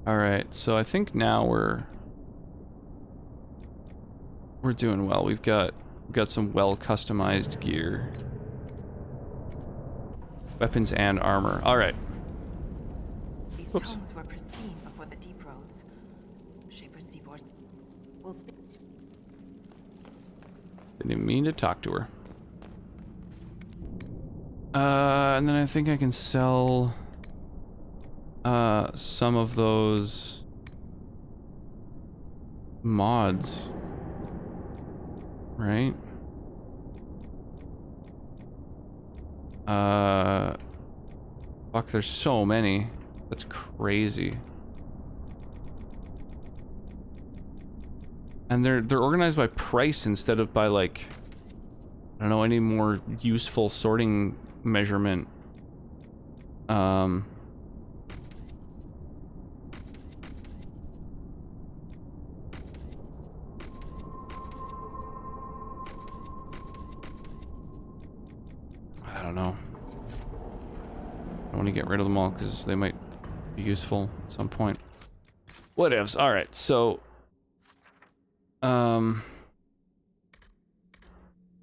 Alright, so I think now we're doing well. We've got some well customized gear. Weapons and armor. Alright. These Whoops. tomes were pristine before the deep roads. Shaper's seaboard. We'll speak. Didn't mean to talk to her. And then I think I can sell some of those mods, right? Fuck, there's so many. That's crazy. And they're organized by price instead of by, like, I don't know, any more useful sorting measurement. I don't know. I want to get rid of them all because they might be useful at some point. Whatevs. Alright, so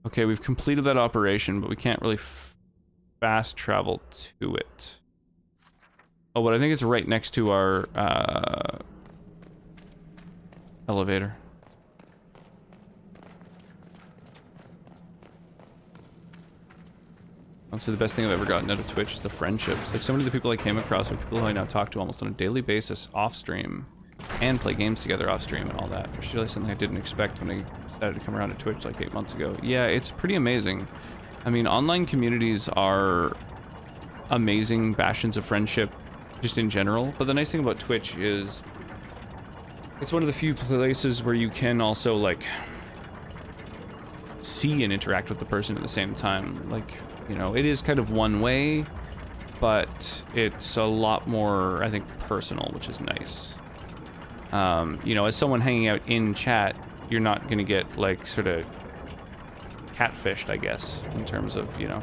okay, we've completed that operation, but we can't really fast travel to it. Oh, but I think it's right next to our elevator. Honestly, the best thing I've ever gotten out of Twitch is the friendships. Like, so many of the people I came across are people who I now talk to almost on a daily basis off stream and play games together off stream and all that, which is really something I didn't expect when I started to come around to Twitch like 8 months ago. Yeah, it's pretty amazing. I mean, online communities are amazing bastions of friendship just in general, but the nice thing about Twitch is it's one of the few places where you can also, like, see and interact with the person at the same time. Like, you know, it is kind of one way, but it's a lot more, I think, personal, which is nice. You know, as someone hanging out in chat, you're not going to get, like, sort of catfished, I guess, in terms of, you know,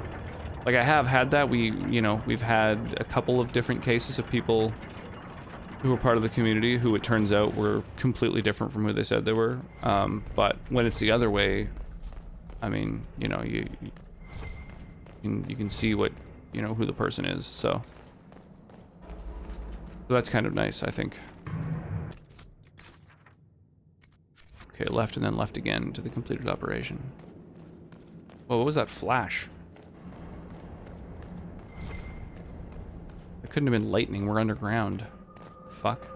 like, I have had that. We've had a couple of different cases of people who were part of the community who, it turns out, were completely different from who they said they were. But when it's the other way, I mean, you know, you can see what, you know, who the person is, so that's kind of nice, I think. Okay, left and then left again to the completed operation. Whoa, what was that flash? It couldn't have been lightning, we're underground. Fuck.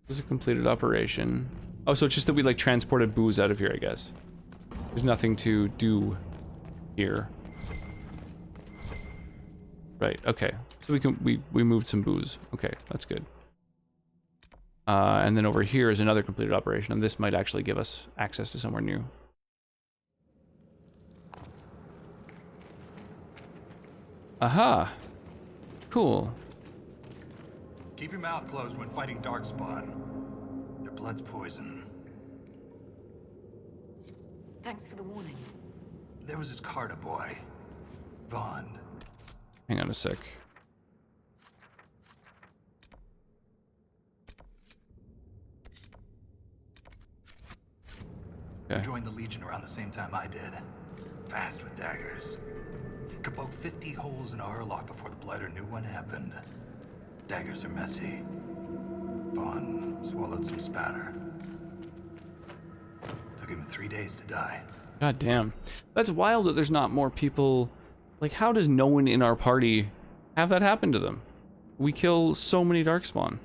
This is a completed operation. Oh, so it's just that we like transported booze out of here, I guess. There's nothing to do here. Right, okay. So we moved some booze. Okay, that's good. And then over here is another completed operation, and this might actually give us access to somewhere new. Aha! Cool. Keep your mouth closed when fighting Darkspawn. Their blood's poison. Thanks for the warning. There was this Carter boy, Vaughn. Hang on a sec. Okay. Joined the Legion around the same time I did. Fast with daggers. Could poke 50 holes in a hurlock before the Blighter knew what happened. Daggers are messy. Vaughn swallowed some spatter. Took him 3 days to die. God damn. That's wild that there's not more people. Like, how does no one in our party have that happen to them? We kill so many Darkspawn.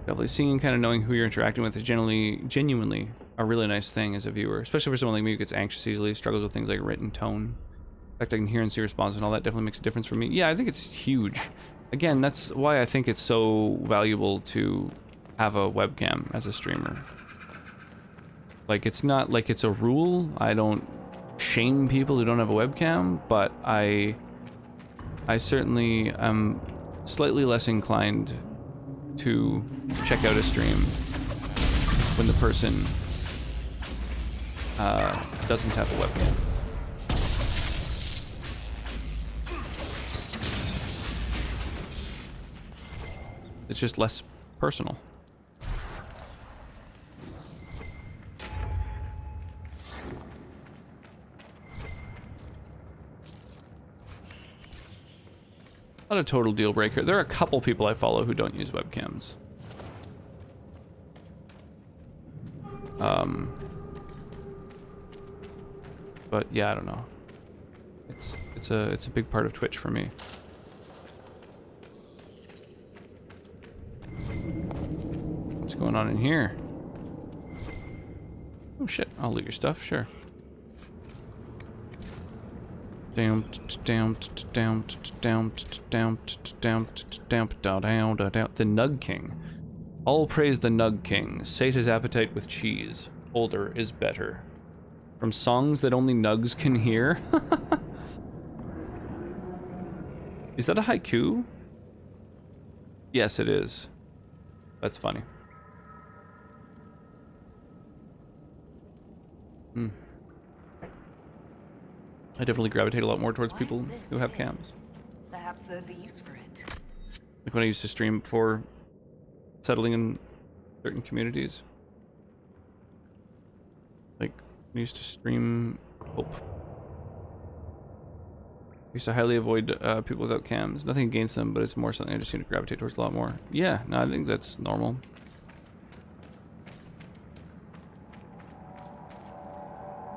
Definitely seeing and kind of knowing who you're interacting with is genuinely a really nice thing as a viewer, especially for someone like me who gets anxious easily, struggles with things like written tone. In fact, I can hear and see response and all that definitely makes a difference for me. Yeah, I think it's huge. Again, that's why I think it's so valuable to have a webcam as a streamer. Like, it's not like it's a rule. I don't shame people who don't have a webcam, but I certainly am slightly less inclined to check out a stream when the person doesn't have a webcam. It's just less personal. Not a total deal breaker. There are a couple people I follow who don't use webcams. But yeah, I don't know. It's a big part of Twitch for me. What's going on in here? Oh shit! I'll loot your stuff. Sure. Down. The Nug King. All praise the Nug King. Sate his appetite with cheese. Older is better. From songs that only Nugs can hear. Is that a haiku? Yes, it is. That's funny. I definitely gravitate a lot more towards people who have cams. Perhaps there's a use for it. Like when I used to stream before settling in certain communities. Like, I used to stream... I used to highly avoid people without cams. Nothing against them, but it's more something I just seem to gravitate towards a lot more. Yeah, no, I think that's normal.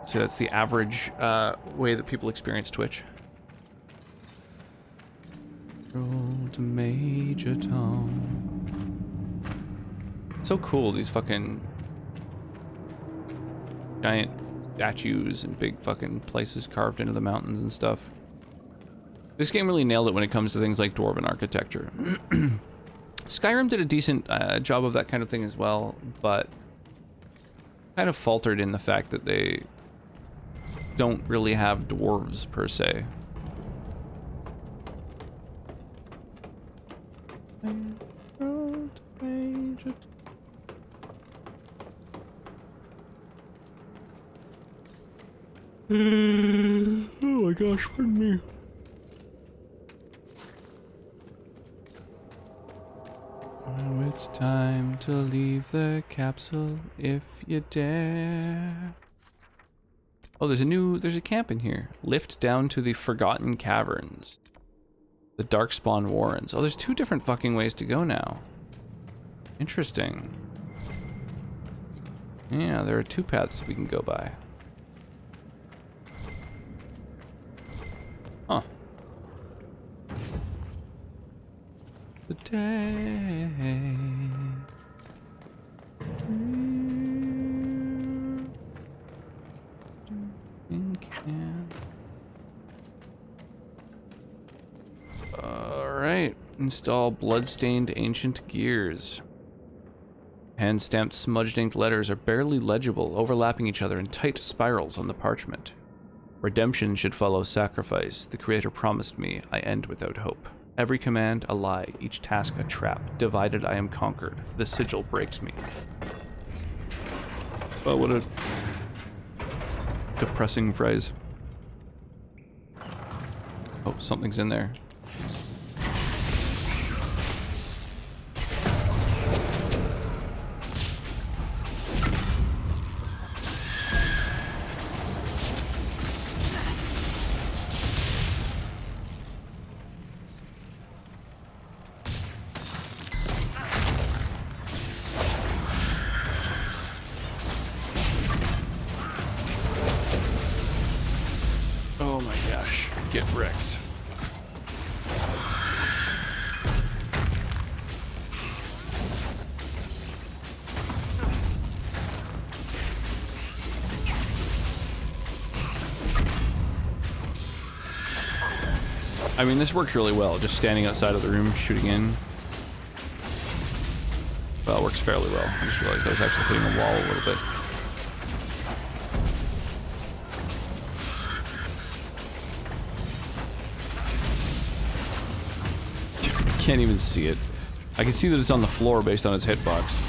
So that's the average way that people experience Twitch. Old Major Tom. So cool, these fucking giant statues and big fucking places carved into the mountains and stuff. This game really nailed it when it comes to things like dwarven architecture. Skyrim did a decent job of that kind of thing as well, but kind of faltered in the fact that they don't really have dwarves per se. Oh my gosh, pardon me. Oh, it's time to leave the capsule if you dare. Oh, there's a camp in here. Lift down to the Forgotten Caverns. The Darkspawn Warrens. Oh, there's two different fucking ways to go now. Interesting. Yeah, there are two paths we can go by. Huh. The day. Alright, install blood-stained ancient gears. Hand-stamped smudged inked letters are barely legible, overlapping each other in tight spirals on the parchment. Redemption should follow sacrifice. The Creator promised me. I end without hope. Every command a lie, each task a trap. Divided I am conquered. The sigil breaks me. Oh, what a depressing phrase. Oh, something's in there. Oh my gosh, get wrecked. I mean, this worked really well, just standing outside of the room, shooting in. Well, it works fairly well. I just realized I was actually hitting the wall a little bit. Can't even see it. I can see that it's on the floor based on its hitbox.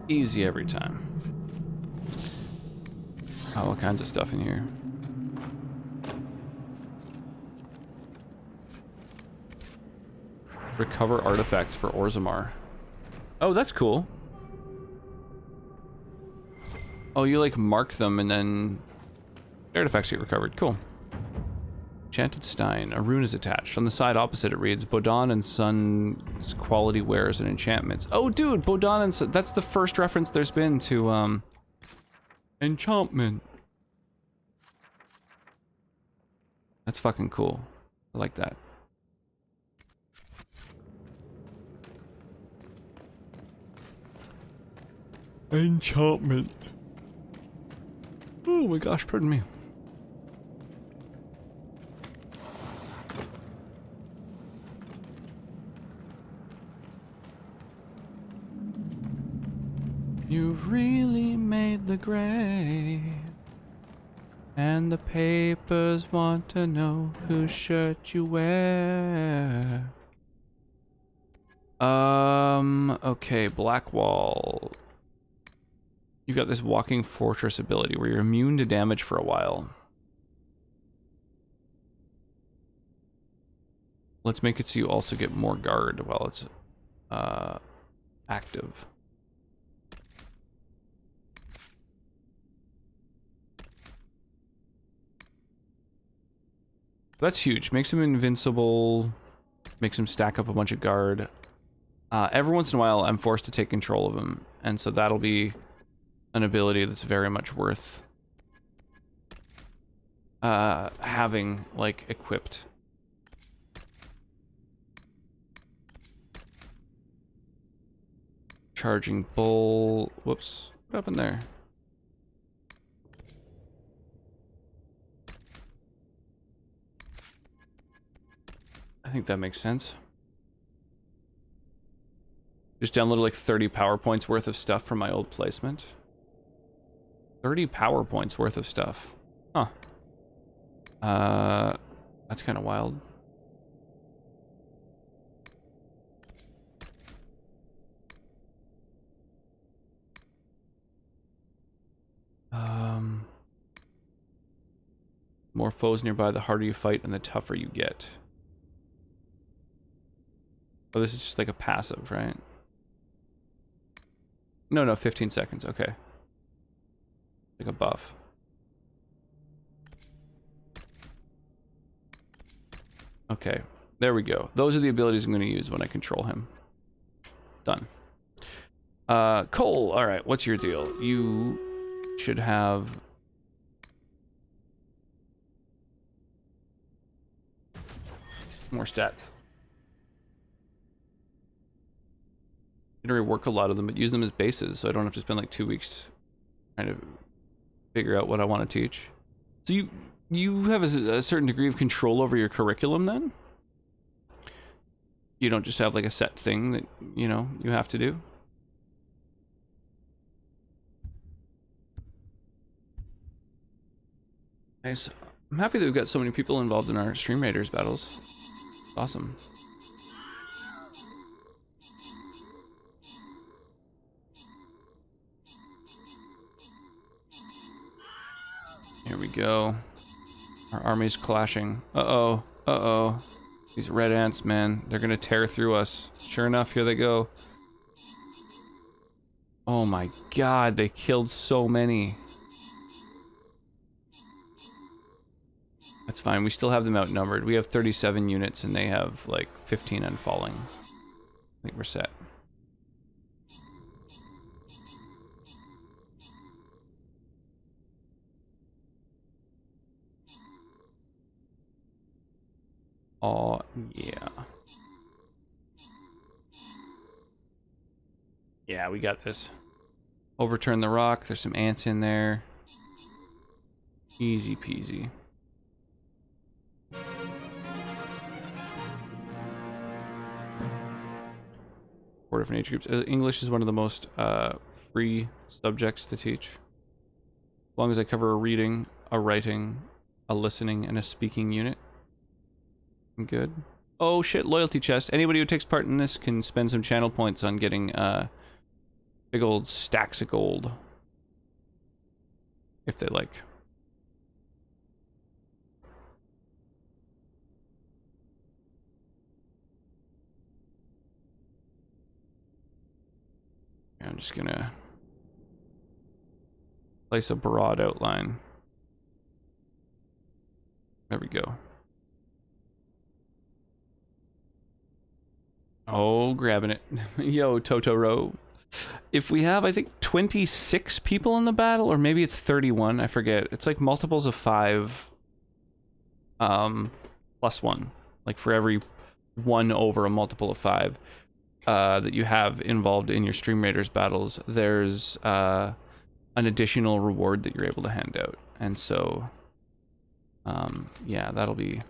Easy every time. Oh, all kinds of stuff in here. Recover artifacts for Orzammar. Oh, that's cool. Oh, you like mark them and then artifacts get recovered. Cool. Enchanted Stein. A rune is attached. On the side opposite it reads Bodon and Son's quality wares and enchantments. Oh, dude, Bodon and Son. That's the first reference there's been to enchantment. That's fucking cool. I like that. Enchantment. Oh my gosh, pardon me. You've really made the grave, and the papers want to know whose shirt you wear. Okay, Blackwall. You got this Walking Fortress ability where you're immune to damage for a while. Let's make it so you also get more guard while it's active. That's huge. Makes him invincible. Makes him stack up a bunch of guard. Every once in a while, I'm forced to take control of him, and so that'll be an ability that's very much worth having, like, equipped. Charging Bull. Whoops. What happened there? I think that makes sense. Just downloaded like 30 PowerPoints worth of stuff from my old placement. 30 PowerPoints worth of stuff. Huh. That's kind of wild. More foes nearby, the harder you fight and the tougher you get. Oh, this is just like a passive, right? No, 15 seconds, okay. Like a buff. Okay, there we go. Those are the abilities I'm going to use when I control him. Done. Cole, alright, what's your deal? You should have... more stats. I can rework a lot of them, but use them as bases, so I don't have to spend like 2 weeks trying to figure out what I want to teach. So you have a certain degree of control over your curriculum then? You don't just have like a set thing that, you know, you have to do? Nice. I'm happy that we've got so many people involved in our Stream Raiders battles. Awesome. Here we go. Our army's clashing. Uh-oh. Uh-oh. These red ants, man. They're gonna tear through us. Sure enough, here they go. Oh my god, they killed so many. That's fine. We still have them outnumbered. We have 37 units and they have like 15 and falling. I think we're set. Oh, yeah. Yeah, we got this. Overturn the rock. There's some ants in there. Easy peasy. 4 different age groups. English is one of the most free subjects to teach. As long as I cover a reading, a writing, a listening, and a speaking unit. I'm good. Oh shit, loyalty chest. Anybody who takes part in this can spend some channel points on getting big old stacks of gold. If they like. I'm just gonna place a broad outline. There we go. Oh, grabbing it. Yo, Totoro. If we have, I think, 26 people in the battle, or maybe it's 31, I forget. It's like multiples of 5 plus 1. Like for every 1 over a multiple of 5 that you have involved in your Stream Raiders battles, there's an additional reward that you're able to hand out. And so, yeah, that'll be...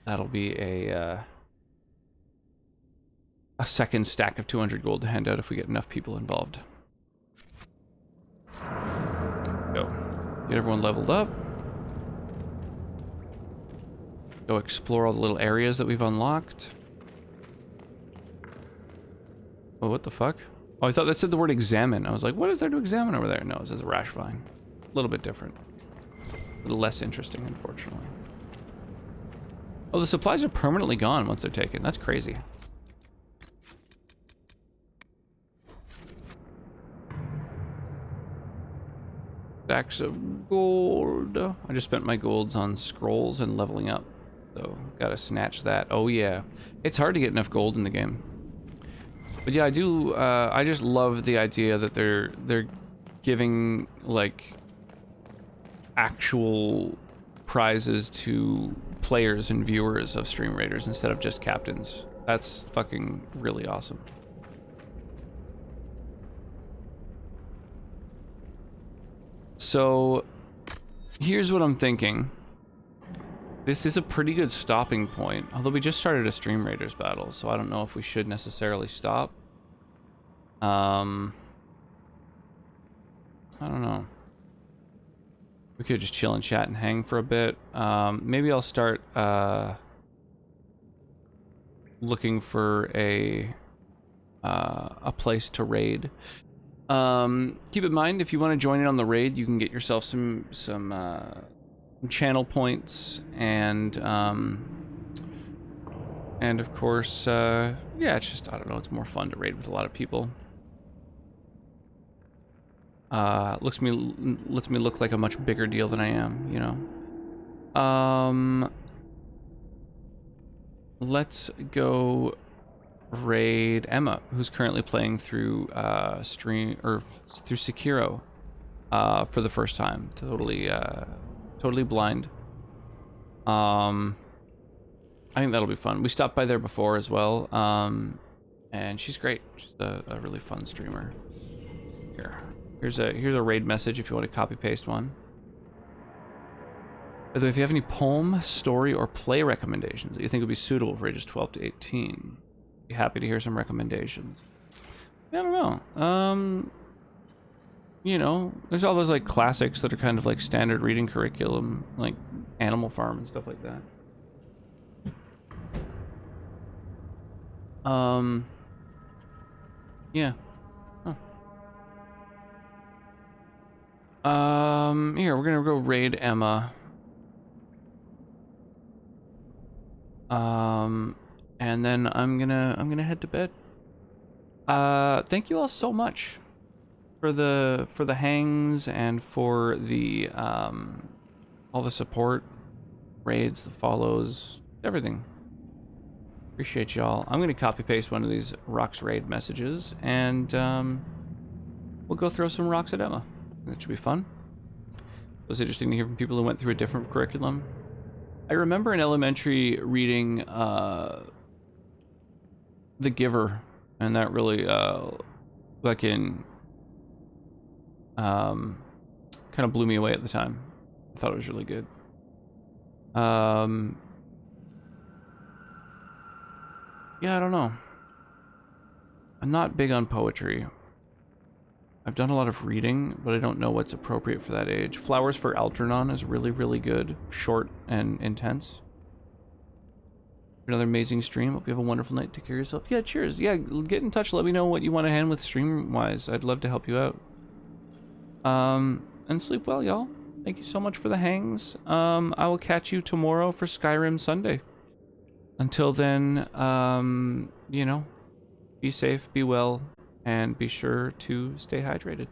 that'll be a second stack of 200 gold to hand out if we get enough people involved. Go. Get everyone leveled up. Go explore all the little areas that we've unlocked. Oh, what the fuck? Oh, I thought that said the word examine. I was like, what is there to examine over there? No, it says a rash vine. A little bit different. A little less interesting, unfortunately. Oh, the supplies are permanently gone once they're taken. That's crazy. Stacks of gold. I just spent my golds on scrolls and leveling up. So, gotta snatch that. Oh yeah. It's hard to get enough gold in the game. But yeah, I just love the idea that they're giving, like, actual prizes to players and viewers of Stream Raiders instead of just captains. That's fucking really awesome. So, here's what I'm thinking. This is a pretty good stopping point, although we just started a Stream Raiders battle, so I don't know if we should necessarily stop. I don't know. We could just chill and chat and hang for a bit. Maybe I'll start looking for a place to raid. Keep in mind, if you want to join in on the raid, you can get yourself some channel points and of course, yeah, it's just, I don't know, it's more fun to raid with a lot of people. Lets me look like a much bigger deal than I am, you know. let's go raid Emma, who's currently playing through through Sekiro for the first time. Totally blind. I think that'll be fun. We stopped by there before as well, and she's great. She's a really fun streamer. Here's a raid message if you want to copy paste one. By the way, if you have any poem, story, or play recommendations that you think would be suitable for ages 12 to 18, I'd be happy to hear some recommendations. I don't know. You know, there's all those like classics that are kind of like standard reading curriculum, like Animal Farm and stuff like that. Yeah. Huh. Here, we're gonna go raid Emma. And then I'm gonna head to bed. Thank you all so much for the hangs and for the all the support, raids, the follows, everything. Appreciate y'all. I'm gonna copy paste one of these rocks raid messages, and we'll go throw some rocks at Emma. That should be fun. It was interesting to hear from people who went through a different curriculum. I remember in elementary reading The Giver, and that really kind of blew me away at the time. I thought it was really good. Yeah, I don't know. I'm not big on poetry. I've done a lot of reading, but I don't know what's appropriate for that age. Flowers for Algernon is really, really good. Short and intense. Another amazing stream. Hope you have a wonderful night. Take care of yourself. Yeah, cheers. Yeah, get in touch. Let me know what you want to hand with stream-wise. I'd love to help you out. And sleep well, y'all. Thank you so much for the hangs. I will catch you tomorrow for Skyrim Sunday. Until then, you know, be safe, be well, and be sure to stay hydrated.